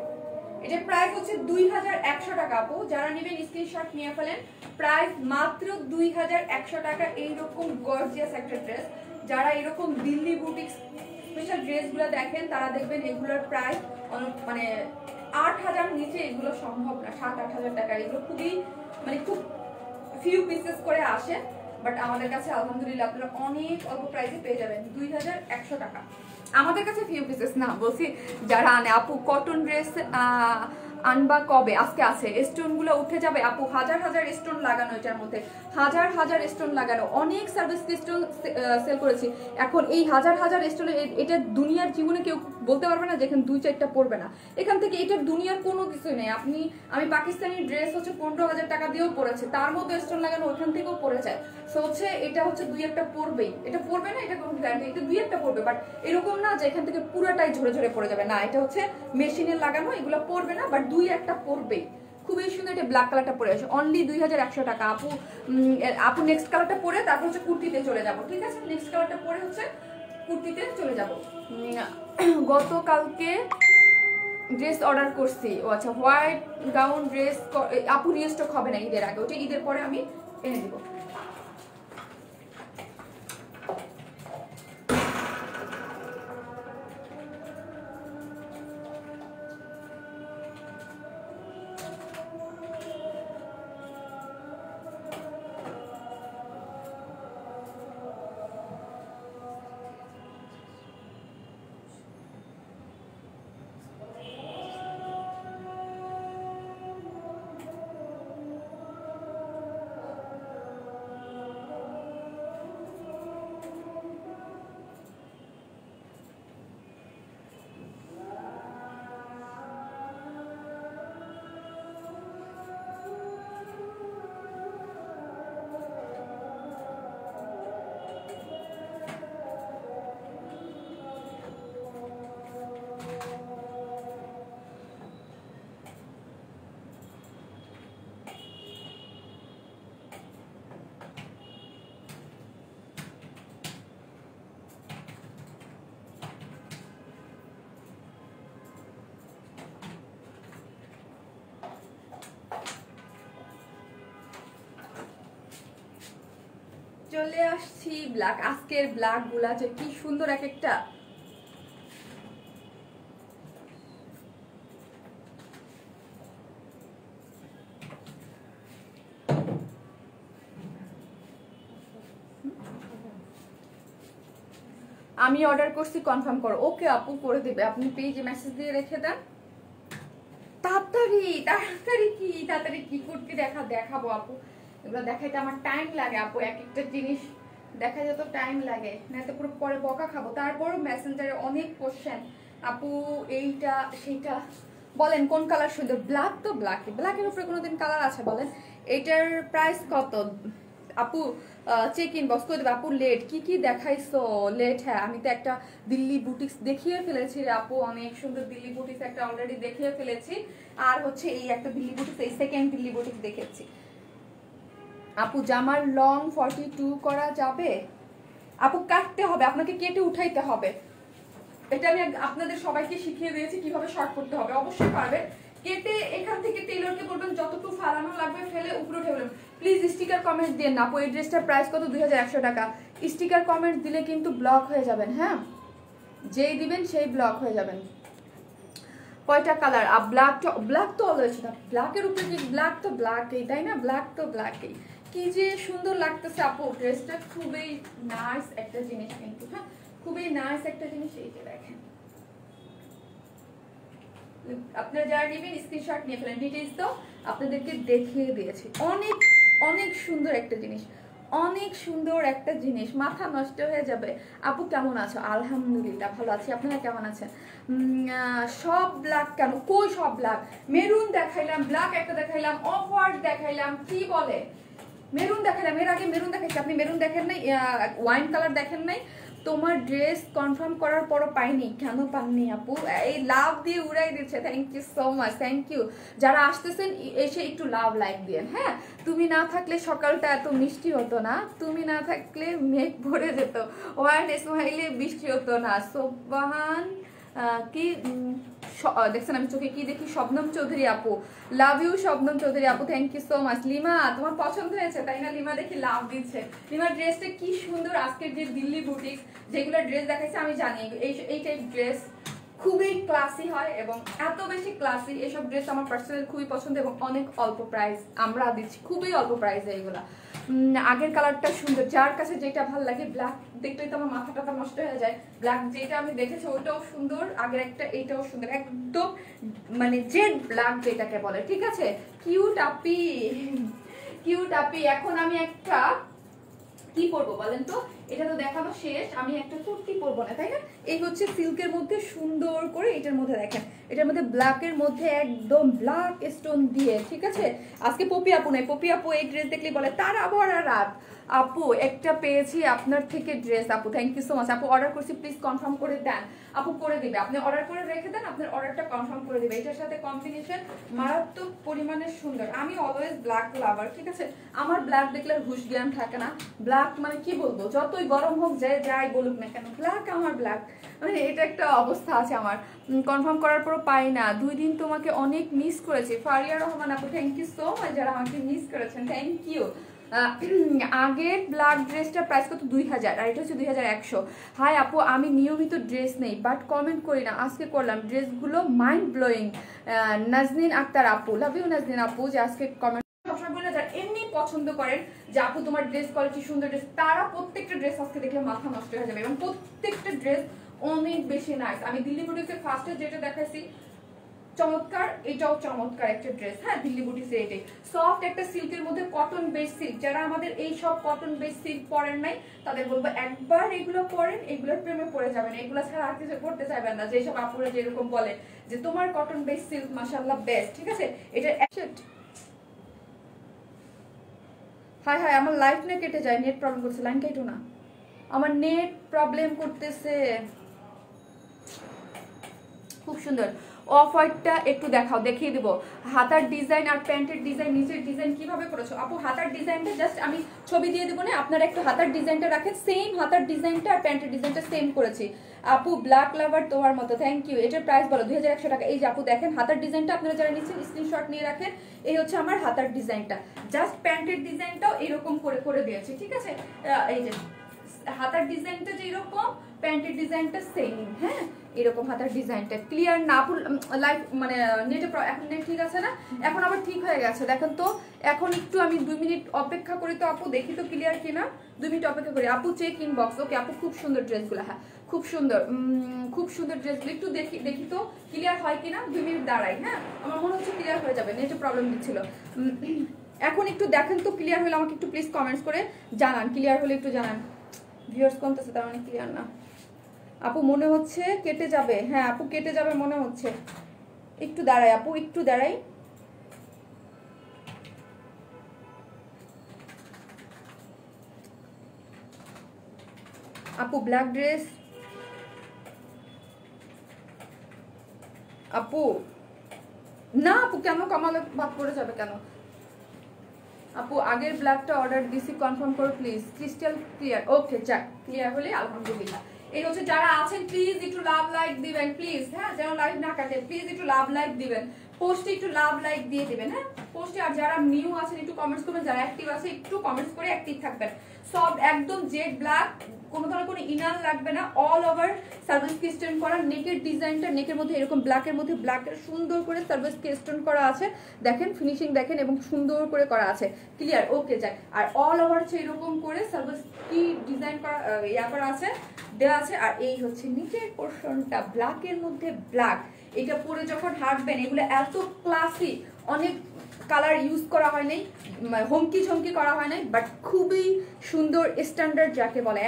এটার প্রাইস হচ্ছে 2100 টাকা আপু। যারা নেবেন স্ক্রিনশট নিয়ে ফেলেন, প্রাইস মাত্র 2100 টাকা। এইরকম গর্জিয়াস একটা ড্রেস, যারা এরকম দিল্লি বুটিক স্পেশাল ড্রেসগুলো দেখেন তারা দেখবেন এগুলোর প্রাইস মানে 8000 নিচে এগুলো সম্ভব না, 7-8000 টাকা। এগুলো খুবই মানে খুব ফিউ পিসেস করে আসে, বাট আমাদের কাছে আলহামদুলিল্লাহ আপনারা অনেক অল্প প্রাইসে পেয়ে যাবেন, 2100 টাকা। আমাদের কাছে ফিউ পিসেস না, বলছি যারা আনে। আপু কটন ড্রেস আনবা কবে? আজকে আছে, স্টোন গুলো উঠে যাবে আপু, হাজার হাজার স্টোন লাগানো, এটার মধ্যে হাজার হাজার স্টোন লাগানো, অনেক সার্ভিস স্টোন সেল করেছি। এখন এই হাজার হাজার স্টোন, এটা দুনিয়ার জীবনে কেউ বলতে পারবে না যেখানে 2-4টা পড়বে না। এখান থেকে এটার দুনিয়ার কোনো কিছুই নেই। আমি পাকিস্তানি ড্রেস হচ্ছে 15,000 টাকা দিয়েও পড়েছে, তার মধ্যে স্টোন লাগানো ওখান থেকেও পড়ে যায়। সো হচ্ছে এটা হচ্ছে 2-1টা পড়বেই, এটা পড়বে না এটা কোনো গ্যারান্টি, এটা 2-1টা পড়বে, বাট এরকম না যে এখান থেকে পুরোটাই ঝরে ঝরে পড়ে যাবে, না এটা হচ্ছে মেশিনে লাগানো, এগুলো পড়বে না, বাট 2-1টা পড়বেই। খুবই সুন্দর, এটা ব্ল্যাক কালারটা পরে আছে, অনলি 2100 টাকা আপু। আপু নেক্সট কালারটা পরে তারপর হচ্ছে কুর্তিতে চলে যাব। ঠিক আছে, নেক্সট কালারটা পরে হচ্ছে কুর্তিতে চলে যাব। গতকালকে ড্রেস অর্ডার করছি, ও আচ্ছা, হোয়াইট গাউন ড্রেস আপু রিস্টক হবে না ঈদের আগে, ওটা ঈদের পরে আমি এনে দিব। চলে আসছি ব্ল্যাক, আজকের ব্ল্যাক গুলা যে কি সুন্দর এক একটা। আমি অর্ডার করছি, কনফার্ম করো। ওকে আপু করে দিবে, আপনি পেজে মেসেজ দিয়ে রেখে দেন। তাড়াতাড়ি তাড়াতাড়ি কি তাড়াতাড়ি কি কুর্তি দেখাবো আপু, এগুলো দেখাইতে আমার টাইম লাগে আপু, এক একটা জিনিস দেখাইতে তো টাইম লাগে, না তো পুরো পরে বকা খাবো। তারপর মেসেঞ্জারে অনেক কোশ্চেন, আপু এইটা সেইটা, বলেন কোন কালার সুন্দর? ব্ল্যাক তো ব্ল্যাকের উপরে কোনোদিন কালার আছে বলেন? এটার প্রাইস কত আপু? চেক ইনবক্স করে দেবে আপু। লেট কি দেখাইছো? লেট, হ্যাঁ আমি তো একটা দিল্লি বুটিক্স দেখিয়ে ফেলেছি রে আপু, অনেক সুন্দর দিল্লি বুটিক্স একটা অলরেডি দেখিয়ে ফেলেছি। আর হচ্ছে এই একটা দিল্লি বুটিক্স, এই সেকেন্ড দিল্লি বুটিক্স দেখেছি আপু। জামার লং 42 করা যাবে আপু? কাটতে হবে, আপনাকে কেটে উঠাইতে হবে। এটা আমি আপনাদের সবাইকে শিখিয়ে দিয়েছি কিভাবে শর্ট করতে হবে, অবশ্যই পারবে। কেটে এখান থেকে টেইলরকে বলবেন যতটুকু ফালানো লাগবে ফেলে উপরে উঠে বলবেন। প্লিজ স্টিকার কমেন্ট দেন না আপু। এই ড্রেসটার প্রাইস কত? 2100 টাকা। স্টিকার কমেন্ট দিলে কিন্তু ব্লক হয়ে যাবেন, হ্যাঁ যেই দিবেন সেই ব্লক হয়ে যাবেন। কয়টা কালার? ব্ল্যাক তো অলওয়েজ না, ব্ল্যাকের উপরে কি ব্ল্যাক তো ব্ল্যাকই, তাই না? ব্ল্যাক তো ব্ল্যাকই। কি যে সুন্দর লাগতেছে আপু ড্রেসটা, খুবই নাইস একটা জিনিস কিন্তু, হ্যাঁ খুবই নাইস একটা জিনিস। এই যে দেখেন, আপনারা যারা নেবেন স্ক্রিনশট নিয়ে ফেলেন। ডিটেইলস তো আপনাদেরকে দেখিয়ে দিয়েছি। অনেক অনেক সুন্দর একটা জিনিস, অনেক সুন্দর একটা জিনিস, মাথা নষ্ট হয়ে যাবে। আপু কেমন আছো? আলহামদুলিল্লাহ ভালো আছি, আপনারা কেমন আছেন? সব ব্ল্যাক কেন? কই সব ব্ল্যাক? মেরুন দেখাইলাম, ব্ল্যাক একটা দেখাইলাম, অফ হোয়াইট দেখাইলাম, কি বলে মেরুন দেখাইলাম, এর আগে মেরুন দেখাইছি। আপনি মেরুন দেখেন নাই? ওয়াইন কালার দেখেন নাই? তোমার ড্রেস কনফার্ম করার পরও পাইনি, কেন পাননি আপু? এই লাভ দিয়ে উড়াই দিচ্ছে। Thank you so much, thank you. যারা আসতেছেন এসে একটু লাভ লাইক দিয়েন, হ্যাঁ। তুমি না থাকলে সকালটা এত মিষ্টি হতো না, তুমি না থাকলে মেঘ ভরে যেত, ওয়ান স্মাইলে বৃষ্টি হতো না। সোবাহান কি দেখছেন আমি চোখে কি দেখি? শবনম চৌধুরী আপু, লাভ ইউ শবনম চৌধুরী আপু, thank you so much. Lima তোমার পছন্দ হয়েছে তাই না? লিমা দেখি লাভ দিচ্ছে। লিমার ড্রেসটা কি সুন্দর। আজকের যে দিল্লি বুটিক্স যেগুলো ড্রেস দেখাইছে আমি জানি এই টাইপ ড্রেস খুবই ক্লাসি হয় এবং এত বেশি ক্লাসি এসব ড্রেস আমার পার্সোনালি খুবই পছন্দ এবং অনেক অল্প প্রাইস আমরা দিচ্ছি, খুবই অল্প প্রাইসে এগুলা। আগের কালারটা সুন্দর, যার কাছে যেটা ভালো লাগে। ব্ল্যাক দেখলেই তো আমার মাথাটা নষ্ট হয়ে যায়। ব্ল্যাক যেটা আমি দেখেছি ওটাও সুন্দর, আগের একটা এইটাও সুন্দর, একদম মানে জেড ব্ল্যাক যেটাকে বলে, ঠিক আছে? কিউট আপি, কিউট আপি। এখন আমি একটা কি পরবো বলেন তো? এটা তো দেখানো শেষ, আমি একটা কুর্তি পরবো না তাই না? এই হচ্ছে সিল্কের মধ্যে সুন্দর করে, এটার মধ্যে দেখেন, এটার মধ্যে ব্ল্যাকের মধ্যে একদম ব্ল্যাক স্টোন দিয়ে, ঠিক আছে? আজকে পপি আপু নাই, পপি আপু এই ড্রেস দেখলে বলে তারা ভরা রাত। আপু একটা পেয়েছি আপনার থেকে ড্রেস আপু, থ্যাংক ইউ সো মাচ আপু। অর্ডার করছি, প্লিজ কনফার্ম করে দেন আপু। করে দিবে, আপনি অর্ডার করে রেখে দেন, আপনার অর্ডারটা কনফার্ম করে দিবে। এটার সাথে কম্বিনেশন মারাত্মক পরিমাণে সুন্দর। আমি অলওয়েজ ব্ল্যাক লাভার, ঠিক আছে? আমার ব্ল্যাক দেখলে হুশ জ্ঞান থাকে না। ব্ল্যাক মানে কি বলবো, যতই গরম হোক যাই বলুক না কেন, ব্ল্যাক আমার ব্ল্যাক, মানে এটা একটা অবস্থা আছে আমার। কনফার্ম করার পরও পাই না। 2 দিন তোমাকে অনেক মিস করেছি। ফারিয়া রহমান আপু, থ্যাংক ইউ সো মাচ যারা আমাকে মিস করেছেন, থ্যাংক ইউ। আগের ব্ল্যাক ড্রেসটার প্রাইস কত? 2000, আর এটা হচ্ছে 2100। হাই আপু, আমি নিয়মিত ড্রেস নেই বাট কমেন্ট করি না, আজকে করলাম। ড্রেসগুলো মাইন্ড ব্লোয়িং। নাজনীন আক্তার আপু, লাভ ইউ নাজনীন আপু যে আজকে কমেন্ট। সবসময় বলে যারা এমনি পছন্দ করেন যে আপু তোমার ড্রেস কোয়ালিটি সুন্দর ড্রেস, তারা প্রত্যেকটা ড্রেস আজকে দেখলে মাথা নষ্ট হয়ে যাবে এবং প্রত্যেকটা ড্রেস অনেক বেশি নাইস। আমি দিল্লি বুটিক্সের ফার্স্টে যেটা দেখাইছি চমৎকার, এটাও চমৎকার একটা ড্রেস, হ্যাঁ দিল্লি বুটিক্সের এটাই সফট একটা সিল্কের মধ্যে কটন বেস সিল্ক। যারা আমাদের এই সব কটন বেস সিল্ক পরেন নাই তাদের বলবো একবার এগুলো পরেন, এগুলোর প্রেমে পড়ে যাবেন, এগুলো ছাড়া আর কিছু করতে চাইবেন না। যেসব আপুরা যেরকম বলে যে তোমার কটন বেস সিল্ক মাশাআল্লাহ বেস্ট, ঠিক আছে? এটা হাই হাই, আমার লাইফ না কেটে যায়, নেট প্রবলেম করছে। লাইন কেটো না, আমার নেট প্রবলেম করতেছে। খুব সুন্দর অফ হোয়াইটটা একটু দেখাও, দেখিয়ে দিব। হাতার ডিজাইন আর প্যান্টের ডিজাইন, নিচের ডিজাইন কিভাবে করেছো আপু? হাতার ডিজাইনটা জাস্ট আমি ছবি দিয়ে দেবো না, আপনারা একটু হাতার ডিজাইনটা রাখেন। সেম হাতার ডিজাইনটা আর প্যান্টের ডিজাইনটা সেম করেছি আপু। ব্ল্যাক লাভার তোমার মতো, থ্যাংক ইউ। এটার প্রাইস বলো? 2100 টাকা। এই যে আপু দেখেন হাতার ডিজাইনটা, আপনারা যারা নিচ্ছেন স্ক্রিনশট নিয়ে রাখেন। এই হচ্ছে আমার হাতার ডিজাইনটা, জাস্ট প্যান্টের ডিজাইনটাও এরকম করে করে দিয়েছি, ঠিক আছে? এই যে হাতার ডিজাইনটা যেরকম, প্যান্টের ডিজাইনটা সেম, হ্যাঁ এরকম হাতার ডিজাইনটা। ক্লিয়ার না আপু? লাইভ মানে নেটে এখন নেট ঠিক আছে না? এখন আবার ঠিক হয়ে গেছে দেখেন তো। এখন একটু আমি 2 মিনিট অপেক্ষা করি তো আপু, দেখি তো ক্লিয়ার কিনা। 2 মিনিট অপেক্ষা করি আপু। Check inbox. ওকে আপু, খুব সুন্দর ড্রেসগুলো, হ্যাঁ খুব সুন্দর, খুব সুন্দর ড্রেসগুলো। একটু দেখি তো ক্লিয়ার হয় কিনা। 2 মিনিট দাঁড়াই, হ্যাঁ আমার মনে হচ্ছে ক্লিয়ার হয়ে যাবে, নেটে প্রবলেম দিচ্ছিল। এখন একটু দেখেন তো ক্লিয়ার হলে আমাকে একটু প্লিজ কমেন্টস করে জানান, ক্লিয়ার হলে একটু জানান। ভিউয়ার্স কমতেছে, তার মানে ক্লিয়ার না। আপু মনে হচ্ছে কেটে যাবে, হ্যাঁ আপু কেটে যাবে মনে হচ্ছে। একটু দাঁড়াই আপু, একটু দাঁড়াই। আপু ব্ল্যাক ড্রেস, আপু না আপু কেন কমালে ভাগ করে যাবে কেন আপু? আগের ব্ল্যাকটা অর্ডার দিছি, কনফার্ম করো প্লিজ। ক্রিস্টাল ক্লিয়ার, ওকে যাক, ক্লিয়ার হলে আলহামদুলিল্লাহ। এই হচ্ছে যারা আছেন প্লিজ একটু লাভ লাইক দিবেন প্লিজ, হ্যাঁ, যেন লাইভ না কাটে, প্লিজ একটু লাভ লাইক দিবেন, পোস্টে একটু লাভ লাইক দিয়ে দিবেন, হ্যাঁ পোস্টে। আর যারা নিউ আছেন একটু কমেন্টস করবেন, যারা অ্যাক্টিভ আছে একটু কমেন্টস করে অ্যাক্টিভ থাকবেন। সব একদম জেড ব্ল্যাক, কোনো ধরনের কোনো ইনার লাগবে না, অল ওভার সার্ভিস স্টোন করা। নেকের ডিজাইনটা, নেকের মধ্যে এরকম ব্ল্যাকের মধ্যে ব্ল্যাকের সুন্দর করে সার্ভিস স্টোন করা আছে, দেখেন ফিনিশিং দেখেন, এবং সুন্দর করে করা আছে, ক্লিয়ার, ওকে যাক। আর অল ওভার হচ্ছে এরকম করে সার্ভিস কি ডিজাইন করা ইয়া করা আছে, দেওয়া আছে। আর এই হচ্ছে নিচের পোর্শনটা ব্ল্যাকের মধ্যে ব্ল্যাক, এটা পরে যখন হাঁটবেন এগুলো এত ক্লাসি, অনেক কালার ইউজ করা হয় নাই, হমকি ঝমকি করা হয় নাই, বাট খুবই সুন্দর স্ট্যান্ডার্ড যাকে বলে,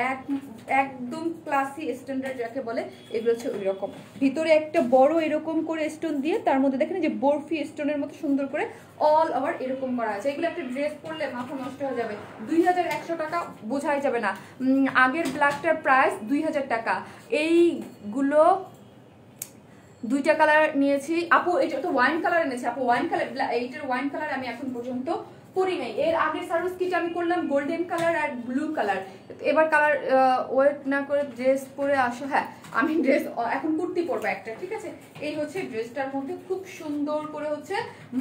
একদম ক্লাসি স্ট্যান্ডার্ড যাকে বলে, এগুলো হচ্ছে ওই রকম। ভিতরে একটা বড় এরকম করে স্টোন দিয়ে, তার মধ্যে দেখেন যে বরফি স্টোনের মতো সুন্দর করে অল ওভার এরকম করা আছে। এগুলো একটা ড্রেস পরলে মাথা নষ্ট হয়ে যাবে। 2100 টাকা বোঝাই যাবে না। আগের ব্ল্যাকটার প্রাইস 2000 টাকা। এইগুলো দুইটা কালার নিয়েছি আপু, এটা তো ওয়াইন কালার এনেছি আপু, ওয়াইন কালার, এইটার ওয়াইন কালার আমি এখন পর্যন্ত করি নাই। এর আগের সার্ভিস কিট আমি করলাম গোল্ডেন কালার আর ব্লু কালার। এবার কালার ওয়েট না করে ড্রেস পরে আসো। হ্যাঁ আমি ড্রেস এখন কুর্তি পরবো একটা, ঠিক আছে। এই হচ্ছে ড্রেসটার মধ্যে খুব সুন্দর করে হচ্ছে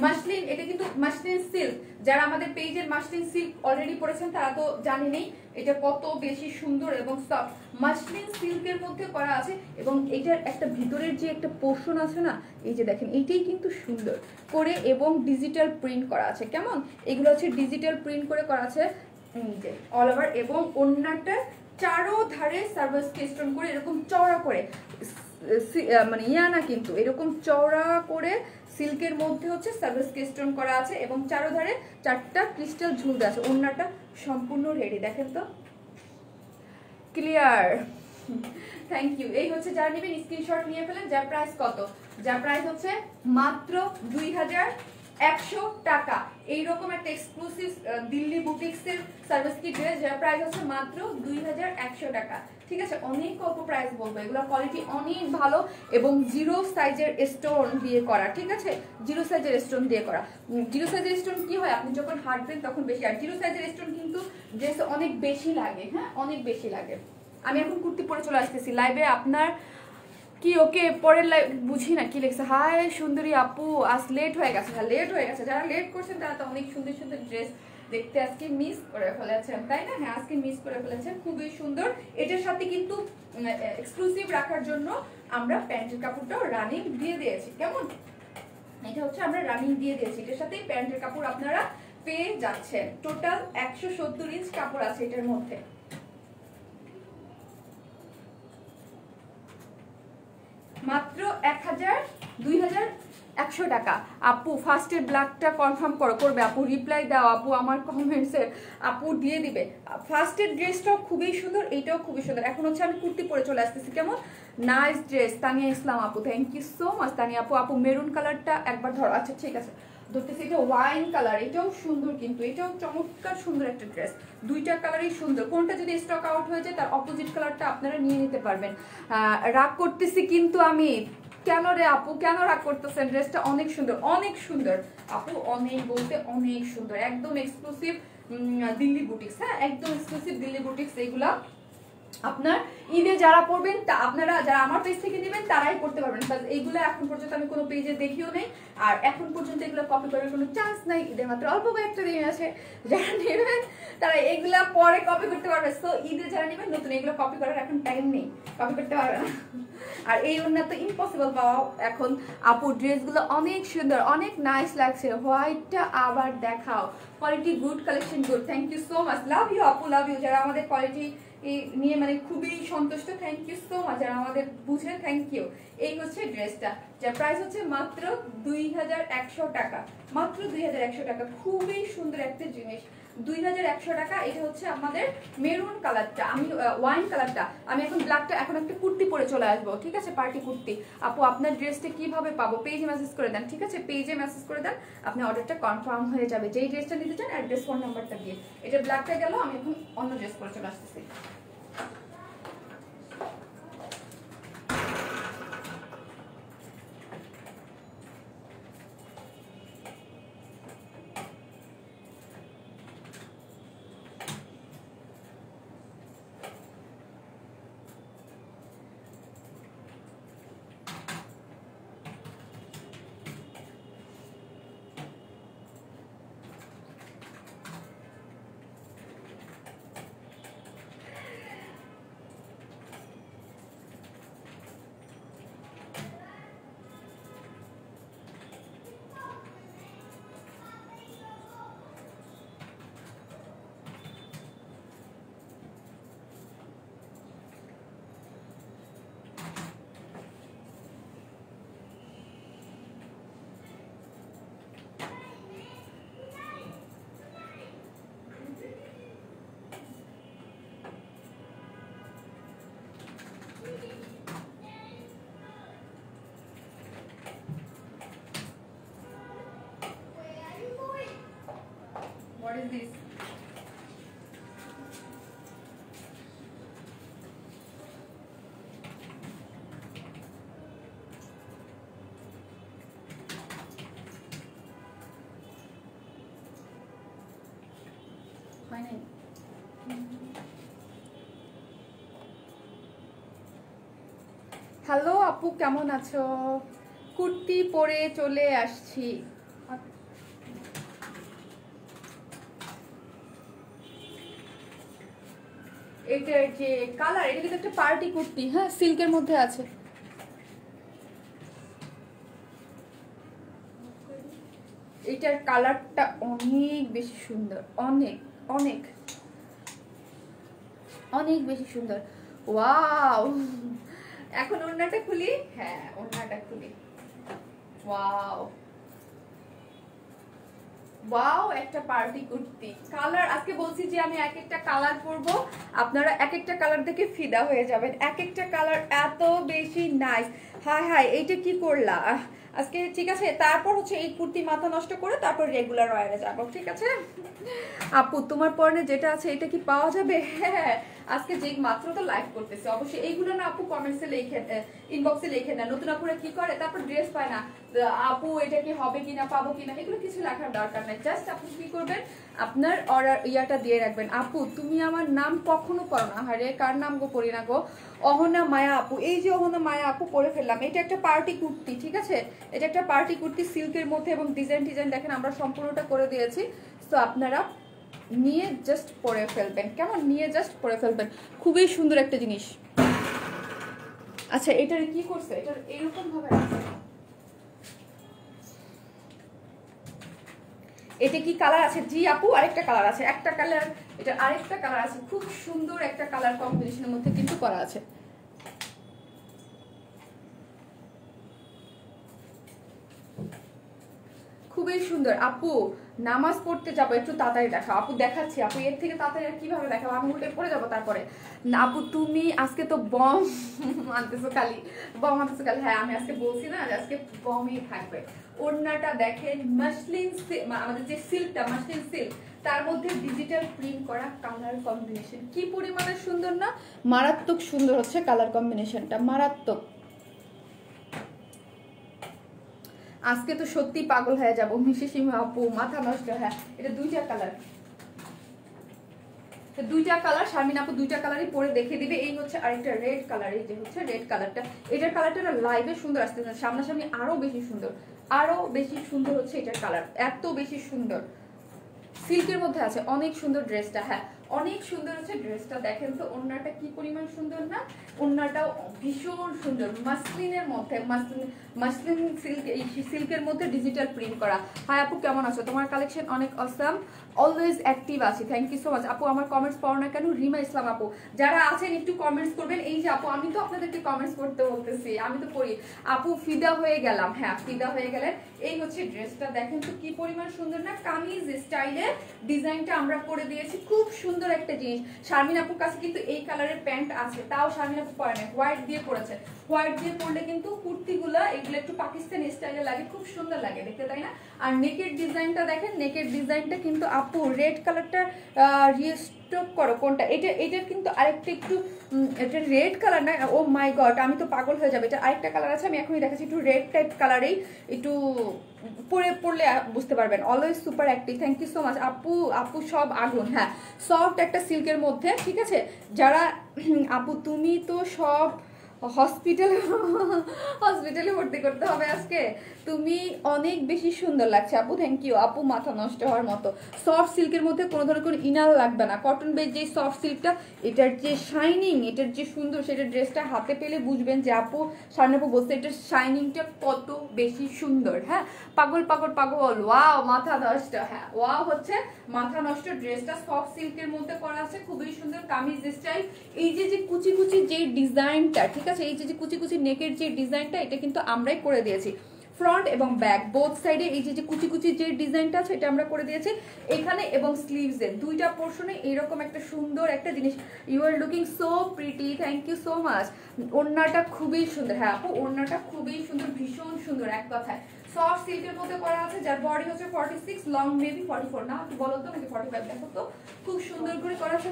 মাসলিন, এটা কিন্তু মাসলিন সিল্ক। যারা আমাদের পেজের মাসলিন সিল্ক অলরেডি পরেছেন তারা তো জানেনই এটা কত বেশি সুন্দর এবং সফট। মাসলিন সিল্কের মধ্যে করা আছে, এবং এটার একটা ভিতরের যে একটা পোর্শন আছে না, এই যে দেখেন এইটাই কিন্তু সুন্দর করে, এবং ডিজিটাল প্রিন্ট করা আছে। কেমন এগুলো হচ্ছে ডিজিটাল প্রিন্ট করে করা আছে যে অল ওভার, এবং অন্যটা চারো ধারে সার্ভিস স্টোন করে এরকম চওড়া করে, মানে ইয়া না কিন্তু এরকম চওড়া করে সিল্কের মধ্যে হচ্ছে সার্ভিস স্টোন করা আছে, এবং চারো ধারে 4টা ক্রিস্টাল ঝুল দেওয়া আছে। অন্যটা সম্পূর্ণ রেডি, দেখেন তো, ক্লিয়ার, থ্যাংক ইউ। এই হচ্ছে যারা নেবেন স্ক্রিনশট নিয়ে ফেলেন। যার প্রাইস কত? যার প্রাইস হচ্ছে মাত্র 2100 টাকা। এইরকম একটা এক্সক্লুসিভ দিল্লি বুটিক্সের সার্ভিস কিট ড্রেস, যার প্রাইস হচ্ছে মাত্র 2100 টাকা, ঠিক আছে। অনেক অল্প প্রাইস বলবো, এগুলো কোয়ালিটি অনেক ভালো, এবং 0 সাইজের স্টোন দিয়ে করা, ঠিক আছে। 0 সাইজের স্টোন দিয়ে করা। 0 সাইজের স্টোন কি হয়, আপনি যখন হাঁটবেন তখন বেশি, আর 0 সাইজের স্টোন কিন্তু ড্রেসে অনেক বেশি লাগে, হ্যাঁ অনেক বেশি লাগে। আমি এখন কুর্তি পরে চলে আসতেছি লাইভে। আপনার কি ওকে পরের লাইভ বুঝি না কি লিখছে। হাই সুন্দরী আপু, আজ লেট হয়ে গেছে। হ্যাঁ লেট হয়ে গেছে, যারা লেট করছেন তারা তো অনেক সুন্দর সুন্দর ড্রেস দেখতে আজকে মিস করে ফেলেছেন, তাই না? হ্যাঁ আজকে মিস করে ফেলেছেন, খুবই সুন্দর। এটার সাথে কিন্তু এক্সক্লুসিভ রাখার জন্য আমরা প্যান্টের কাপড়টাও রানিং দিয়ে দিয়েছি। কেমন, এটা হচ্ছে আমরা রানিং দিয়ে দিয়েছি, এটার সাথে প্যান্টের কাপড় আপনারা পেয়ে যাচ্ছেন। টোটাল 170 ইঞ্চ কাপড় আছে এটার মধ্যে। মাত্র 2100 টাকা। আপু ফার্স্টের ব্ল্যাকটা কনফার্ম করবে আপু, রিপ্লাই দাও আপু আমার কমেন্টসে, আপু দিয়ে দিবে। ফার্স্টের ড্রেসটাও খুবই সুন্দর, এইটাও খুবই সুন্দর। এখন হচ্ছে আমি কুর্তি পরে চলে আসতেছি। কেমন নাইস ড্রেস, তানিয়া ইসলাম আপু, thank you so much Tania আপু। আপু মেরুন কালারটা একবার ধরো, আচ্ছা ঠিক আছে ধরতেছি। এটা ওয়াইন কালার, এটাও সুন্দর, কিন্তু এটাও চমৎকার সুন্দর একটা ড্রেস। দুইটা কালারই সুন্দর, কোনটা যদি স্টক আউট হয়ে যায় তার অপোজিট কালারটা আপনারা নিয়ে নিতে পারবেন। রাগ করতেছি কিন্তু আমি, কেন রে আপু, কেন রাগ করতেছেন? ড্রেসটা অনেক সুন্দর, অনেক সুন্দর আপু, অনেক বলতে অনেক সুন্দর, একদম এক্সক্লুসিভ দিল্লি বুটিক্স। হ্যাঁ একদম এক্সক্লুসিভ দিল্লি বুটিক্স। এইগুলা আপনার ঈদে যারা পড়বেন, তা আপনারা যারা আমার পেজ থেকে নেবেন তারাই পড়তে পারবেন। এইগুলো এখন পর্যন্ত আমি কোনো পেজে দেখিও নেই, আর এখন পর্যন্ত এগুলো কপি করার কোনো চান্স নাই। ঈদের মাত্র অল্প কয়েকটা দিন আছে, যারা নেবেন তারা এগুলা পরে কপি করতে পারবে। সো ঈদে যারা নেবেন নতুন, এগুলো কপি করার এখন টাইম নেই, কপি করতে পারবে না। আর এই ওড়না তো ইম্পসিবল পাওয়া এখন। আপু ড্রেসগুলো অনেক সুন্দর, অনেক নাইস লাগছে। হোয়াইটটা আবার দেখাও, quality good, collection good, thank you so much, love you আপু, লাভ ইউ। যারা আমাদের কোয়ালিটি নিয়ে মানে খুবই সন্তুষ্ট, থ্যাংক ইউ সো মাচ। যারা আমাদের বুঝে, থ্যাংক ইউ। এই হচ্ছে ড্রেসটা, যার প্রাইস হচ্ছে মাত্র 2100 টাকা, মাত্র 2100 টাকা। খুবই সুন্দর একটা জিনিস, 2100 টাকা। এটা হচ্ছে আমাদের মেরুন কালারটা, আমি ওয়াইন কালারটা, আমি এখন ব্ল্যাকটা, এখন একটা কুর্তি পরে চলে আসবো, ঠিক আছে, পার্টি কুর্তি। আপু আপনার ড্রেসটা কিভাবে পাবো? পেজে মেসেজ করে দেন, ঠিক আছে, পেজে মেসেজ করে দেন, আপনার অর্ডারটা কনফার্ম হয়ে যাবে। যেই ড্রেসটা নিতে চান অ্যাড্রেস ফোন নাম্বারটা দিয়ে। এটা ব্ল্যাকটা গেল, আমি এখন অন্য ড্রেস পরে চলে আসতেছি। What is this? হয় নাই। হ্যালো আপু, কেমন আছো? কুর্তি পরে চলে আসছি। এটার যে কালার, এটা কিন্তু একটা পার্টি কুর্তি, হ্যাঁ, সিল্কের মধ্যে আছে। এটার কালারটা অনেক বেশি সুন্দর, অনেক অনেক অনেক বেশি সুন্দর। ওয়াও, এখন ওড়নাটা খুলি, হ্যাঁ ওড়নাটা খুলি। ওয়াও ওয়াও, একটা পার্টি কুর্তি কালার। আজকে বলছি যে আমি এক একটা কালার পরবো, আপনারা এক একটা কালার দেখে ফিদা হয়ে যাবেন। এক একটা কালার এত বেশি নাইস। হাই হাই, এইটা কি করলা আজকে? ঠিক আছে, তারপর হচ্ছে এই কুর্তি মাথা নষ্ট করে তারপর রেগুলার ওয়ারে যাবো, ঠিক আছে। আপু তোমার পরনে যেটা আছে এটা কি পাওয়া যাবে? হ্যাঁ, আজকে যে মাত্র তো লাইভ করতেছে, অবশ্যই এইগুলো না আপু কমেন্টসে লিখে, ইনবক্সে লিখে না। নতুন আপুরা কি করে, তারপর ড্রেস পায় না, আপু এটা কি হবে কিনা, পাবো কিনা, এগুলো কিছু লেখার দরকার নাই। জাস্ট আপনি কি করবেন, আপনার অর্ডার ইয়াটা দিয়ে রাখবেন। আপু তুমি আমার নাম কখনো পড়ো না। আরে কার নাম গো পড়ি না গো? অহনা মায়া আপু। এই যে অহনা মায়া আপু পরে ফেললাম। এটা একটা পার্টি কুর্তি, ঠিক আছে, এটা একটা পার্টি কুর্তি সিল্কের মধ্যে, এবং ডিজাইন দেখেন আমরা সম্পূর্ণটা করে দিয়েছি। তো আপনারা নিয়ে জাস্ট পরে ফেলবেন, কেমন, নিয়ে জাস্ট পরে ফেলবেন। খুবই সুন্দর একটা জিনিস। আচ্ছা, এটার কি করছে, এটার এরকম ভাবে আছে। এটা কি কালার আছে? জি আপু, আরেকটা কালার আছে, একটা কালার, এটা আরেকটা কালার আছে, খুব সুন্দর একটা কালার কম্বিনেশনের মধ্যে কিন্তু করা আছে। খুবই সুন্দর। আপু নামাজ পড়তে যাবো, একটু তাড়াতাড়ি দেখাও। আপু দেখাচ্ছি, আপু এর থেকে তাড়াতাড়ি আর কিভাবে দেখাবো, আমি উল্টে পড়ে যাবো তারপরে। আপু তুমি আজকে তো বম আনতেছো খালি, বম আনতেছো খালি। হ্যাঁ, আমি আজকে বলছি না যে আজকে বমই থাকবে। ওড়নাটা দেখেন, মাসলিন, আমাদের যে সিল্কটা মাসলিন সিল্ক, তার মধ্যে ডিজিটাল প্রিন্ট করা কালার কম্বিনেশন কি পরিমাণে সুন্দর না? মারাত্মক সুন্দর হচ্ছে কালার কম্বিনেশনটা, মারাত্মক। আজকে তো সত্যি পাগল হয়ে যাবো। মিশে সীমা আপু মাথা নষ্ট। হ্যাঁ, এটা দুইটা কালার, দুইটা কালার। শারমিন আপু দুইটা কালারই পরে দেখে দিবে। এই হচ্ছে আরেকটা রেড কালার, এই যে হচ্ছে রেড কালারটা। এটার কালারটা না লাইভে সুন্দর আসছে না, সামনাসামনি আরো বেশি সুন্দর, আরো বেশি সুন্দর হচ্ছে এটার কালার, এত বেশি সুন্দর। সিল্কের মধ্যে আছে, অনেক সুন্দর ড্রেসটা। হ্যাঁ, অনেক সুন্দর হচ্ছে ড্রেসটা। দেখেন তো ওড়নাটা কি পরিমাণ সুন্দর না, ওড়নাটাও ভীষণ সুন্দর মাসলিনের মধ্যে, মাসলিন সিল্ক, এই সিল্কের মধ্যে ডিজিটাল প্রিন্ট করা। হাই আপু কেমন আছো? তোমার কালেকশন অনেক অসাম, অলওয়েজ অ্যাক্টিভ আছি, থ্যাংক ইউ সো মাচ। আপু আমার কমেন্টস পড়ো না কেন? রিমা ইসলাম আপু, যারা আছেন একটু কমেন্টস করবেন। এই যে আপু আমি তো আপনাদেরকে কমেন্টস করতে বলতেছি, আমি তো পড়ি। আপু ফিদা হয়ে গেলাম, হ্যাঁ ফিদা হয়ে গেলেন। এই হচ্ছে ড্রেসটা, দেখেন তো কি পরিমাণ সুন্দর না, কামিজ স্টাইলের ডিজাইনটা আমরা করে দিয়েছি, খুব সুন্দর একটা জিনিস। শারমিন আপুর কাছে কিন্তু এই কালারের প্যান্ট আছে, তাও শারমিন আপু পরে না, হোয়াইট দিয়ে পরেছে। হোয়াইট দিয়ে পরলে কিন্তু কুর্তিগুলো এগুলো একটু পাকিস্তানি স্টাইলে লাগে, খুব সুন্দর লাগে দেখতে, তাই না? আর নেকের ডিজাইনটা দেখেন, নেকের ডিজাইনটা কিন্তু আপু রেড কালারটা রিস্টক করো কোনটা, এটার কিন্তু আরেকটা একটু, এটা রেড কালার না, ও মাই গড আমি তো পাগল হয়ে যাবে। এটা আরেকটা কালার আছে, আমি এখনই দেখাচ্ছি, একটু রেড টাইপ কালারেই, একটু পরলে বুঝতে পারবেন। Always super active, thank you so much আপু। আপু সব আগুন, হ্যাঁ সফট একটা সিল্কের মধ্যে, ঠিক আছে। যারা আপু তুমি তো সব হসপিটালে ভর্তি করতে হবে আজকে, তুমি অনেক বেশি সুন্দর লাগছে আপু, থ্যাংক ইউ আপু। মাথা নষ্ট হওয়ার মতো সফট সিল্কের মধ্যে কোনো ধরনের কোনো ইনার লাগবে না, কটন বেস যে সফট সিল্কটা, এটার যে শাইনিং, এটার যে সুন্দর, সেটা ড্রেসটা হাতে পেলে বুঝবেন যে আপু, সামনে আপু বলছে এটার শাইনিংটা কত বেশি সুন্দর। হ্যাঁ পাগল পাগল পাগল, ওয়াও মাথা নষ্ট, হ্যাঁ ওয়াও হচ্ছে মাথা নষ্ট। ড্রেসটা সফট সিল্কের মধ্যে করা আছে, খুবই সুন্দর কামিজ স্টাইল। এই যে কুচি কুচি যে ডিজাইনটা, ঠিক আছে, এই যে কুচি কুচি নেকের যে ডিজাইনটা, এটা কিন্তু আমরাই করে দিয়েছি ফ্রন্ট এবং ব্যাক বোথ সাইডে। এই যে কুচি কুচি যে ডিজাইনটা আছে এটা আমরা করে দিয়েছি এখানে, এবং স্লিভসে দুইটা পোর্শনে এইরকম একটা সুন্দর একটা জিনিস। You are looking so pretty, thank you so much. ওড়নাটা খুবই সুন্দর, হ্যাঁ আপু ওড়নাটা খুবই সুন্দর, ভীষণ সুন্দর, এক কথায় সফট সিল্কের মধ্যে করা আছে, যার বডি হচ্ছে 46, লং মেবি 44 না, একটু বলো তো নাকি 45, দেখো তো খুব সুন্দর করে করা আছে।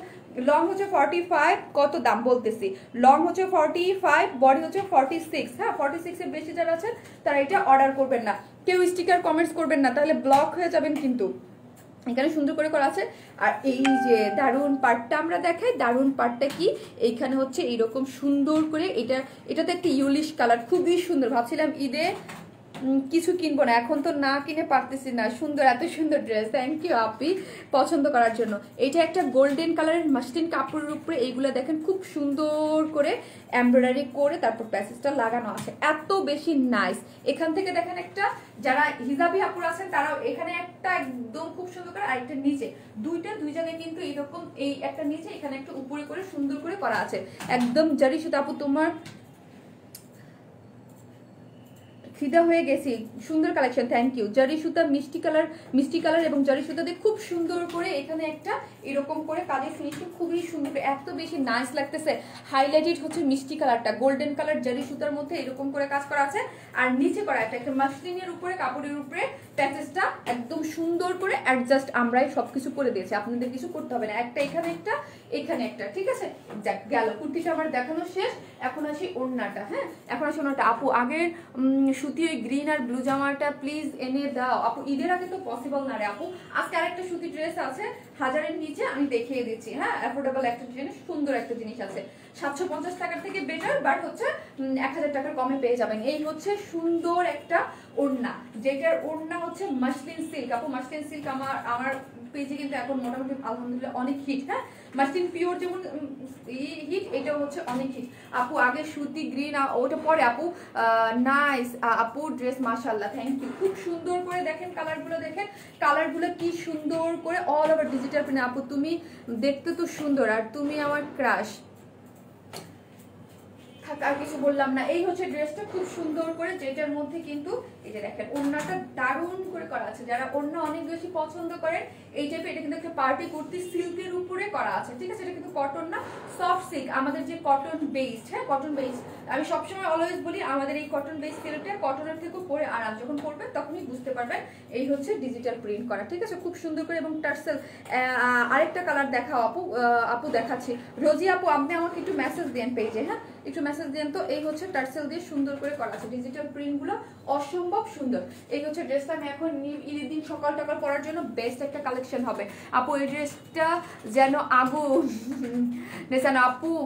লং হচ্ছে 45, কত দাম বলতেছি, লং হচ্ছে 45, বডি হচ্ছে 46, হ্যাঁ 46 এর বেশি যারা আছেন তারা এটা অর্ডার করবেন না, কেউ স্টিকার কমেন্টস করবেন না, তাহলে ব্লক হয়ে যাবেন কিন্তু। এখানে সুন্দর করে করা আছে। আর এই যে দারুন পার্টটা আমরা দেখাই, দারুন পার্টটা কি, এইখানে হচ্ছে এইরকম সুন্দর করে, এটাতে একটা ইউলিশ কালার, খুবই সুন্দর। ভাবছিলাম ঈদে কিছু কিনবো না, এখন তো না কিনে পারতেছি না, সুন্দর এত সুন্দর ড্রেস, থ্যাংক ইউ আপি পছন্দ করার জন্য। এটা একটা গোল্ডেন কালারের মাসলিন কাপড়ের উপরে এইগুলো দেখেন খুব সুন্দর করে এমব্রয়ডারি করে তারপর প্যাসেজটা লাগানো আছে, এত বেশি নাইস। এখান থেকে দেখেন একটা, যারা হিজাবি আপুর আছেন তারাও এখানে একটা একদম খুব সুন্দর করে, আরেকটা নিচে, দুই জায়গায় কিন্তু এইরকম, এই একটা নিচে এখানে একটা উপরে করে সুন্দর করে করা আছে, একদম জারি সুতা। আপু তোমার ফিদা হয়ে গেছি, সুন্দর কালেকশন, থ্যাংক ইউ। জারি সুতা মিষ্টি কালার এবং জারি সুতা দিয়ে খুব সুন্দর করে এখানে একটা এরকম করে কাজের ফিনিশিং খুবই সুন্দর, এত বেশি নাইস লাগতেছে। হাইলাইটেড হচ্ছে মিষ্টি কালারটা, গোল্ডেন কালার জারি সুতার মধ্যে এরকম করে কাজ করা আছে, আর নিচে করা একটা মাসলিনের উপরে কাপড়ের উপরে প্যাচেসটা একদম সুন্দর করে অ্যাডজাস্ট আমরাই সবকিছু করে দিয়েছি, আপনাদের কিছু করতে হবে না। একটা এখানে একটা, ঠিক আছে, যাক গেল কুর্তিটা আমার দেখানো শেষ। এখন আসি ওড়নাটা, হ্যাঁ এখন আসি ওড়নাটা। আপু আগের সুতি ওই গ্রিন আর ব্লু জামাটা প্লিজ এনে দাও আপু, ঈদের আগে তো পসিবল না রে আপু। আজকে আরেকটা সুতি ড্রেস আছে 1000-এর নিচে, আমি দেখিয়ে দিচ্ছি, হ্যাঁ অ্যাফোর্ডেবল একটা জিনিস, সুন্দর একটা জিনিস আছে, 750 টাকার থেকে বেটার, বাট হচ্ছে 1000 টাকার কমে পেয়ে যাবেন। এই হচ্ছে সুন্দর একটা ওড়না, যেটার ওড়না হচ্ছে মাসলিন সিল্ক। আপু মাসলিন সিল্ক আমার পেজে কিন্তু এখন মোটামুটি আলহামদুলিল্লাহ অনেক হিট, হ্যাঁ মাসলিন পিওর যেমন হিট, এটাও হচ্ছে অনেক হিট আপু। আগে সুতি গ্রিন, ওটা পরে আপু, নাইস আপু ড্রেস মাশাআল্লাহ, থ্যাংক ইউ। খুব সুন্দর করে দেখেন কালারগুলো, দেখেন কালারগুলো কি সুন্দর করে, অল ওভার ডিজিটাল প্রিন্ট। আপু তুমি দেখতে তো সুন্দর, আর তুমি আমার ক্রাশ, আর কিছু বললাম না। এই হচ্ছে ড্রেসটা খুব সুন্দর করে, যেটার মধ্যে কিন্তু এই যে দেখেন ওড়নাটা দারুণ করে করা আছে, যারা ওড়না অনেক বেশি পছন্দ করেন এই টাইপের, এটা কিন্তু একটা পার্টি কুর্তি সিল্কের উপরে করা আছে, ঠিক আছে, এটা কিন্তু কটন না, সফট সিল্ক, আমাদের যে কটন বেসড, হ্যাঁ কটন বেসড। আমি সবসময় অলওয়েজ বলি আমাদের এই কটন বেস সিল্কটা কটনের থেকেও পরে আরাম, যখন পরবেন তখনই বুঝতে পারবেন। এই হচ্ছে ডিজিটাল প্রিন্ট করা, ঠিক আছে, খুব সুন্দর করে, এবং টার্সেল। আরেকটা কালার দেখাও আপু, আপু দেখাচ্ছি, রোজি আপু আপনি আমাকে একটু মেসেজ দেন পেজে, হ্যাঁ একটু মেসেজ দেন তো। এই হচ্ছে টার্সেল দিয়ে সুন্দর করে করা আছে, ডিজিটাল প্রিন্টগুলো অসম্ভব সুন্দর। এই হচ্ছে ড্রেসটা আমি এখন ঈদের দিন সকাল টাকাল পরার জন্য বেস্ট একটা কালেকশন হবে আপু। এই ড্রেসটা যেন আপু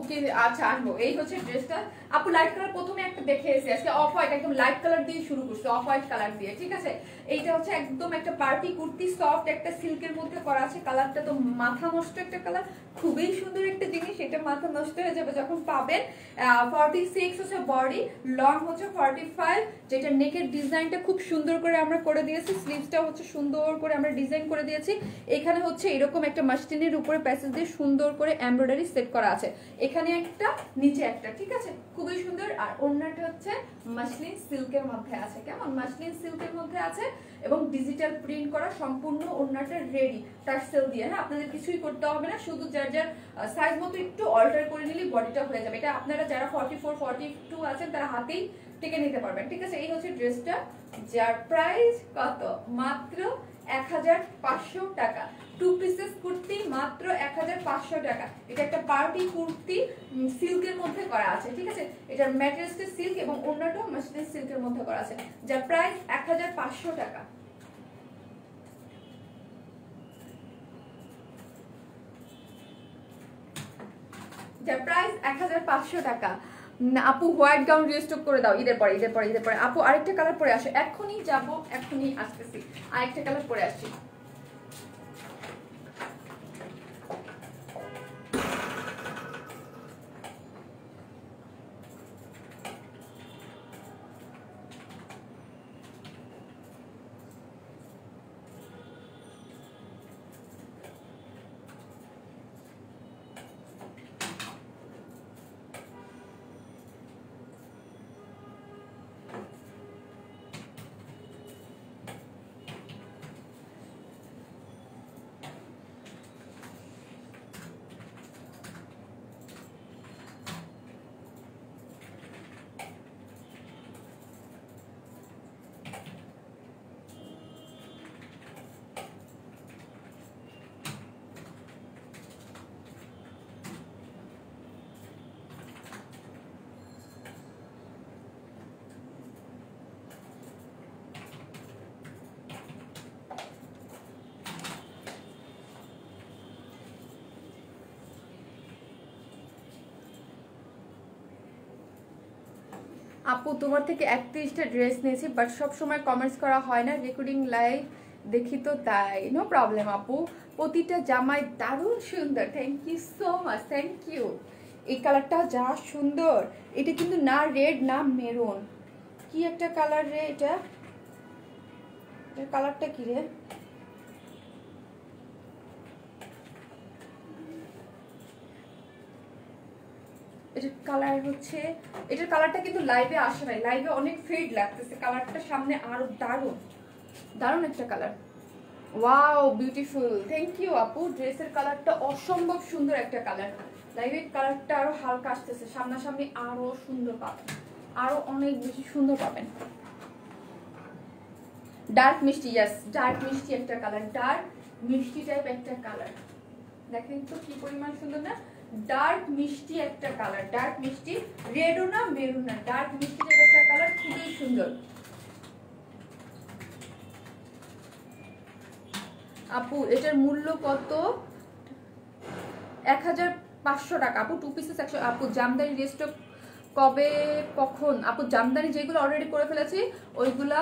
কি আচ্ছা আনবো। এই হচ্ছে ড্রেসটা আপু, লাইট কালার প্রথমে একটা দেখে এসেছি, আজকে অফ হোয়াইট, একদম লাইট কালার দিয়ে শুরু করছে, অফ হোয়াইট কালার দিয়ে, ঠিক আছে। এইটা হচ্ছে একদম একটা পার্টি কুর্তি, সফট একটা সিল্কের মধ্যে করা আছে। কালারটা তো মাথা নষ্ট একটা কালার, খুবই সুন্দর একটা জিনিস। এটা মাথা নষ্ট হয়ে যাবে যখন পাবেন। 46 হচ্ছে বডি, লং হচ্ছে 45, যেটা নেকের ডিজাইনটা খুব সুন্দর করে আমরা করে দিয়েছি। স্লিভসটা হচ্ছে সুন্দর করে আমরা ডিজাইন করে দিয়েছি। এখানে হচ্ছে এরকম একটা মাসলিনের উপরে প্যাসেজ দিয়ে সুন্দর করে এমব্রয়ডারি সেট করা আছে, এখানে একটা নিচে একটা, ঠিক আছে, খুবই সুন্দর। আর ওড়নাটা হচ্ছে মাসলিন সিল্কের মধ্যে আছে, কেমন মাসলিন সিল্কের মধ্যে আছে এবং ডিজিটাল প্রিন্ট করা সম্পূর্ণ ওড়নাটা রেডি টার্সেল দিয়ে। হ্যাঁ, আপনাদের কিছুই করতে হবে না, শুধু যার যার সাইজ মতো একটু অল্টার করে নিলে বডিটা হয়ে যাবে। এটা আপনারা যারা 44 42 আছেন তারা হাতেই টেকে নিতে পারবেন, ঠিক আছে। এই হচ্ছে ড্রেসটা, যার প্রাইস কত, মাত্র 1500 টাকা। 2 পিসেস কুর্তি মাত্র 1500 টাকা। এটা একটা পার্টি কুর্তি সিল্কের মধ্যে করা আছে, ঠিক আছে। এটার ম্যাটেরিয়ালসটা সিল্ক এবং ওড়নাটাও মাসলিন সিল্কের মধ্যে করা আছে, যার প্রাইস 1500 টাকা। যার প্রাইস 1500 টাকা। আপু হোয়াইট গাউন রিস্টক করে দাও ঈদের পরে, ঈদের পরে, ঈদের পরে। আপু আরেকটা কালার পরে আসো, এখনই যাব, এখনই আসতেছি, আরেকটা কালার পরে আসছি। আপু তোমার থেকে 31টা ড্রেস নিয়েছি, বাট সব সময় কমেন্টস করা হয় না, রেকর্ডিং লাইভ দেখি তো তাই। নো প্রবলেম আপু, প্রতিটা জামাই দারুণ সুন্দর, thank you so much, thank you. এই কালারটা যা সুন্দর, এটা কিন্তু না রেড না মেরুন, কি একটা কালার রে এটা, এটার কালারটা কি রে, এটার কালার হচ্ছে, এটার কালারটা কিন্তু লাইভে আসে নাই, লাইভে অনেক ফেড লাগতেছে, কালারটা সামনে আরো দারুণ দারুণ একটা colour. Wow beautiful, thank you আপু। ড্রেসের কালারটা অসম্ভব সুন্দর একটা কালার, লাইভের কালারটা আরো হালকা আসতেছে, সামনাসামনি আরো সুন্দর পাবেন, আরো অনেক বেশি সুন্দর পাবেন। ডার্ক মিষ্টি, ইয়াস ডার্ক মিষ্টি একটা কালার, ডার্ক মিষ্টি টাইপ একটা কালার, দেখেন তো কি পরিমাণ সুন্দর না, ডার্ক মিষ্টি একটা কালার, ডার্ক মিষ্টি, রেডও না মেরুন না, ডার্ক মিষ্টি টাইপ একটা কালার, খুবই সুন্দর। আপু এটার মূল্য কত, 1500 টাকা আপু, 2 পিসেস 100। আপু জামদানি রেস্টক কবে কখন, আপু জামদানি যেগুলো অলরেডি করে ফেলেছি ওইগুলা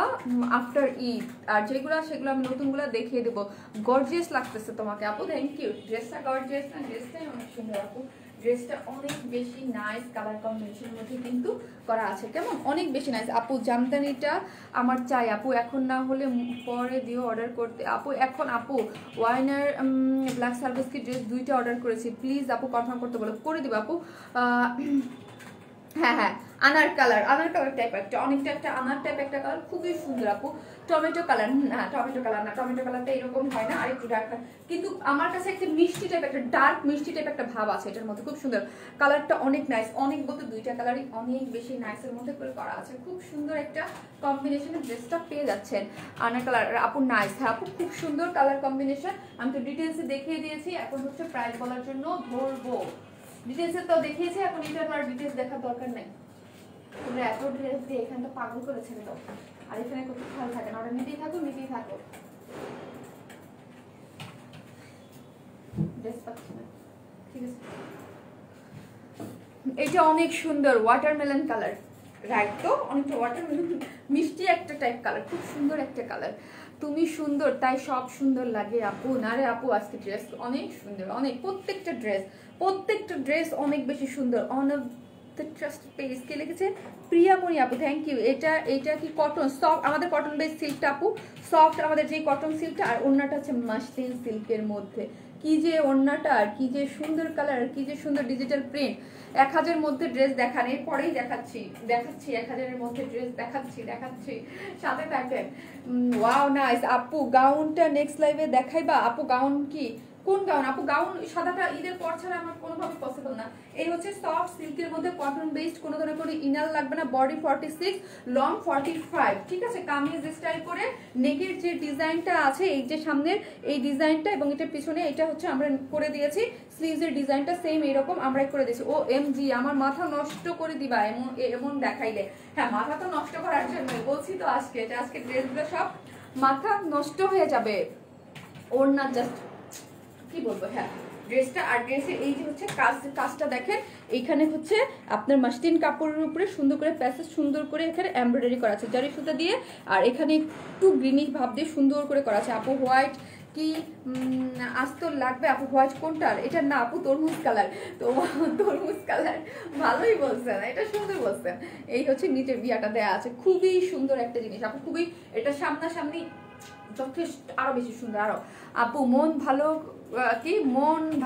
আফটার ঈদ, আর যেগুলো সেগুলো আমি নতুনগুলো দেখিয়ে দেবো। গর্জিয়াস লাগতেছে তোমাকে আপু, থ্যাংক ইউ। ড্রেসটা গর্জিয়াস না, ড্রেসটাই অনেক সুন্দর আপু, ড্রেসটা অনেক বেশি নাইস, কালার কম্বিনেশনের মধ্যে কিন্তু করা আছে, কেমন অনেক বেশি নাইস। আপু জামদানিটা আমার চাই আপু, এখন না হলে পরে দিও অর্ডার করতে আপু। এখন আপু ওয়াইনার ব্ল্যাক সার্ভিসকে ড্রেস 2টা অর্ডার করেছি, প্লিজ আপু কনফার্ম করতে বলো, করে দিব আপু। হ্যাঁ হ্যাঁ, আনার কালার, আনার কালার টাইপ একটা, অনেকটা একটা আনার টাইপ একটা কালার, খুবই সুন্দর আপু। টমেটো কালার না, টমেটো কালার না, টমেটো কালারটা এরকম হয় না, আরেকটু ডার্ক, কিন্তু আমার কাছে একটা মিষ্টি টাইপ, একটা ডার্ক মিষ্টি টাইপ একটা ভাব আছে এটার মধ্যে, খুব সুন্দর কালারটা, অনেক নাইস, অনেক বলতে 2টা কালারই অনেক বেশি নাইসের মধ্যে করে করা আছে, খুব সুন্দর একটা কম্বিনেশনের ড্রেসটা পেয়ে যাচ্ছেন। আনার কালার আপু নাইস, হ্যাঁ আপু খুব সুন্দর কালার কম্বিনেশন, আমি তো ডিটেলসে দেখিয়ে দিয়েছি, এখন হচ্ছে প্রাইস বলার জন্য ধরবো। ডিটেলসে তো দেখিয়েছি, এখন এটা আর ডিটেলস দেখার দরকার নেই। তোমরা এত ড্রেস দিয়ে এখানে তো পাগল করেছে তো, আর এখানে কত খেয়াল থাকে না, ওটা নিতেই থাকো নিতেই থাকো। ড্রেস পাচ্ছি না, ঠিক আছে। এটা অনেক সুন্দর ওয়াটারমেলন কালার, রাইট? তো অনেকটা ওয়াটারমেলন মিষ্টি একটা টাইপ কালার, খুব সুন্দর একটা কালার। তুমি সুন্দর তাই সব সুন্দর লাগে আপু। না রে আপু, আজকে ড্রেস অনেক সুন্দর, অনেক প্রত্যেকটা ড্রেস অনেক বেশি সুন্দর। অন দ্য ট্রাস্ট পেজ কে লিখেছে? প্রিয়ামণি আপু, থ্যাংক ইউ। এটা কি কটন? সফট, আমাদের কটন বেস সিল্কটা আপু, সফট আমাদের যে কটন সিল্কটা, আর ওড়নাটা হচ্ছে মাসলিন সিল্কের মধ্যে। কি যে ওড়নাটা, আর কি যে সুন্দর কালার, কি যে সুন্দর ডিজিটাল প্রিন্ট। 1000 মধ্যে ড্রেস দেখান, এরপরেই দেখাচ্ছি 1000-এর মধ্যে ড্রেস দেখাচ্ছি, সাথে থাকেন। ওয়াও নাইস আপু, গাউনটা নেক্সট লাইভে দেখাইবা আপু? গাউন কি, কোন গাউন আপু? গাউন সাদাটা ঈদের পর ছাড়া আমার কোনোভাবে পসিবল না। এই হচ্ছে সফট সিল্কের মধ্যে কটন বেসড, কোনো ধরনের কোনো ইনার লাগবে না। বডি 46, লং 45, ঠিক আছে। কামিজ স্টাইল করে নেকের যে ডিজাইনটা আছে, এই যে সামনের এই ডিজাইনটা এবং এটার পিছনে এটা হচ্ছে আমরা করে দিয়েছি। স্লিভসের ডিজাইনটা সেম এইরকম আমরাই করে দিয়েছি। ও এম জি, আমার মাথা নষ্ট করে দিবা এমন দেখাইলে। হ্যাঁ, মাথা তো নষ্ট করার জন্য বলছি তো, আজকে ড্রেসগুলো সব মাথা নষ্ট হয়ে যাবে। ওর না জাস্ট কি বলবো, হ্যাঁ ড্রেসটা। আর ড্রেসের এই যে হচ্ছে কাজটা দেখেন, এইখানে হচ্ছে আপনার মাসলিন কাপড়ের উপরে সুন্দর করে প্যাসেজ, সুন্দর করে এখানে এমব্রয়ডারি করা আছে জারি সুতা দিয়ে, আর এখানে একটু গ্রিনিশ ভাব দিয়ে সুন্দর করে করা আছে। আপু হোয়াইট কি আস্তর লাগবে আপু? হোয়াইট কোনটার? এটা না আপু, তরমুজ কালার। তো তরমুজ কালার ভালোই বলছেন, এটা সুন্দর বলছেন। এই হচ্ছে নিচের বিয়াটা দেয়া আছে, খুবই সুন্দর একটা জিনিস আপু, খুবই। এটা সামনাসামনি যথেষ্ট আরো বেশি সুন্দর। আরো আপু মন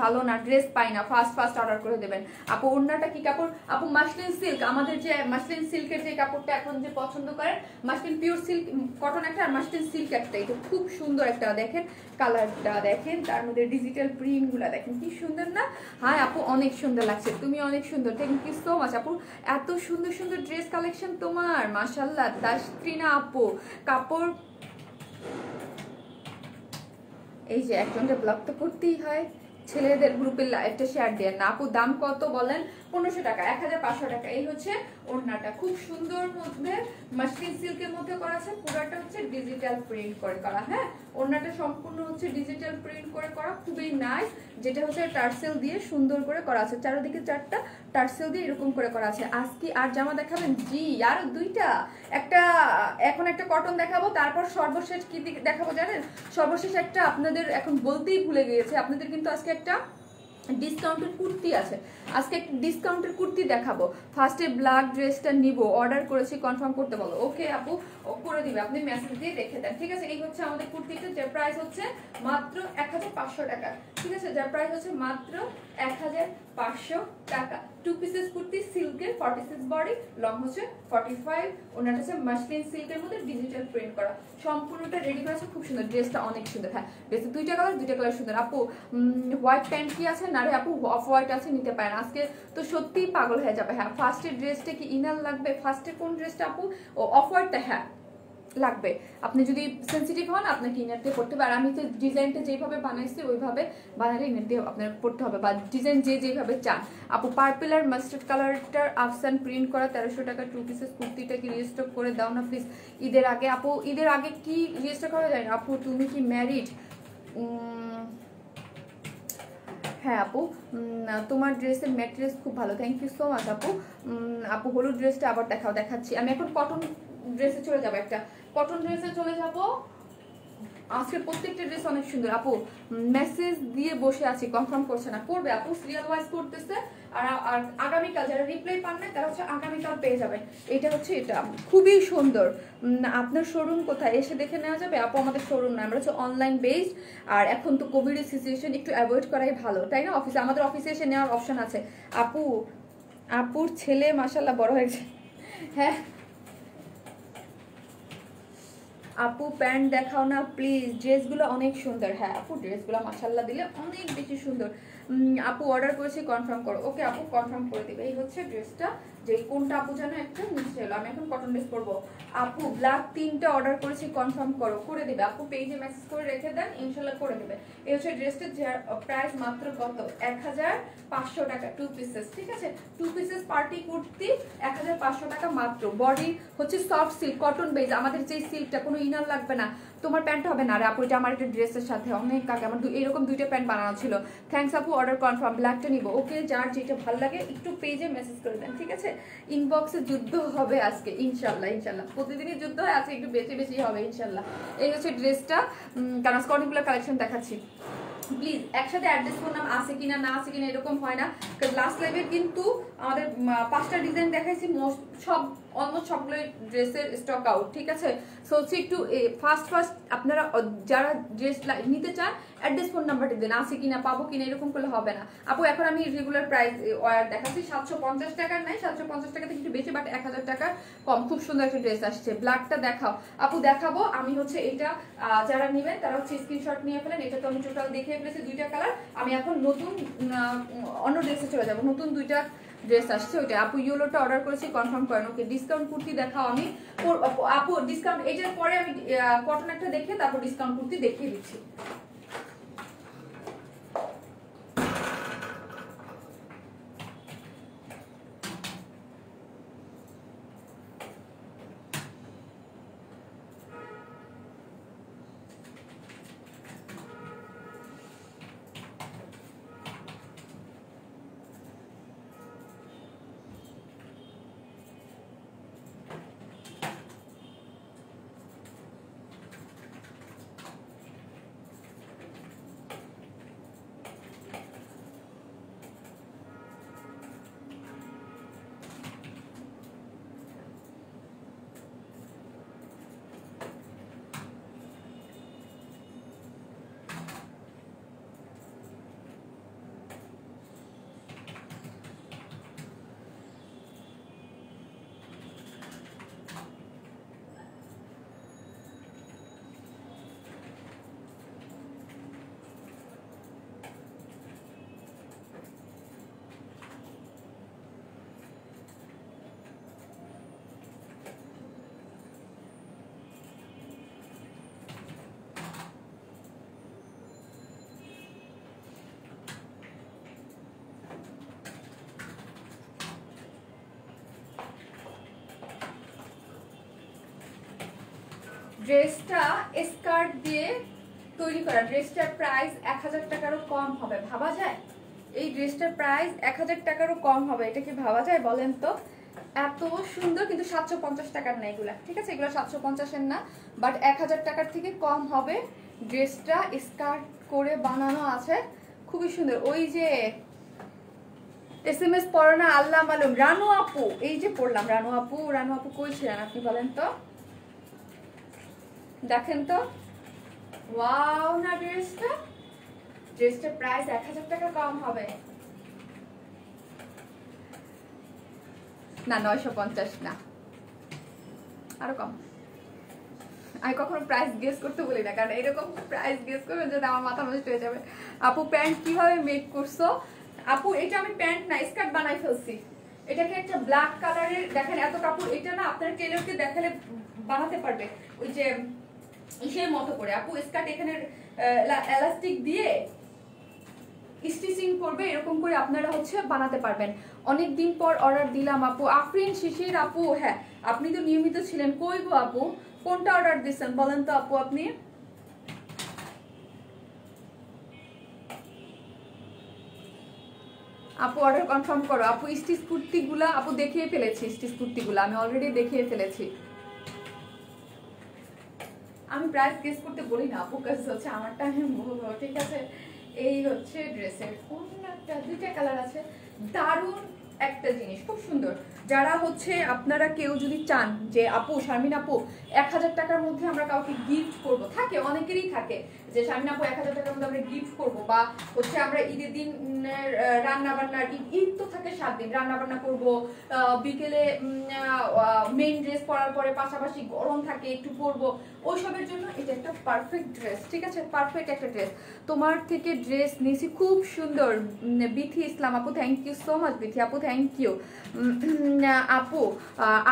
ভালো না, ড্রেস পাই না, ফার্স্ট অর্ডার করে দেবেন আপু। ওড়নাটা কি কাপড় আপু? মাসলিন সিল্ক, আমাদের যে মাসলিন সিল্কের যে কাপড়টা এখন যে পছন্দ করেন, মাসলিন পিওর সিল্ক কটন একটা, আর মাসলিন সিল্ক একটা। এটা খুব সুন্দর একটা, দেখেন কালারটা দেখেন, তার মধ্যে ডিজিটাল প্রিন্ট গুলা দেখেন কি সুন্দর না? হ্যাঁ আপু অনেক সুন্দর লাগছে, তুমি অনেক সুন্দর, থ্যাংক ইউ সো মাচ আপু। এত সুন্দর সুন্দর ড্রেস কালেকশন তোমার, মাশাআল্লাহ। তাসত্রিনা আপু, কাপড় এই যে একজনকে ব্লক তো করতেই হয়, ছেলেদের গ্রুপের লাইভটা শেয়ার দেন না আপু। দাম কত বলেন? 1500 টাকা, 1500 টাকা। এই হচ্ছে ওড়নাটা, খুব সুন্দর মধ্যে মাসলিন সিল্কের মধ্যে করা আছে, পুরোটা হচ্ছে ডিজিটাল প্রিন্ট করে করা। হ্যাঁ, ওড়নাটা সম্পূর্ণ হচ্ছে ডিজিটাল প্রিন্ট করে করা, খুবই নাইস। যেটা হচ্ছে টার্সেল দিয়ে সুন্দর করে করা আছে, চারিদিকে 4টা টার্সেল দিয়ে এরকম করে করা আছে। আজকে আর জামা দেখাবেন? জি, আর 2টা। এখন একটা কটন দেখাবো, তারপর সর্বশেষ কি দেখাবো জানেন? সর্বশেষ একটা আপনাদের এখন বলতেই ভুলে গিয়েছে, আপনাদের কিন্তু আজকে একটা ডিসকাউন্টের কুর্তি আছে, আজকে একটা ডিসকাউন্টের কুর্তি দেখাবো। ফার্স্টে ব্ল্যাক ড্রেসটা নিব, অর্ডার করেছি, কনফার্ম করতে বলো। ওকে আপু, ও করে দিবে, আপনি মেসেজ দিয়ে রেখে দেন, ঠিক আছে। এই হচ্ছে আমাদের কুর্তিটা, যার প্রাইস হচ্ছে মাত্র 1500 টাকা, ঠিক আছে। যার প্রাইস হচ্ছে মাত্র 1500 টাকা। 2 পিসেস কুর্তি, সিল্কের, 46 বডি, লং হচ্ছে 45, ওনাটা হচ্ছে মাসলিন সিল্কের মধ্যে ডিজিটাল প্রিন্ট করা, সম্পূর্ণটা রেডি করা আছে, খুব সুন্দর। ড্রেসটা অনেক সুন্দর। হ্যাঁ, ড্রেসের 2টা কালার সুন্দর আপু। হোয়াইট প্যান্ট কি আছে? না রে আপু, অফ হোয়াইট আছে, নিতে পারেন। আজকে তো সত্যিই পাগল হয়ে যাবে। হ্যাঁ, ফার্স্টের ড্রেসটা কি ইনার লাগবে? ফার্স্টে কোন ড্রেসটা আপু? ও অফ হোয়াইটটা, হ্যাঁ লাগবে। আপনি যদি সেন্সিটিভ হন আপনাকে ইনার দিয়ে পড়তে হবে, আর আমি তো ডিজাইনটা যেভাবে বানাইছি ওইভাবে বানালে ইনার দিয়ে আপনার পড়তে হবে, বা ডিজাইন যেভাবে চান আপু। পার্পল আর মাস্টার্ড কালারটার আফসান প্রিন্ট করা 1300 টাকা 2 পিসেস কুর্তিটা কি রিস্টক করে দাও না প্লিজ ঈদের আগে আপু। ঈদের আগে কি রিস্টক করা যায় না আপু? তুমি কি ম্যারিড? হ্যাঁ আপু, তোমার ড্রেসের ম্যাটেরিয়ালস খুব ভালো, থ্যাংক ইউ সো মাচ আপু। আপু হলুদ ড্রেসটা আবার দেখাচ্ছি। আমি এখন কটন ড্রেসে চলে যাবো, একটা কটন ড্রেসে চলে যাব। আজকে প্রত্যেকটা ড্রেস অনেক সুন্দর আপু। মেসেজ দিয়ে বসে আছি, কনফার্ম করছে না, করবে আপু, সিরিয়াল ওয়াইজ করতেছে। আর আগামীকাল যারা রিপ্লাই পান না তারা হচ্ছে আগামীকাল পেয়ে যাবে। এটা হচ্ছে, এটা খুবই সুন্দর। আপনার শোরুম কোথায়? এসে দেখে নেওয়া যাবে আপু? আমাদের শোরুম না, আমরা হচ্ছে অনলাইন বেসড, আর এখন তো কোভিডের সিচুয়েশন, একটু অ্যাভয়েড করাই ভালো, তাই না? আমাদের অফিসে এসে নেওয়ার অপশন আছে আপুর ছেলে মাশাআল্লাহ বড় হয়েছে। হ্যাঁ আপু, প্যান্ট দেখাও না প্লিজ, ড্রেসগুলো অনেক সুন্দর। হ্যাঁ আপু, ড্রেসগুলো মাশাআল্লাহ দিলে অনেক বেশি সুন্দর। আপু অর্ডার করেছি কনফার্ম করো। ওকে আপু কনফার্ম করে দিবে। এই হচ্ছে ড্রেসটা, যে কোনটা আপু যেন একটা নিচে এলো। আমি এখন কটন ড্রেস পরবো। আপু ব্ল্যাক 3টা অর্ডার করেছি কনফার্ম করো, করে দেবে আপু। পেজে মেসেজ করে রেখে দেন, ইনশাল্লাহ করে দেবে। এই হচ্ছে ড্রেসটা, যার প্রাইস মাত্র কত, 1500 টাকা 2 পিসেস। ঠিক আছে, 2 পিসেস পার্টি কুর্তি 1500 টাকা মাত্র। বডি হচ্ছে সফট সিল্ক কটন বেজ, আমাদের যে সিল্কটা, কোনো ইনার লাগবে না। তোমার প্যান্ট হবে না। আর আপু এটা আমার একটা ড্রেসের সাথে অনেক কাকে, আমার এরকম 2টা প্যান্ট বানানো ছিল। থ্যাংকস আপু, অর্ডার কনফার্ম। ব্ল্যাকটা নিব। ওকে, যার যেটা ভালো লাগে একটু পেজে মেসেজ করে দেন। ঠিক আছে, ইনবক্সে যুদ্ধ হবে আজকে ইনশাল্লাহ। ইনশাল্লাহ প্রতিদিনই যুদ্ধ হয়, আজকে একটু বেশি বেশি হবে ইনশাল্লাহ। এই হচ্ছে ড্রেসটা, কারণ অনেকগুলো কালেকশন দেখাচ্ছি। প্লিজ একসাথে অ্যাড্রেস ফোন নাম আছে কিনা না আছে কিনা এরকম হয় না, কারণ লাস্ট লাইভে কিন্তু আমাদের 5টা ডিজাইন দেখাইছি, সব অলমোস্ট সবগুলো ড্রেসের স্টক আউট। ঠিক আছে, সো হচ্ছে একটু ফার্স্ট আপনারা যারা ড্রেস নিতে চান অ্যাড্রেস ফোন নাম্বারটি দেন, আছে কিনা পাবো কিনা এরকম করলে হবে না আপু। এখন আমি রেগুলার প্রাইস দেখাচ্ছি 750 টাকার নাই, 750 টাকা থেকে একটু বেশি, বাট 1000 টাকা কম। খুব সুন্দর একটা ড্রেস আসছে। ব্ল্যাকটা দেখাও আপু। দেখাবো আমি হচ্ছে এটা, যারা নেবেন তারা হচ্ছে স্ক্রিনশট নিয়ে ফেলেন। এটা তো আমি টোটাল দেখে ফেলেছি 2টা কালার। আমি এখন নতুন অন্য ড্রেসে চলে যাবো। নতুন 2টা ড্রেস আসছে, ওইটা আপু ইয়েলোটা অর্ডার করেছি কনফার্ম করেন। ওকে, ডিসকাউন্ট কুর্তি দেখাও। আমি আপু ডিসকাউন্ট এটার পরে আমি কটন একটা দেখে তারপর ডিসকাউন্ট কুর্তি দেখিয়ে দিচ্ছি। ড্রেসটা স্কার্ট দিয়ে তৈরি করা, ড্রেসটার প্রাইস 1000 টাকারও কম হবে, ভাবা যায়? এই ড্রেসটার প্রাইস 1000 টাকারও কম হবে, এটা কি ভাবা যায় বলেন তো? এত সুন্দর, কিন্তু 750 টাকার না এগুলা। ঠিক আছে, এগুলো 750-এর না, বাট 1000 টাকার থেকে কম হবে। ড্রেসটা স্কার্ট করে বানানো আছে, খুবই সুন্দর। ওই যে SMS পড়ো না আল্লাহ মালুম, রানু আপু, এই যে পড়লাম রানু আপু। রানু আপু কই ছিলেন আপনি বলেন তো? দেখেন তো, ওয়াও না ড্রেসটা। ড্রেসটার প্রাইস 1000 টাকা কম হবে না, 950 না, আরো কম। আমি কখনো প্রাইস গেস করতে বলি না, কারণ এরকম প্রাইস গেস করবেন যদি আমার মাথা নষ্ট হয়ে যাবে। আপু প্যান্ট কিভাবে মেক করছো? আপু এটা আমি প্যান্ট না স্কার্ট বানাই ফেলছি। এটাকে একটা ব্ল্যাক কালারের, দেখেন এত কাপড়, এটা না আপনার টেলরকে দেখালে বানাতে পারবে ওই যে ইসের মতো করে। আপু স্কার্ট এখানে এলাস্টিক দিয়ে স্টিচিং করবে, এরকম করে আপনারা হচ্ছে বানাতে পারবেন। অনেক দিন পর অর্ডার দিলাম আপু। আফরিন শিশির আপু, হ্যাঁ আপনি তো নিয়মিত ছিলেন, কই গো আপু কোনটা অর্ডার দিচ্ছেন বলেন তো আপু? আপনি আপু অর্ডার কনফার্ম করো আপু। স্টিচ কুর্তিগুলা আপু দেখিয়ে ফেলেছি, স্টিচ কুর্তিগুলা আমি অলরেডি দেখিয়ে ফেলেছি। আমি প্রাইস গেস করতে বলি না আপু, কাজ হচ্ছে আমারটা আমি বলবো। ঠিক আছে, এই হচ্ছে ড্রেসের কোনটা, 2টা কালার আছে, দারুণ একটা জিনিস, খুব সুন্দর। যারা হচ্ছে আপনারা কেউ যদি চান যে আপু শারমিন আপু 1000 টাকার মধ্যে আমরা কাউকে গিফট করব, থাকে অনেকেরই থাকে যে শামিনা আপু 1000 টাকার মধ্যে আমরা গিফট করবো, বা হচ্ছে আমরা ঈদের দিন রান্না বান্নার, ঈদ তো থাকে 7 দিন, রান্না বান্না করবো, বিকেলে মেইন ড্রেস পরার পরে পাশাপাশি গরম থাকে একটু পরবো, ওইসবের জন্য এটা একটা পারফেক্ট ড্রেস। ঠিক আছে, পারফেক্ট একটা ড্রেস। তোমার থেকে ড্রেস নিয়েছি, খুব সুন্দর। বিথি ইসলাম আপু, thank you so much. Bithi আপু থ্যাংক ইউ। আপু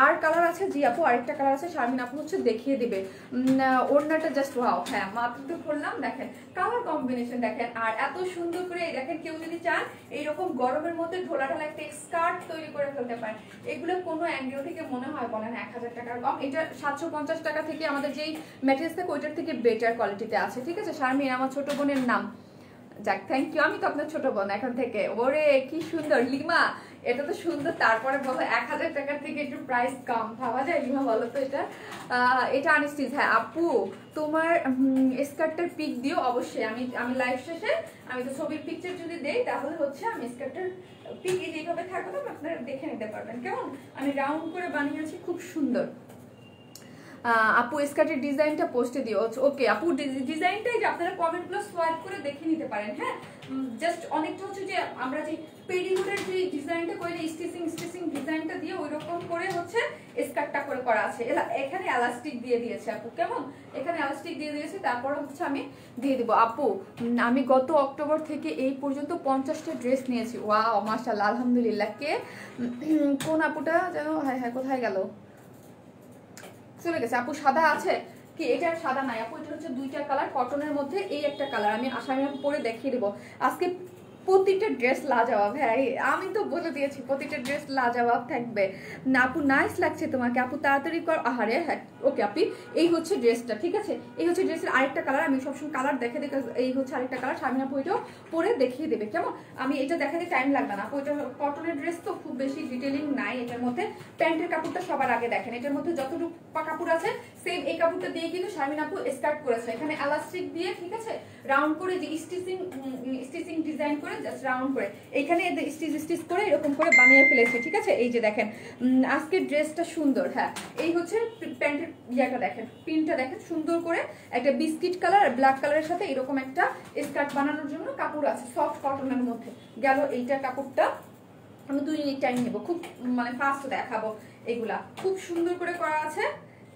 আর কালার আছে? জি আপু, আরেকটা কালার আছে, শারমিন আপু হচ্ছে দেখিয়ে দিবে। ওড়নাটা জাস্ট ওয়াও। হ্যাঁ, মাত্র তো করলাম, দেখেন কালার কম্বিনেশন দেখেন, আর এত সুন্দর করে দেখেন। কেউ যদি চান এইরকম গরমের মধ্যে ঢোলা ঢালা একটা স্কার্ট তৈরি করে ফেলতে পারেন। এগুলো কোনো অ্যাঙ্গেল থেকে মনে হয় বলেন 1000 টাকার কম। এটা 750 টাকা থেকে আমাদের যেই ম্যাটেরিয়ালস থাকে ওইটার থেকে বেটার কোয়ালিটিতে আছে। ঠিক আছে, শারমিন আমার ছোট বোনের নাম। যাক, থ্যাংক ইউ। আমি তো আপনার ছোট বোন এখন থেকে। ওরে কি সুন্দর লিমা, এটা তো সুন্দর। তারপরে বলো 1000 টাকার থেকে একটু প্রাইস কম ভাবা যায় লিমা, বলো তো? এটা আনিস্টিজ। হ্যাঁ আপু, তোমার স্কার্টটার পিক দিও অবশ্যই। আমি লাইভ শেষে আমি তো ছবির পিকচার যদি দেই তাহলে হচ্ছে আমি স্কার্টটার পিক যেভাবে থাকবে আপনারা দেখে নিতে পারবেন। কেমন আমি রাউন্ড করে বানিয়েছি, খুব সুন্দর। আপু স্কার্টের ডিজাইনটা পোস্টে দিও। ওকে আপু, ডিজাইনটাই যে আপনারা কমেন্টগুলো সোয়াইপ করে দেখে নিতে পারেন। হ্যাঁ, জাস্ট অনেকটা হচ্ছে যে আমরা যে পেরিগুলোর যে ডিজাইনটা করে স্টিচিং ডিজাইনটা দিয়ে ওই রকম করে হচ্ছে স্কার্টটা করে করা আছে। এখানে এলাস্টিক দিয়ে দিয়েছে আপু, কেমন এখানে এলাস্টিক দিয়ে দিয়েছে। তারপরে হচ্ছে আমি দিয়ে দিব। আপু আমি গত অক্টোবর থেকে এই পর্যন্ত 50টা ড্রেস নিয়েছি। ওয়াও মাশাআল্লাহ, আলহামদুলিল্লাহ। কে কোন আপুটা যেন? হ্যাঁ হ্যাঁ, কোথায় গেল? চলে গেছে। আপু সাদা আছে কি? এটা সাদা নাই আপু, এটা হচ্ছে 2টা কালার কটনের মধ্যে। এই একটা কালার আমি আসামি পরে দেখিয়ে দেবো আজকে। প্রতিটা ড্রেস লাজবাব। হ্যাঁ, আমি তো বলে দিয়েছি প্রতিটা ড্রেস লাজবাব থাকবে। না আপু, নাইস লাগছে তোমাকে আপু, তাড়াতাড়ি কর। আহারে হ্যাঁ, ওকে আপি, এই হচ্ছে ড্রেসটা। ঠিক আছে, এই হচ্ছে ড্রেসের আরেকটা কালার। আমি সবসময় কালার দেখে দেখে, এই হচ্ছে আরেকটা কালার। শারমিন আপু এটাও পরে দেখিয়ে দেবে। কেমন আমি এটা দেখাতে টাইম লাগবে না আপু। এটা কটনের ড্রেস তো খুব বেশি ডিটেলিং নাই এটার মধ্যে। প্যান্টের কাপড়টা সবার আগে দেখেন। এটার মধ্যে যতটুকু কাপড় আছে সেম এই কাপড়টা দিয়ে কিন্তু শারমিন আপু স্কার্ট করেছে। এখানে এলাস্টিক দিয়ে, ঠিক আছে, রাউন্ড করে যে স্টিচিং ডিজাইন করে জাস্ট রাউন্ড করে এইখানে স্টিচ করে এরকম করে বানিয়ে ফেলেছি। ঠিক আছে, এই যে দেখেন আজকের ড্রেসটা সুন্দর। হ্যাঁ, এই হচ্ছে প্যান্টের ইয়াটা দেখেন, প্রিন্টটা দেখেন সুন্দর করে। একটা বিস্কিট কালার আর ব্ল্যাক কালারের সাথে এরকম একটা স্কার্ট বানানোর জন্য কাপড় আছে সফট কটনের মধ্যে। গেল এইটা কাপড়টা। আমি 2 মিনিট টাইম নেবো, খুব মানে ফাস্ট দেখাবো। এগুলা খুব সুন্দর করে করা আছে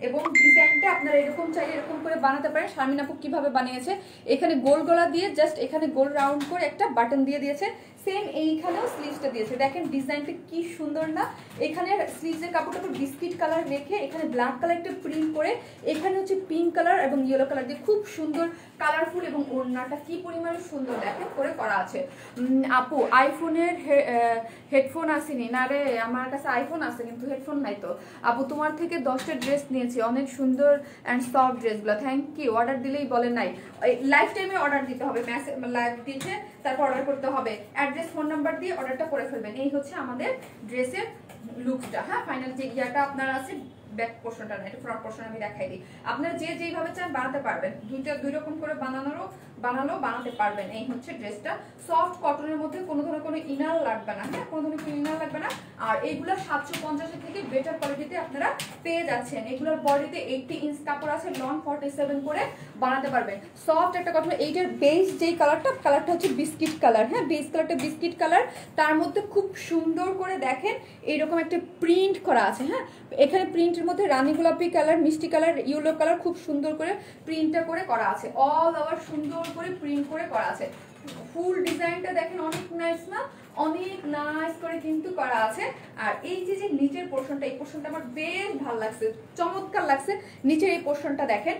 এবং ডিজাইনটা আপনারা এরকম চাইলে এরকম করে বানাতে পারেন। শারমিন আপু কিভাবে বানিয়েছে, এখানে গোল গলা দিয়ে জাস্ট এখানে গোল রাউন্ড করে একটা বাটন দিয়ে দিয়েছে। সেম এইখানেও স্লিভসটা দিয়েছে। দেখেন ডিজাইনটা কি সুন্দর না? এখানে স্লিভসের কাপড়টা বিস্কিট কালার রেখে এখানে ব্ল্যাক কালার একটা প্রিন্ট করে, এখানে হচ্ছে পিঙ্ক কালার এবং ইয়েলো কালার দিয়ে খুব সুন্দর কালারফুল, এবং ওড়নাটা কি পরিমাণে সুন্দর দেখেন করে করা আছে। আপু আইফোনের হেডফোন আসেনি? না রে, আমার কাছে আইফোন আছে কিন্তু হেডফোন নাই তো। আপু তোমার থেকে 10টা ড্রেস নিয়েছি, অনেক সুন্দর অ্যান্ড সফট ড্রেসগুলো, থ্যাংক ইউ। অর্ডার দিলেই বলে নাই, লাইফ টাইমে অর্ডার দিতে হবে। মেসেজ লাইভ দিয়েছে তারপর অর্ডার করতে হবে। অ্যাড্রেস ফোন নাম্বার দিয়ে অর্ডারটা করে ফেলবেন। এই হচ্ছে আমাদের ড্রেসের লুকসটা। হ্যাঁ, ফাইনাল যে ইয়াটা আপনার আছে ব্যাক পোর্শনটা না, এটা ফ্রন্ট পোর্শন আমি দেখাই দিই। আপনারা যে যেইভাবে চান বানাতে পারবেন। দুই রকম করে বানাতে পারবেন। এই হচ্ছে ড্রেসটা সফট কটনের মধ্যে, কোনো ধরনের কোনো ইনার লাগবে না। হ্যাঁ, কোনো ধরনের কোনো ইনার লাগবে না। আর এইগুলো 750 থেকে বেটার কোয়ালিটিতে আপনারা পেয়ে যাচ্ছেন। এগুলোর বডিতে 80 ইঞ্চ কাপড় আছে, লং 47 করে বানাতে পারবেন। সফট একটা কটন। এইটার বেস যেই কালারটা হচ্ছে বিস্কিট কালার। হ্যাঁ, বেস কালারটা বিস্কিট কালার, তার মধ্যে খুব সুন্দর করে দেখেন এইরকম একটা প্রিন্ট করা আছে। হ্যাঁ, এখানে প্রিন্টের মধ্যে রানী গোলাপি কালার, মিষ্টি কালার, ইয়েলো কালার খুব সুন্দর করে প্রিন্টটা করে করা আছে। অল ওভার সুন্দর করে প্রিন্ট করে করা আছে। ফুল ডিজাইনটা দেখেন অনেক নাইস না? অনেক নাইস করে কিন্তু করা আছে। আর এই যে নিচের পোর্শনটা, এই পোর্শনটা আমার বেশ ভালো লাগছে, চমৎকার লাগছে। নিচের এই পোর্শনটা দেখেন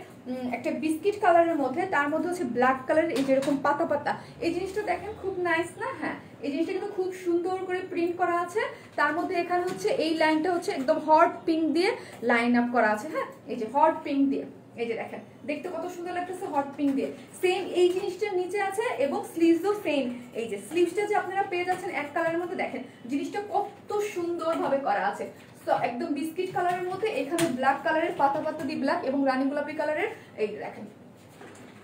একটা বিস্কিট কালারের মধ্যে, তার মধ্যে হচ্ছে ব্ল্যাক কালারের এই যেরকম পাতা পাতা, এই জিনিসটা দেখেন খুব নাইস না? হ্যাঁ, এই জিনিসটা কিন্তু খুব সুন্দর করে প্রিন্ট করা আছে। তার মধ্যে এখানে হচ্ছে এই লাইনটা হচ্ছে একদম হট পিঙ্ক দিয়ে লাইন আপ করা আছে। হ্যাঁ, এই যে হট পিঙ্ক দিয়ে, এই যে দেখেন দেখতে কত সুন্দর লাগতেছে হট পিঙ্ক দিয়ে। সেম এই জিনিসটা নিচে আছে এবং স্লিভসও সেম। এই যে স্লিভসটা যে আপনারা পেয়ে যাচ্ছেন এক কালারের মধ্যে, দেখেন জিনিসটা কত সুন্দরভাবে করা আছে। তো একদম বিস্কিট কালারের মধ্যে এখানে ব্ল্যাক কালারের পাতা পাতা দিয়ে ব্ল্যাক এবং রানী গোলাপি কালারের, এই দেখেন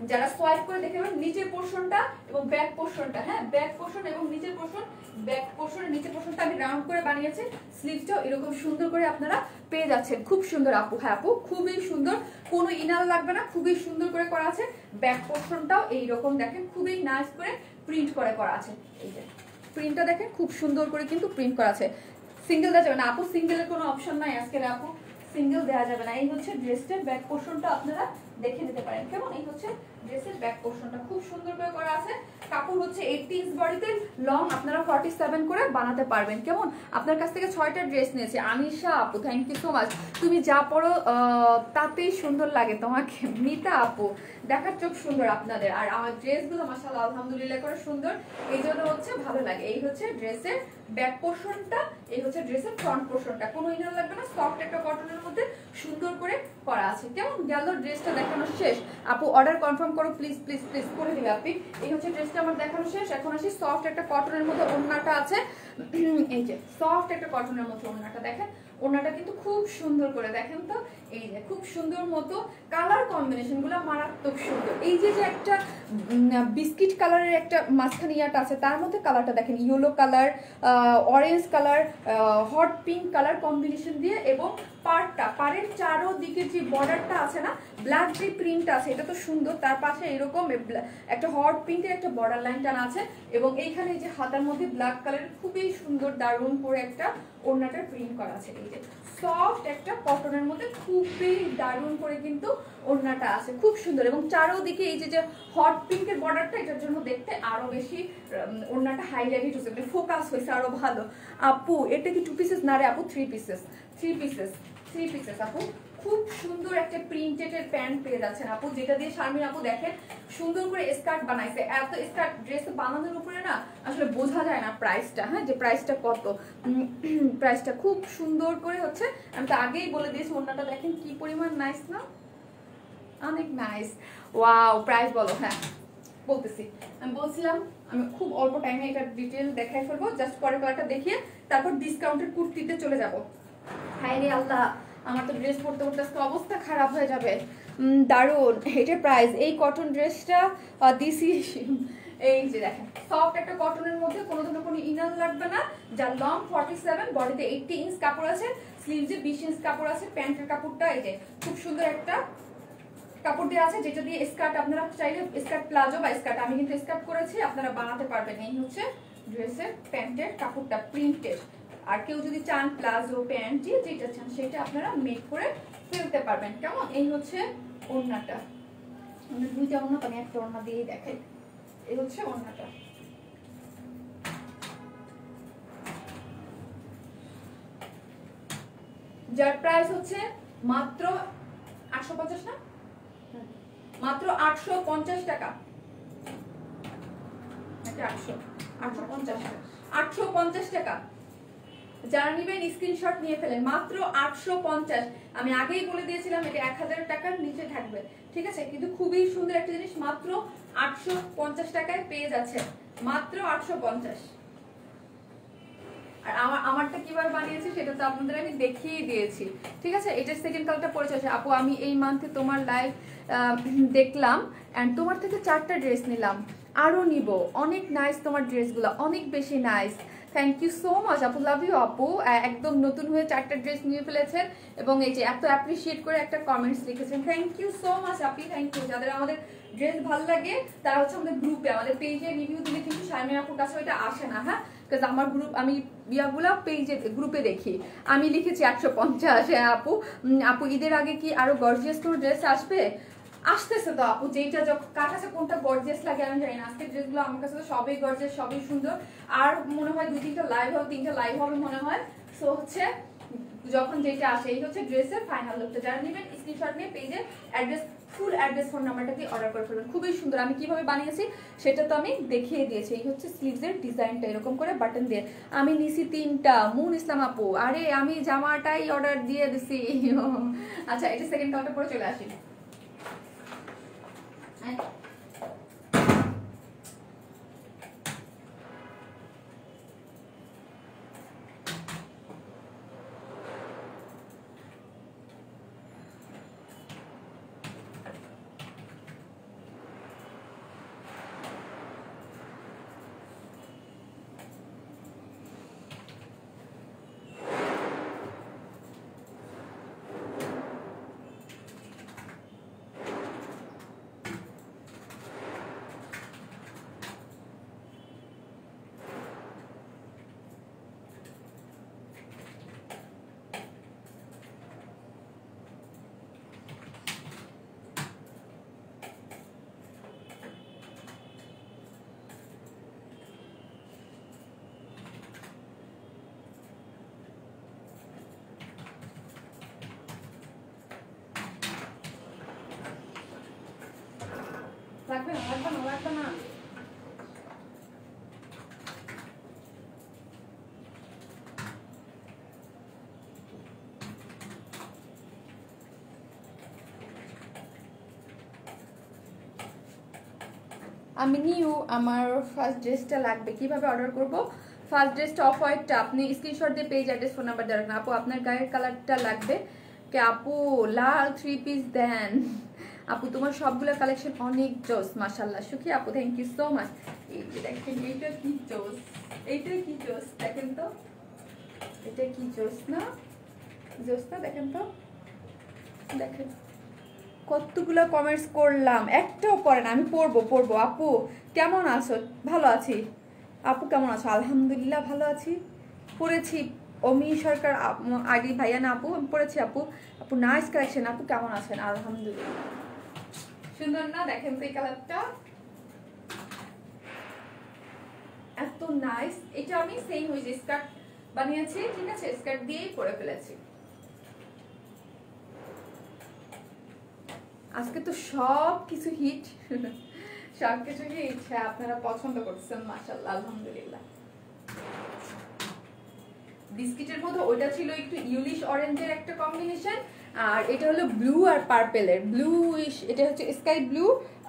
যারা সোয়াইপ করে দেখে নেবেন নিচের পোর্শনটা এবং ব্যাক পোর্শনটা। হ্যাঁ, ব্যাক পোর্শন এবং নিচের পোর্শন, ব্যাক পোর্শনের নিচের পোর্শনটা আমি রাউন্ড করে বানিয়েছি। স্লিভসটাও এরকম সুন্দর করে আপনারা পেয়ে যাচ্ছেন। খুব সুন্দর আপু। হ্যাঁ আপু, খুবই সুন্দর, কোনো ইনার লাগবে না, খুবই সুন্দর করে করা আছে। ব্যাক পোর্শনটাও এইরকম দেখেন খুবই নাইস করে প্রিন্ট করা আছে। এই যে প্রিন্টটা দেখেন খুব সুন্দর করে কিন্তু প্রিন্ট করা আছে। সিঙ্গেল দেওয়া যাবে না আপু, সিঙ্গেলের কোনো অপশন নাই আজকের আপু, সিঙ্গেল দেওয়া যাবে না। এই হচ্ছে ড্রেসটার ব্যাক পোর্শনটা, আপনারা দেখে নিতে পারেন কেমন। এই হচ্ছে ড্রেসের ব্যাক পোর্শনটা খুব সুন্দর করে করা আছে। কাপড় হচ্ছে 80 ইঞ্চ বডিতে, লং আপনারা 47 করে বানাতে পারবেন কেমন। আপনার কাছ থেকে 6টা ড্রেস নিয়েছি আনিশা আপু, থ্যাংক ইউ সো মাচ। তুমি যা পরো তাতেই সুন্দর লাগে তোমাকে। মিতা আপু দেখার চোখ সুন্দর আপনাদের, আর আমার ড্রেসগুলো মাশাআল্লাহ আলহামদুলিল্লাহ করে সুন্দর, এই জন্য হচ্ছে ভালো লাগে। এই হচ্ছে ড্রেসের ব্যাক পোর্শনটা, এই হচ্ছে ড্রেসের ফ্রন্ট পোর্শনটা, কোনো ইনার লাগবে না, সফট একটা কটনের মধ্যে সুন্দর করে করা আছে কেমন। গেল ড্রেসটা দেখানো শেষ আপু, অর্ডার কনফার্ম করো প্লিজ প্লিজ প্লিজ করে দিবে আপনি। এই হচ্ছে ড্রেসটা আমার দেখানো শেষ। এখন আসি সফট একটা কটনের মধ্যে ওড়নাটা আছে, এই যে সফট একটা কটনের মধ্যে ওড়নাটা দেখেন, ওড়নাটা কিন্তু খুব সুন্দর করে দেখেন তো, এই যে খুব সুন্দর মতো কালার কম্বিনেশন গুলো মারাত্মক সুন্দর। এই যে যে একটা বিস্কিট কালারের একটা মাঝখানে ইয়াটা আছে, তার মধ্যে কালারটা দেখেন yellow colour, orange colour, hot pink colour combination দিয়ে, এবং পাড়ের চারোদিকে যে বর্ডারটা আছে না, ব্ল্যাক যে প্রিন্ট আছে এটা তো সুন্দর, তার পাশে এরকম একটা হট পিঙ্কের একটা বর্ডার লাইন টানা আছে, এবং এইখানে যে হাতার মধ্যে ব্ল্যাক কালারের খুবই সুন্দর দারুণ করে একটা ওড়নাটার প্রিন্ট করা আছে। এই যে সফট একটা কটনের মধ্যে খুবই দারুণ করে কিন্তু ওড়নাটা আছে, খুব সুন্দর, এবং চারোদিকে এই যে হট পিঙ্কের বর্ডারটা, এটার জন্য দেখতে আরো বেশি ওড়নাটা হাইলাইট হচ্ছে, মানে ফোকাস হয়েছে আরো ভালো। আপু এটা কি 2 পিসেস না রে আপু, 3 পিসেস, 3 পিসেস, 3 পিসেস আপু। খুব সুন্দর একটা প্রিন্টেড এর প্যান্ট পেয়ে যাচ্ছেন আপু, যেটা দিয়ে শারমিন আপু দেখেন সুন্দর করে স্কার্ট বানাইছে। এত স্কার্ট ড্রেস বানানোর উপরে না আসলে বোঝা যায় না প্রাইসটা, হ্যাঁ যে প্রাইসটা কত, প্রাইসটা খুব সুন্দর করে হচ্ছে। আমি তো আগেই বলে দিয়েছি ওড়নাটা দেখেন কি পরিমাণ নাইস না, অনেক নাইস। ওয়াও প্রাইস বলো, হ্যাঁ বলতেছি, আমি বলছিলাম আমি খুব অল্প টাইমে এটা ডিটেল দেখাই ফেলবো, জাস্ট পরের কালারটা দেখিয়ে তারপর ডিসকাউন্টের কুর্তিতে চলে যাব। হায় রে আল্লাহ, আমার তো ড্রেস পরতে পরতে আজকে অবস্থা খারাপ হয়ে যাবে। দারুণ এটার প্রাইস, এই কটন ড্রেসটা দিছি, এই যে দেখেন সফট একটা কটনের মধ্যে, কোনো ধরনের কোনো ইনার লাগবে না, যার লং 47, বডিতে 80 ইঞ্চ কাপড় আছে, স্লিভসে 20 ইঞ্চ কাপড় আছে, প্যান্টের কাপড়টা এই যে খুব সুন্দর একটা কাপড় দেওয়া আছে, যেটা দিয়ে স্কার্ট আপনারা চাইলে স্কার্ট প্লাজো বা স্কার্ট, আমি কিন্তু স্কার্ট করেছি, আপনারা বানাতে পারবেন। এই হচ্ছে ড্রেসের প্যান্টের কাপড়টা প্রিন্টেড, আর কেউ যদি চান প্লাজো প্যান্ট যেটা চান সেটা আপনারা মেক করে ফেলতে পারবেন কেমন। এই হচ্ছে ওড়নাটা, আমরা দুইটা ওড়না, আমি একটা ওড়না দিয়েই দেখাই। এই হচ্ছে ওড়নাটা, যার প্রাইস হচ্ছে মাত্র 850 না, মাত্র 850 টাকা, 850 টাকা। যারা নিবেন স্ক্রিনশট নিয়ে ফেলেন, মাত্র 850। আমি আগেই বলে দিয়েছিলাম এটা 1000 টাকার নিচে থাকবে, ঠিক আছে, কিন্তু খুবই সুন্দর একটা জিনিস, মাত্র 850 টাকায় পেয়ে যাচ্ছে, মাত্র 850। আর আমারটা কিভাবে বানিয়েছি সেটা তো আপনাদের আমি দেখিয়ে দিয়েছি, ঠিক আছে। এটার সেকেন্ড কালারটা পড়ে চলেছে আপু, আমি এই মান্থে তোমার লাইভ দেখলাম এন্ড তোমার থেকে 4টা ড্রেস নিলাম, আরো নিব, অনেক নাইস তোমার ড্রেসগুলো, অনেক বেশি nice, thank you so much আপু, লাভ ইউ আপু। একদম নতুন হয়ে 4টা ড্রেস নিয়ে ফেলেছেন, এবং এই যে এত অ্যাপ্রিসিয়েট করে একটা কমেন্টস লিখেছেন, thank you so much Api, thank you. যাদের আমাদের ড্রেস ভালো লাগে তারা হচ্ছে আমাদের গ্রুপে, আমাদের পেজে রিভিউ দিলে কিন্তু শারমিন আপুর কাছে ওইটা আসে না, হ্যাঁ, বিকজ আমার গ্রুপ, আমি বিয়াগুলা পেজে গ্রুপে দেখি, আমি লিখেছি 850। হ্যাঁ আপু, আপু ঈদের আগে কি আরো গর্জিয়াস কোনো ড্রেস আসবে? আসতেছে তো আপু, যেটা যখন কার কাছে কোনটা গর্জিয়াস লাগে আমি জানি না, আজকের ড্রেসগুলো আমার কাছে তো সবই গর্জিয়াস, সবই সুন্দর, আর মনে হয় 2-3টা লাইভ হবে, 3টা লাইভ হবে মনে হয়। সো হচ্ছে যখন যেটা আসে, এই হচ্ছে ড্রেসের ফাইনাল লুকটা। যারা নেবেন স্ক্রিনশট নিয়ে পেজে অ্যাড্রেস, ফুল অ্যাড্রেস, ফোন নাম্বারটা দিয়ে অর্ডার করে ফেলবেন, খুবই সুন্দর। আমি কিভাবে বানিয়েছি সেটা তো আমি দেখিয়ে দিয়েছি। এই হচ্ছে স্লিভসের ডিজাইনটা, এরকম করে বাটন দিয়ে আমি নিছি 3টা। মুন ইসলাম আপু, আরে আমি জামাটাই অর্ডার দিয়ে দিছি। আচ্ছা, এটা সেকেন্ড কাউন্টার পরে চলে আসি। অবস্থা না। আমি নিউ, আমার ফার্স্ট ড্রেসটা লাগবে, কিভাবে অর্ডার করব? ফার্স্ট ড্রেসটা অফ হোয়াইটটা আপনি স্ক্রিনশট দিয়ে পেজ অ্যাড্রেস ফোন নাম্বার দেওয়া রাখবেন। আপু আপনার গায়ের কালারটা লাগবে কে? আপু লাল 3 পিস দেন। আপু তোমার সবগুলো কালেকশন অনেক জোস মাশাআল্লাহ। সুখী আপু থ্যাংক ইউ সো মাচ। এই যে দেখেন এইটা কি জোস, এইটা কি জোস দেখেন তো, এটা কি জোস না, জোস না দেখেন তো, দেখেন কতগুলো কমেন্টস করলাম, একটাও পড়ে না। আমি পড়বো। আপু কেমন আছো? ভালো আছি। আপু কেমন আছো? আলহামদুলিল্লাহ ভালো আছি। পড়েছি অমি সরকার আগে ভাইয়া না আপু, আমি পড়েছি আপু। আপু নাইস কালেকশন, আপু কেমন আছেন? আলহামদুলিল্লাহ। সুন্দর না? দেখেন তো এই কালারটা এত নাইস। এটা আমি সেম ওই যে স্কার্ট বানিয়েছি, ঠিক আছে, স্কার্ট দিয়েই পরে ফেলেছি। আজকে তো সব কিছু হিট, সব কিছু হিট। হ্যাঁ আপনারা পছন্দ করছেন মাশাআল্লাহ আলহামদুলিল্লাহ। বিস্কিটের মধ্যে ওইটা ছিল একটু ইউলিশ অরেঞ্জের একটা কম্বিনেশন, আর এটা হলো ব্লু আর পার্পেলের, ব্লুইশ, এটা হচ্ছে স্কাই ব্লু,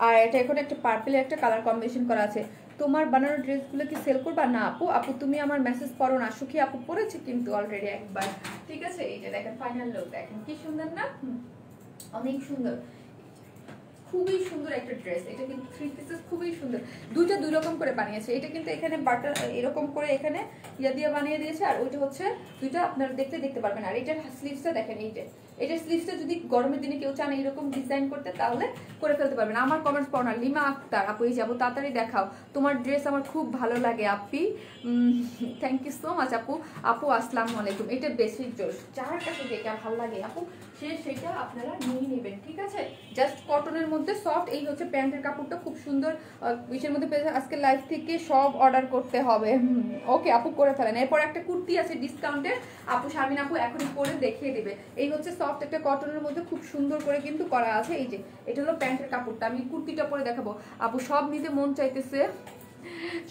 আর এটা এখন একটা পার্পেলের একটা কালার কম্বিনেশন করা আছে। তোমার বানানো ড্রেসগুলো কি সেল করবা? না আপু, আপু তুমি আমার মেসেজ পড়ো না। সুখী আপু পড়েছে কিন্তু অলরেডি একবার, ঠিক আছে। এই যে দেখেন ফাইনাল লুক, দেখেন কি সুন্দর না, অনেক সুন্দর, খুবই সুন্দর একটা ড্রেস। এটা কিন্তু 3 পিসেস, খুবই সুন্দর। দুইটা দুই রকম করে বানিয়েছে। এটা কিন্তু এখানে বাটার এরকম করে এখানে ইয়া দিয়ে বানিয়ে দিয়েছে, আর ওইটা হচ্ছে দুইটা আপনারা দেখতে পারবেন। আর এটার স্লিভসটা দেখেন, এটার স্লিভসটা যদি গরমের দিনে কেউ চান এরকম ডিজাইন করতে, তাহলে করে ফেলতে পারবেন। আমার কমেন্টস পড়ো না। লিমা আক্তার আপু এই যাবো, তাড়াতাড়ি দেখাও, তোমার ড্রেস আমার খুব ভালো লাগে আপি। থ্যাংক ইউ সো মাচ আপু। আপু আসসালামু আলাইকুম। এটা বেশি জোশ, যার কাছে যেটা ভালো লাগে আপু সেটা আপনারা নিয়ে নেবেন, ঠিক আছে। জাস্ট কটনের মধ্যে সফট। এই হচ্ছে প্যান্টের কাপড়টা খুব সুন্দর, বিশের মধ্যে পেয়েছে। আজকে লাইভ থেকে সব অর্ডার করতে হবে। ওকে আপু করে ফেলেন। এরপর একটা কুর্তি আছে ডিসকাউন্টের, আপু শারমিন আপু এখনই পরে দেখিয়ে দিবে। এই হচ্ছে সফট একটা কটনের মধ্যে খুব সুন্দর করে কিন্তু করা আছে। এই যে এটা হলো প্যান্টের কাপড়টা, আমি কুর্তিটা পরে দেখাবো। আপু সব নিতে মন চাইতেছে,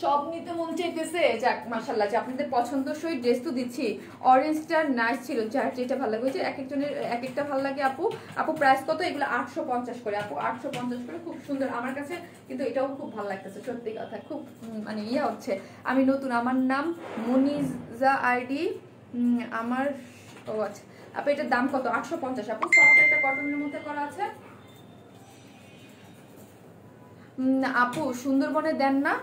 সব নিতে মন চাইতেছে। যাক মাশাআল্লাহ, যে আপনাদের পছন্দসই ড্রেস তো দিচ্ছি। অরেঞ্জটা নাইস ছিল, যার যেটা ভালো লাগে, যে এক একজনের এক একটা ভালো লাগে। আপু আপু প্রাইস কত? এগুলো 850 করে আপু, 850 করে, খুব সুন্দর। আমার কাছে কিন্তু এটাও খুব ভালো লাগতেছে, সত্যি কথা। খুব মানে ইয়া হচ্ছে, আমি নতুন, আমার নাম মনিজা আইডি আমার। ও আচ্ছা আপু এটার দাম কত? 850 আপু। সফট একটা কটনের মধ্যে করা আছে। আপু সুন্দরবনে দেন না?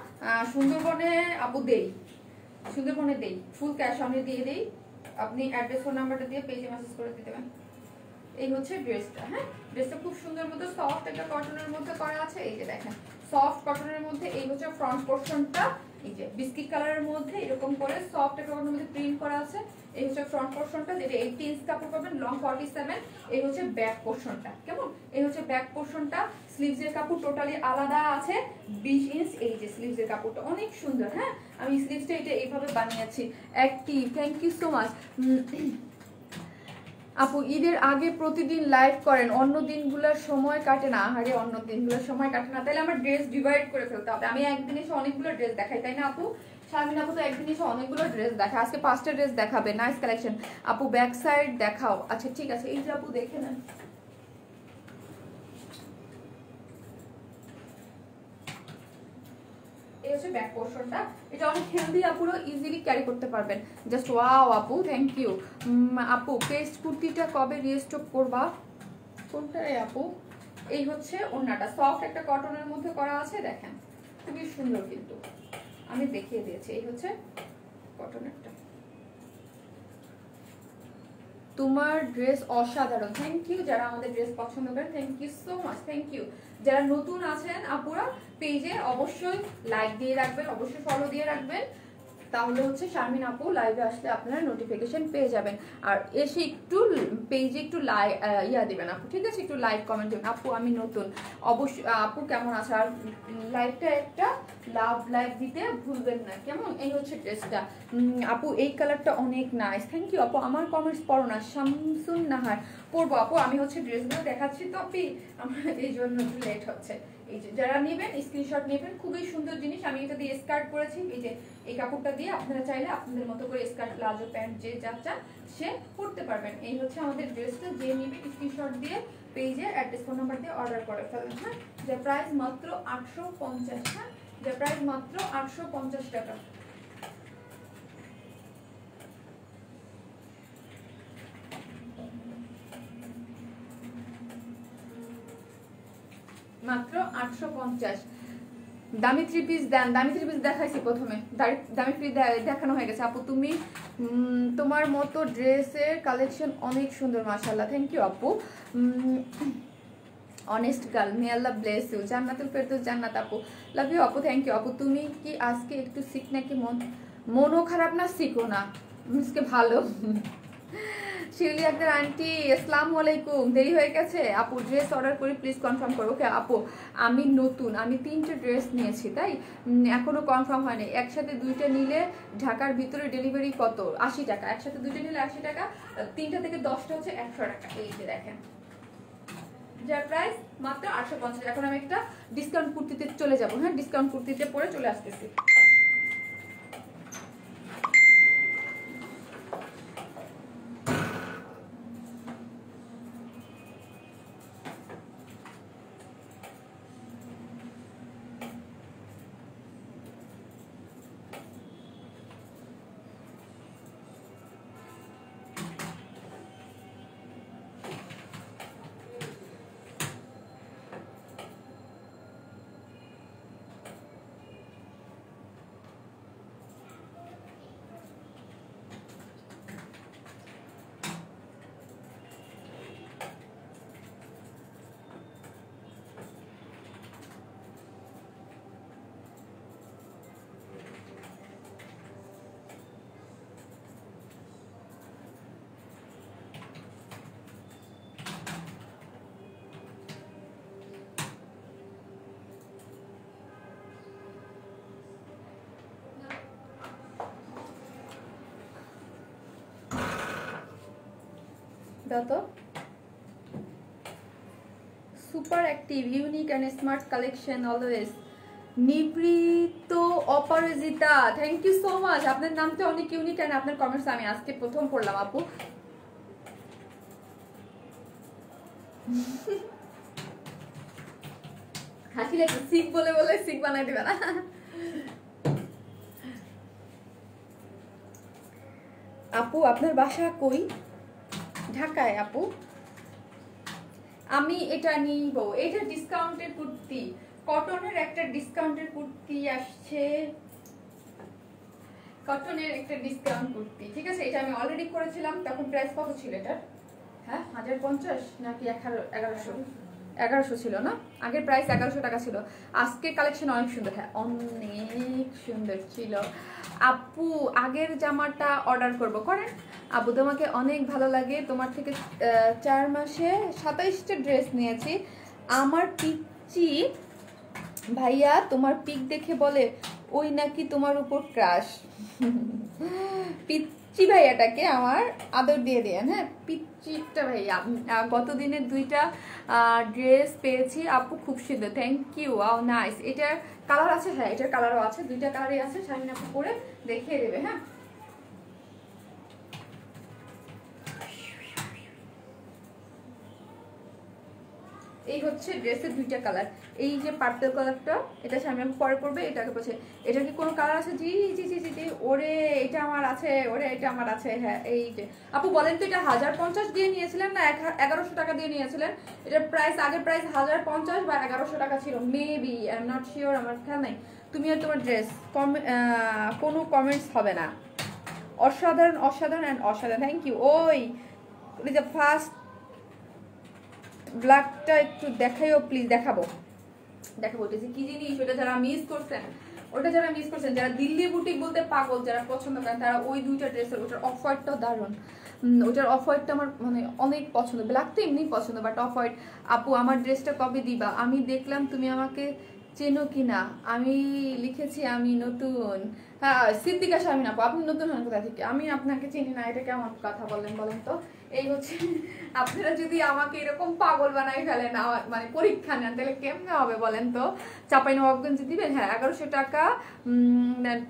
সুন্দরবনে আপু দেই, সুন্দরবনে দেই, ফুল ক্যাশ অনে দিয়ে দেই। আপনি অ্যাড্রেস ফোন নাম্বারটা দিয়ে পেজে মেসেজ করে দিতে পারেন। এই হচ্ছে ড্রেসটা। হ্যাঁ ড্রেসটা খুব সুন্দর মতো সফট একটা কটনের মধ্যে করা আছে। এই যে দেখেন সফট কটনের মধ্যে, এই হচ্ছে ফ্রন্ট পোর্শনটা, এই যে বিস্কিট কালারের মধ্যে এরকম করে সফট একটা কটনের মধ্যে প্রিন্ট করা আছে। এই হচ্ছে ফ্রন্ট পোর্শনটা, যেটা 18 ইঞ্চ কাপড় পাবেন, লং 47। এই হচ্ছে ব্যাক পোর্শনটা, কেমন? এই হচ্ছে ব্যাক পোর্শনটা। স্লিভসের কাপড় টোটালি আলাদা আছে, 20 ইঞ্চ। এই যে স্লিভসের কাপড়টা অনেক সুন্দর। হ্যাঁ আমি স্লিভসটা এটা এইভাবে বানিয়েছি। Active, thank you so much. আপু ঈদের আগে প্রতিদিন লাইভ করেন, অন্য দিনগুলোর সময় কাটে না? আরে অন্য দিনগুলোর সময় কাটে না, তাহলে আমার ড্রেস ডিভাইড করে ফেলতে হবে। আমি একদিন এসে অনেকগুলো ড্রেস দেখাই, তাই না আপু? শারমিন আপু তো একদিন এসে অনেকগুলো ড্রেস দেখা, আজকে 5টা ড্রেস দেখাবে। নাইস কালেকশন আপু, ব্যাক সাইড দেখাও। আচ্ছা ঠিক আছে, এই যে আপু দেখে নেন। এই হচ্ছে ব্যাক পোর্শনটা। এটা অনেক হেলদি, আপুরো ইজিলি ক্যারি করতে পারবেন। জাস্ট ওয়াও আপু, থ্যাংক ইউ। আপু পেস্ট কুর্তিটা কবে রিস্টক করবা? কোনটা রে আপু? এই হচ্ছে ওড়নাটা, সফট একটা কটনের মধ্যে করা আছে, দেখেন খুবই সুন্দর কিন্তু, আমি দেখিয়ে দিয়েছি। এই হচ্ছে কটনেরটা। তোমার ড্রেস অসাধারণ, থ্যাংক ইউ। যারা আমাদের ড্রেস পছন্দ করেন thank you so much, thank you. যারা নতুন আছেন আপুরা পেজে অবশ্যই লাইক দিয়ে রাখবেন, অবশ্যই ফলো দিয়ে রাখবেন, তাহলে হচ্ছে শারমিন আপু লাইভে আসলে আপনারা নোটিফিকেশন পেয়ে যাবেন। আর এসে একটু পেজে একটু ইয়া দিবেন আপু, ঠিক আছে, একটু লাইক কমেন্ট দেবেন। আপু আমি নতুন, অবশ্যই আপু কেমন আছে, আর লাইভটা একটা লাভ লাইক দিতে ভুলবেন না, কেমন? এই হচ্ছে ড্রেসটা আপু, এই কালারটা অনেক নাইস, থ্যাংক ইউ আপু। আমার কমেন্টস পড়ো না, শামসুন নাহার। পড়বো আপু, আমি হচ্ছে ড্রেসগুলো দেখাচ্ছি তো আপনি, আমার এই জন্য একটু লেট হচ্ছে। এই যে যারা নেবেন স্ক্রিনশট নেবেন, খুবই সুন্দর জিনিস। আমি এটা দিয়ে স্কার্ট করেছি, এই যে এই কাপড়টা দিয়ে আপনারা চাইলে আপনাদের মতো করে স্কার্ট, প্লাজো, প্যান্ট যে যা চান সে পরতে পারবেন। এই হচ্ছে আমাদের ড্রেসটা। যে নেবে স্ক্রিনশট দিয়ে পেজে অ্যাড্রেস ফোন নাম্বার দিয়ে অর্ডার করে ফেলেন। হ্যাঁ, যে প্রাইস মাত্র 850। হ্যাঁ, যে প্রাইস মাত্র 850 টাকা। মাত্র 850। দামি 3 পিস দেন, দামি 3 পিস দেখাইছি প্রথমে, দামি 3 পিস দেখানো হয়ে গেছে। আপু তুমি তোমার মতো ড্রেসের কালেকশন অনেক সুন্দর, মাশাআল্লাহ। থ্যাংক ইউ আপু। Honest girl, may Allah bless you, Jannatul Ferdous Jannat আপু, লাভ ইউ আপু, থ্যাংক ইউ আপু। তুমি কি আজকে একটু সিক নাকি? মনও খারাপ না, সিকও না, আজকে ভালো। শিউলি আক্তার আন্টি আসসালামু আলাইকুম, দেরি হয়ে গেছে আপু, ড্রেস অর্ডার করি প্লিজ কনফার্ম করো। ওকে আপু, আমি নতুন, আমি 3টে ড্রেস নিয়েছি, তাই এখনো কনফার্ম হয়নি। একসাথে 2টা নিলে ঢাকার ভিতরে ডেলিভারি কত? 80 টাকা। একসাথে 2টা নিলে 80 টাকা, 3টা থেকে 10টা হচ্ছে 100 টাকা। এই যে দেখেন, যার প্রাইস মাত্র 850। এখন আমি একটা ডিসকাউন্ট কুর্তিতে চলে যাবো। হ্যাঁ, ডিসকাউন্ট কুর্তিতে পরে চলে আসতেছি। তো super active, unique and smart collection always. Nibrito Aparajita, thank you so much. আপনার নামটা অনেক ইউনিক অ্যান্ড আপনার কমেন্টস আমি আজকে প্রথম পড়লাম আপু। হাসি লাগছে, সিক বলে বলে সিক বানাই দিবে না। আপু আপনার বাসা কই? ঢাকায় আপু। আমি এটা নিব, এটা ডিসকাউন্টের কুর্তি, কটনের একটা ডিসকাউন্টের কুর্তি আসছে, কটনের একটা ডিসকাউন্ট কুর্তি, ঠিক আছে। এটা আমি অলরেডি করেছিলাম, তখন প্রাইস কত ছিল এটা? হ্যাঁ, 1050 নাকি 1100 ছিল না? আগের প্রাইস 1100 টাকা ছিল। আজকে কালেকশন অনেক সুন্দর, হ্যাঁ অনেক সুন্দর ছিল আপু। আগের জামাটা অর্ডার করব, করেন আপু। তোমাকে অনেক ভালো লাগে, তোমার থেকে 4 মাসে 27টা ড্রেস নিয়েছি। আমার পিচ্চি ভাইয়া তোমার পিক দেখে বলে ওই নাকি তোমার উপর ক্রাশ। পিচ্চি ভাইয়াটাকে আমার আদর দিয়ে দেন। হ্যাঁ, পিচ্চিটা ভাইয়া। গত দিনে 2টা ড্রেস পেয়েছি আপু, খুব সুন্দর, থ্যাংক ইউ, ওয়াও নাইস। এটার কালার আছে, হ্যাঁ এটার কালারও আছে, 2টা কালারই আছে। শামিন আপু পরে দেখিয়ে দেবে। হ্যাঁ, এই হচ্ছে ড্রেসের 2টা কালার। এই যে পার্পল কালারটা, এটা সামনে পরে পড়বে, এটাকে পড়ছে। এটা কি কোনো কালার আছে? জি জি জি জি জি, ওরে এটা আমার আছে, ওরে এটা আমার আছে। হ্যাঁ, এই যে আপু বলেন তো, এটা 1050 দিয়ে নিয়েছিলেন না 1100 টাকা দিয়ে নিয়েছিলেন? এটার প্রাইস, আগের প্রাইস 1050 বা 1100 টাকা ছিল, maybe, I am not sure, আমার খেয়াল নাই। তুমি আর তোমার ড্রেস, কোনো কমেন্টস হবে না। অসাধারণ, অসাধারণ অ্যান্ড অসাধারণ, থ্যাংক ইউ। ওই যে ফার্স্ট ব্ল্যাকটা একটু দেখাইও প্লিজ। দেখাবো এটা যে কি জিনিস, ওটা যারা মিস করছেন, যারা দিল্লি বুটিক বলতে পাগল, যারা পছন্দ করেন, তারা ওই 2টা ড্রেসের, ওটার অফ হোয়াইটটাও দারুণ। ওটার অফ হোয়াইটটা আমার মানে অনেক পছন্দ। ব্ল্যাক তো এমনি পছন্দ, বাট অফ হোয়াইট। আপু আমার ড্রেসটা কবে দিবা? আমি দেখলাম তুমি আমাকে চেনো কিনা? আমি লিখেছি আমি নতুন। হ্যাঁ, সিদ্দিকা শামিন আপু, আপনি নতুন হন কোথা থেকে? আমি আপনাকে চিনি না, এটা কেমন কথা বলেন বলেন তো? এই হচ্ছে আপনারা যদি আমাকে এরকম পাগল বানাই ফেলেন, মানে পরীক্ষা নেন, তাহলে কেমনে হবে বলেন তো? চাঁপাইনবাবগঞ্জ দিবেন? হ্যাঁ, 1100 টাকা।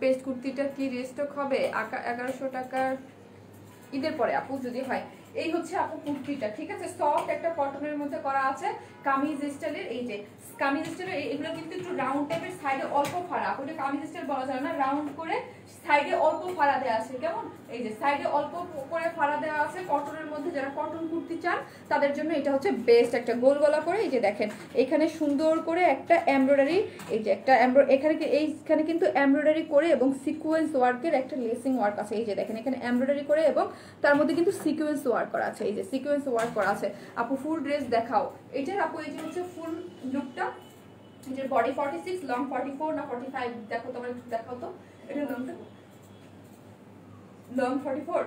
পেস্ট কুর্তিটা কি রেস্টক হবে? 1100 টাকার ঈদের পরে আপু যদি হয়। এই হচ্ছে আপু কুর্তিটা, ঠিক আছে? সফট একটা কটনের মধ্যে করা আছে, কামিজ স্টাইলের। এই যে কামিজ স্টাইলের, এগুলো কিন্তু একটু রাউন্ড টাইপের, সাইডে অল্প ফাড়া। আপু এটা কামিজ স্টাইল বলা যায় না, রাউন্ড করে সাইডে অল্প ফাড়া দেওয়া আছে, কেমন? এই যে সাইডে অল্প করে ফাড়া দেওয়া আছে কটনের মধ্যে। যারা কটন কুর্তি চান তাদের জন্য এটা হচ্ছে বেস্ট। একটা গোল গলা করে, এই যে দেখেন এখানে সুন্দর করে একটা এমব্রয়ডারি, এই যে একটা এখানে এইখানে কিন্তু এমব্রয়ডারি করে এবং সিকোয়েন্স ওয়ার্কের একটা লেসিং ওয়ার্ক আছে। এই যে দেখেন এখানে এমব্রয়ডারি করে এবং তার মধ্যে কিন্তু সিকোয়েন্স ওয়ার্ক করা আছে। এই যে সিকোয়েন্স ওয়ার্ক করা আছে। আপু ফুল ড্রেস দেখাও এটার। আপু এই যে হচ্ছে ফুল লুকটা, এই যে বডি 46, লং 44 না 45, দেখো তোমার একটু দেখাও তো। এটা লংটা লং 44,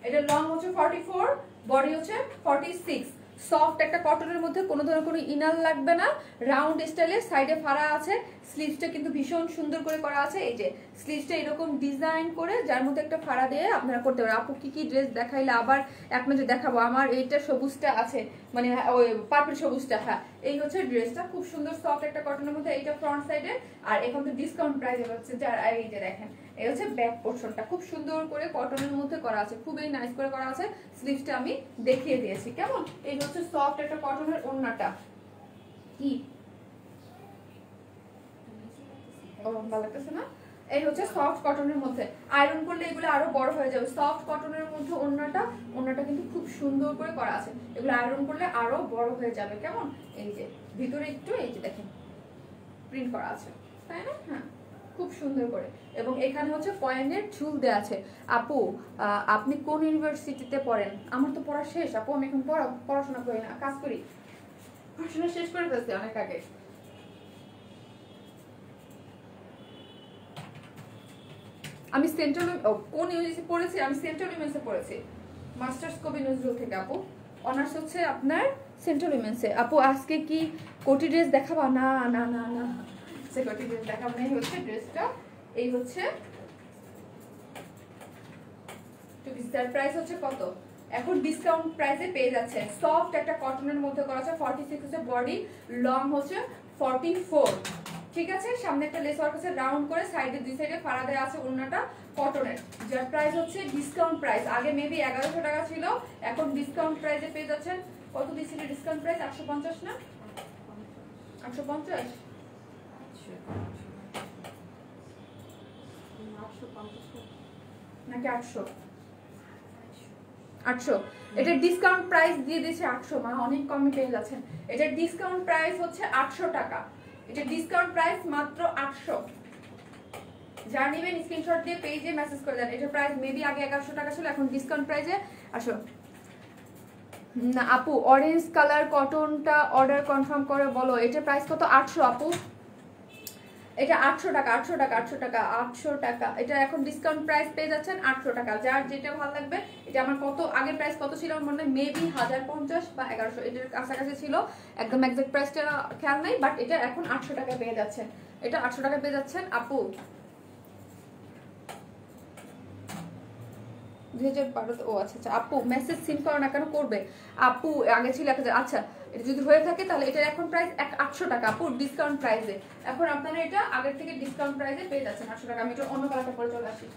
এটা লং হচ্ছে 44, বডি হচ্ছে 46। সফট একটা কটনের মধ্যে, কোনো ধরনের কোনো ইনার লাগবে না, রাউন্ড স্টাইলে, সাইডে ফাড়া আছে। স্লিভসটা কিন্তু ভীষণ সুন্দর করে করা আছে। এই যে স্লিভসটা এরকম ডিজাইন করে, যার মধ্যে একটা ফাড়া দিয়ে আপনারা করতে পারেন। আপু কি কি ড্রেস দেখাইলে আবার আপনাকে দেখাবো? আমার এইটা সবুজটা আছে, মানে ওই পার্পল সবুজটা। হ্যাঁ, এই হচ্ছে ড্রেসটা, খুব সুন্দর সফট একটা কটনের মধ্যে। এইটা ফ্রন্ট সাইডে, আর এখন তো ডিসকাউন্ট প্রাইসে হচ্ছে। যার এই যে দেখেন এই হচ্ছে ব্যাক পোর্শনটা, খুব সুন্দর করে কটনের মধ্যে করা আছে, খুবই নাইস করে করা আছে। স্লিভসটা আমি দেখিয়ে দিয়েছি, কেমন? এই হচ্ছে সফট একটা কটনের ওড়নাটা। কি ভালো লাগতেছে না? এই হচ্ছে সফট কটনের মধ্যে, আয়রন করলে এগুলো আরো বড় হয়ে যাবে। সফট কটনের মধ্যে ওড়নাটা কিন্তু খুব সুন্দর করে করা আছে, এগুলো আয়রন করলে আরো বড় হয়ে যাবে, কেমন? এই যে ভিতরে একটু এই যে দেখেন প্রিন্ট করা আছে, তাই না? হ্যাঁ, খুব সুন্দর করে। এবং এখানে হচ্ছে কয়েনের ঝুল দেওয়া আছে। আপু আপনি কোন ইউনিভার্সিটিতে পড়েন? আমার তো পড়া শেষ আপু, আমি এখন পড়াশোনা করি না, কাজ করি। পড়াশোনা শেষ করে ফেলছি অনেক আগে। আমি সেন্ট্রাল, কোন ইউনিভার্সিটি পড়েছি? আমি সেন্ট্রাল উইমেন্সে পড়েছি, মাস্টার্স কবি নজরুল থেকে আপু। অনার্স হচ্ছে আপনার সেন্ট্রাল উইমেন্সে। আপু আজকে কি কোটি ড্রেস দেখাবা? না না না না, সে কোটি ড্রেস দেখাবো না। এই হচ্ছে ড্রেসটা, এই হচ্ছে টুপিসটার প্রাইস হচ্ছে কত? এখন ডিসকাউন্ট প্রাইসে পেয়ে যাচ্ছে। সফট একটা কটনের মধ্যে করা আছে, 46 হচ্ছে বডি, লং হচ্ছে 44, ঠিক আছে? সামনে একটা লেস ওয়ার্ক আছে রাউন্ড করে, সাইডে দুই সাইডে ফাড়া দেওয়া আছে। ওড়নাটা কটনের, যার প্রাইস হচ্ছে ডিসকাউন্ট প্রাইস। আগে মেবি 1100 টাকা ছিল, এখন ডিসকাউন্ট প্রাইসে পেয়ে যাচ্ছেন। কত দিয়েছিল ডিসকাউন্ট প্রাইস? 850 না? 850 নাকি 800? 800। এটার ডিসকাউন্ট প্রাইস দিয়ে দিয়েছে 800। মা অনেক কমে পেয়ে যাচ্ছেন। এটার ডিসকাউন্ট প্রাইস হচ্ছে 800 টাকা। এটা ডিসকাউন্ট প্রাইস মাত্র 800। যারা নেবেন স্ক্রিনশট দিয়ে পেজে মেসেজ করে দেন। এটার প্রাইস মেবি আগে 1100 টাকা ছিল, এখন ডিসকাউন্ট প্রাইসে আসো না। আপু অরেঞ্জ কালার কটনটা অর্ডার কনফার্ম করে বলো, এটার প্রাইস কত? 800 আপু, এটা 800 টাকা, 800 টাকা, 800 টাকা, 800 টাকা। এটা এখন ডিসকাউন্ট প্রাইস পেয়ে যাচ্ছেন 800 টাকা। যার যেটা ভালো লাগবে। এটা আমার কত আগের প্রাইস কত ছিল আমার মনে হয় মেবি 1050 বা 1100, এটার কাছাকাছি ছিল, একদম এক্সাক্ট প্রাইসটা খেয়াল নাই, বাট এটা এখন 800 টাকা পেয়ে যাচ্ছেন। এটা 800 টাকা পেয়ে যাচ্ছেন আপু। 2012। ও আচ্ছা আচ্ছা আপু, মেসেজ সিন করো না কেন? করবে আপু, আগে ছিল 1000। আচ্ছা, এটা যদি হয়ে থাকে তাহলে এটার এখন প্রাইস 800 টাকা আপু, ডিসকাউন্ট প্রাইসে। এখন আপনারা এটা আগের থেকে ডিসকাউন্ট প্রাইসে পেয়ে যাচ্ছেন 800 টাকা। আমি এটা অন্য কালারটা পরে চলে আসি।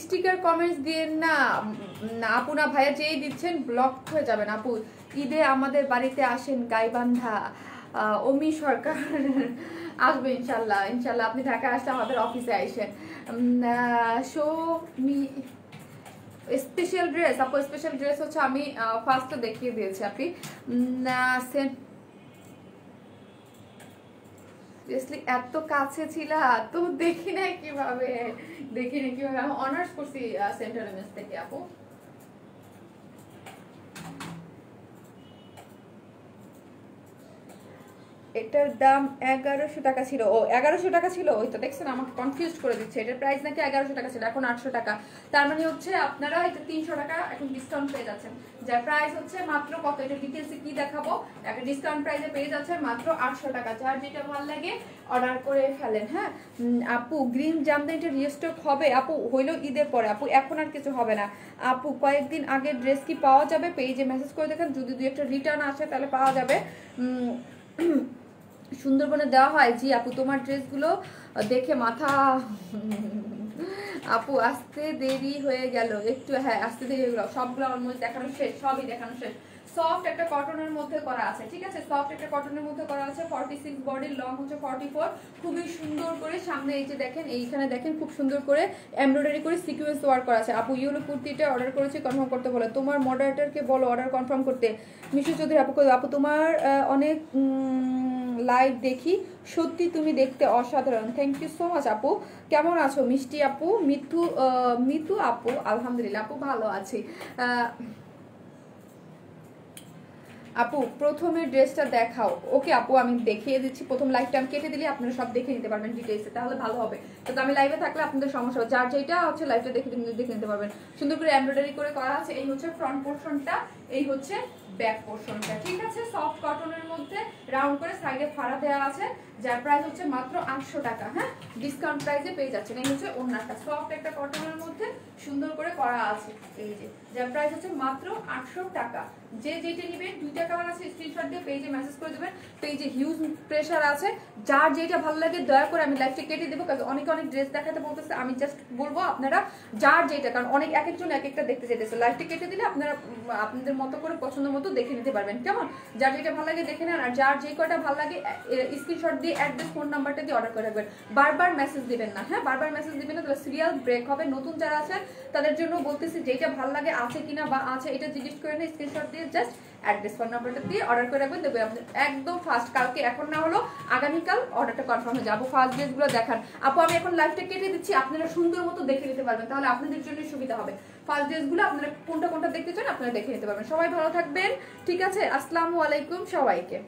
স্টিকার কমেন্টস দিয়ে না আপু না ভাইয়া, যেই দিচ্ছেন ব্লক হয়ে যাবেন আপু। ঈদে আমাদের বাড়িতে আসেন গাইবান্ধা, অমি সরকার আসবে ইনশাল্লাহ, ইনশাল্লাহ আপনি ঢাকা আসলে আমাদের অফিসে আসেন। শো মি স্পেশাল ড্রেস আপু, স্পেশাল ড্রেস হচ্ছে আমি ফার্স্টে দেখিয়ে দিয়েছি আপনি। এত কাছে ছিল তো দেখি না কিভাবে, আমি অনার্স করছি সেন্টার এমএস থেকে আপু। এটার দাম 1100 টাকা ছিল। ও 1100 টাকা ছিল, ওই তো দেখছেন আমাকে কনফিউজ করে দিচ্ছে। এটার প্রাইস নাকি 1100 টাকা ছিল, এখন 800 টাকা। তার মানে হচ্ছে আপনারা এটা 300 টাকা এখন ডিসকাউন্ট পেয়ে যাচ্ছেন, যার প্রাইস হচ্ছে মাত্র কত, এটা ডিটেইলসে কি দেখাবো, একটা ডিসকাউন্ট প্রাইসে পেয়ে যাচ্ছেন মাত্র 800 টাকা। যার যেটা ভালো লাগে অর্ডার করে ফেলেন। হ্যাঁ আপু গ্রিন জামদানি এটা রিস্টক হবে আপু, হইলো ঈদের পরে আপু, এখন আর কিছু হবে না আপু। কয়েকদিন আগে ড্রেস কি পাওয়া যাবে? পেজে মেসেজ করে দেখেন, যদি দুই একটা রিটার্ন আসে তাহলে পাওয়া যাবে। সুন্দরবনে দেওয়া হয় জি আপু, তোমার ড্রেসগুলো দেখে মাথা আপু আসতে দেরি হয়ে গেল একটু। হ্যাঁ আসতে দেরি হয়ে গেল, সবগুলো অলমোস্ট দেখানো শেষ, সবই দেখানো শেষ। সফট একটা কটনের মধ্যে করা আছে, ঠিক আছে, সফট একটা কটনের মধ্যে করা আছে। 46 বডির, লং হচ্ছে 44। খুবই সুন্দর করে সামনে এই যে দেখেন, এইখানে দেখেন খুব সুন্দর করে এমব্রয়ডারি করে সিকোয়েন্স ওয়ার্ক করা আছে। আপু ইয়েলো কুর্তিটা অর্ডার করেছি, কনফার্ম করতে বলে। তোমার মডারেটরকে বলো অর্ডার কনফার্ম করতে। মিশু চৌধুরী আপু, আপু তোমার অনেক লাইভ দেখি, সত্যি তুমি দেখতে অসাধারণ। থ্যাংক ইউ সো মাচ আপু। কেমন আছো মিষ্টি আপু? মিতু আপু আলহামদুলিল্লাহ আপু ভালো আছি। আপু প্রথমে ড্রেসটা দেখাও। ওকে আপু আমি দেখিয়ে দিচ্ছি, প্রথম লাইভটা আমি কেটে দিলে আপনারা সব দেখে নিতে পারবেন ডিটেইলসে, তাহলে ভালো হবে। তো আমি লাইভে থাকলে আপনাদের সমস্যা হবে, যার যেটা হচ্ছে লাইভটা দেখে নিতে পারবেন। সুন্দর করে এমব্রয়ডারি করে করা আছে। এই হচ্ছে ফ্রন্ট পোর্শনটা, এই হচ্ছে ব্যাক পোর্শনটা, ঠিক আছে। সফট কটনের মধ্যে রাউন্ড করে সাইডে ফাড়া দেওয়া আছে, যার প্রাইস হচ্ছে মাত্র 800 টাকা। হ্যাঁ ডিসকাউন্ট প্রাইসে পেয়ে যাচ্ছেন। এই হচ্ছে ওড়নাটা, সফট একটা কটনের মধ্যে সুন্দর করে করা আছে, এই যে, যার প্রাইস হচ্ছে মাত্র 800 টাকা। যে যেটা নেবেন 2টা কালার আছে, স্ক্রিনশট দিয়ে পেজে মেসেজ করে দেবেন। পেজে হিউজ প্রেসার আছে, যার যেটা ভালো লাগে দয়া করে, আমি লাইভটা কেটে দেবো কারণ অনেক ড্রেস দেখাতে বলতেছে। আমি জাস্ট বলবো আপনারা যার যেটা, কারণ অনেক এক একজন এক একটা দেখতে চাইতেছে। লাইভটা কেটে দিলে আপনারা আপনাদের মতো করে পছন্দ মতো দেখে নিতে পারবেন, কেমন? যার যেটা ভালো লাগে দেখে নেন, আর যার যে কয়টা ভালো লাগে স্ক্রিনশট দিয়ে অ্যাড্রেস ফোন নাম্বারটা দিয়ে অর্ডার করে রাখবেন। বারবার মেসেজ দিবেন না, হ্যাঁ বারবার মেসেজ দিবেন না, তাহলে সিরিয়াল ব্রেক হবে। নতুন যারা আছেন তাদের জন্য বলতেছি, যেটা ভালো লাগে আছে কিনা বা আছে এটা জিজ্ঞেস করে না, স্ক্রিনশট দিয়ে জাস্ট অ্যাড্রেস ফোন নাম্বারটা দিয়ে অর্ডার করে রাখবেন, দেখবেন আপনি একদম ফার্স্ট। কালকে এখন না হলো আগামীকাল অর্ডারটা কনফার্ম হয়ে যাবো। ফার্স্ট ড্রেসগুলো দেখান আপু, আমি এখন লাইভটা কেটে দিচ্ছি, আপনারা সুন্দর মতো দেখে নিতে পারবেন, তাহলে আপনাদের জন্য সুবিধা হবে। ফার্স্ট ড্রেসগুলো আপনারা কোনটা কোনটা দেখতে চান আপনারা দেখে নিতে পারবেন। সবাই ভালো থাকবেন, ঠিক আছে। আসসালামু আলাইকুম সবাইকে।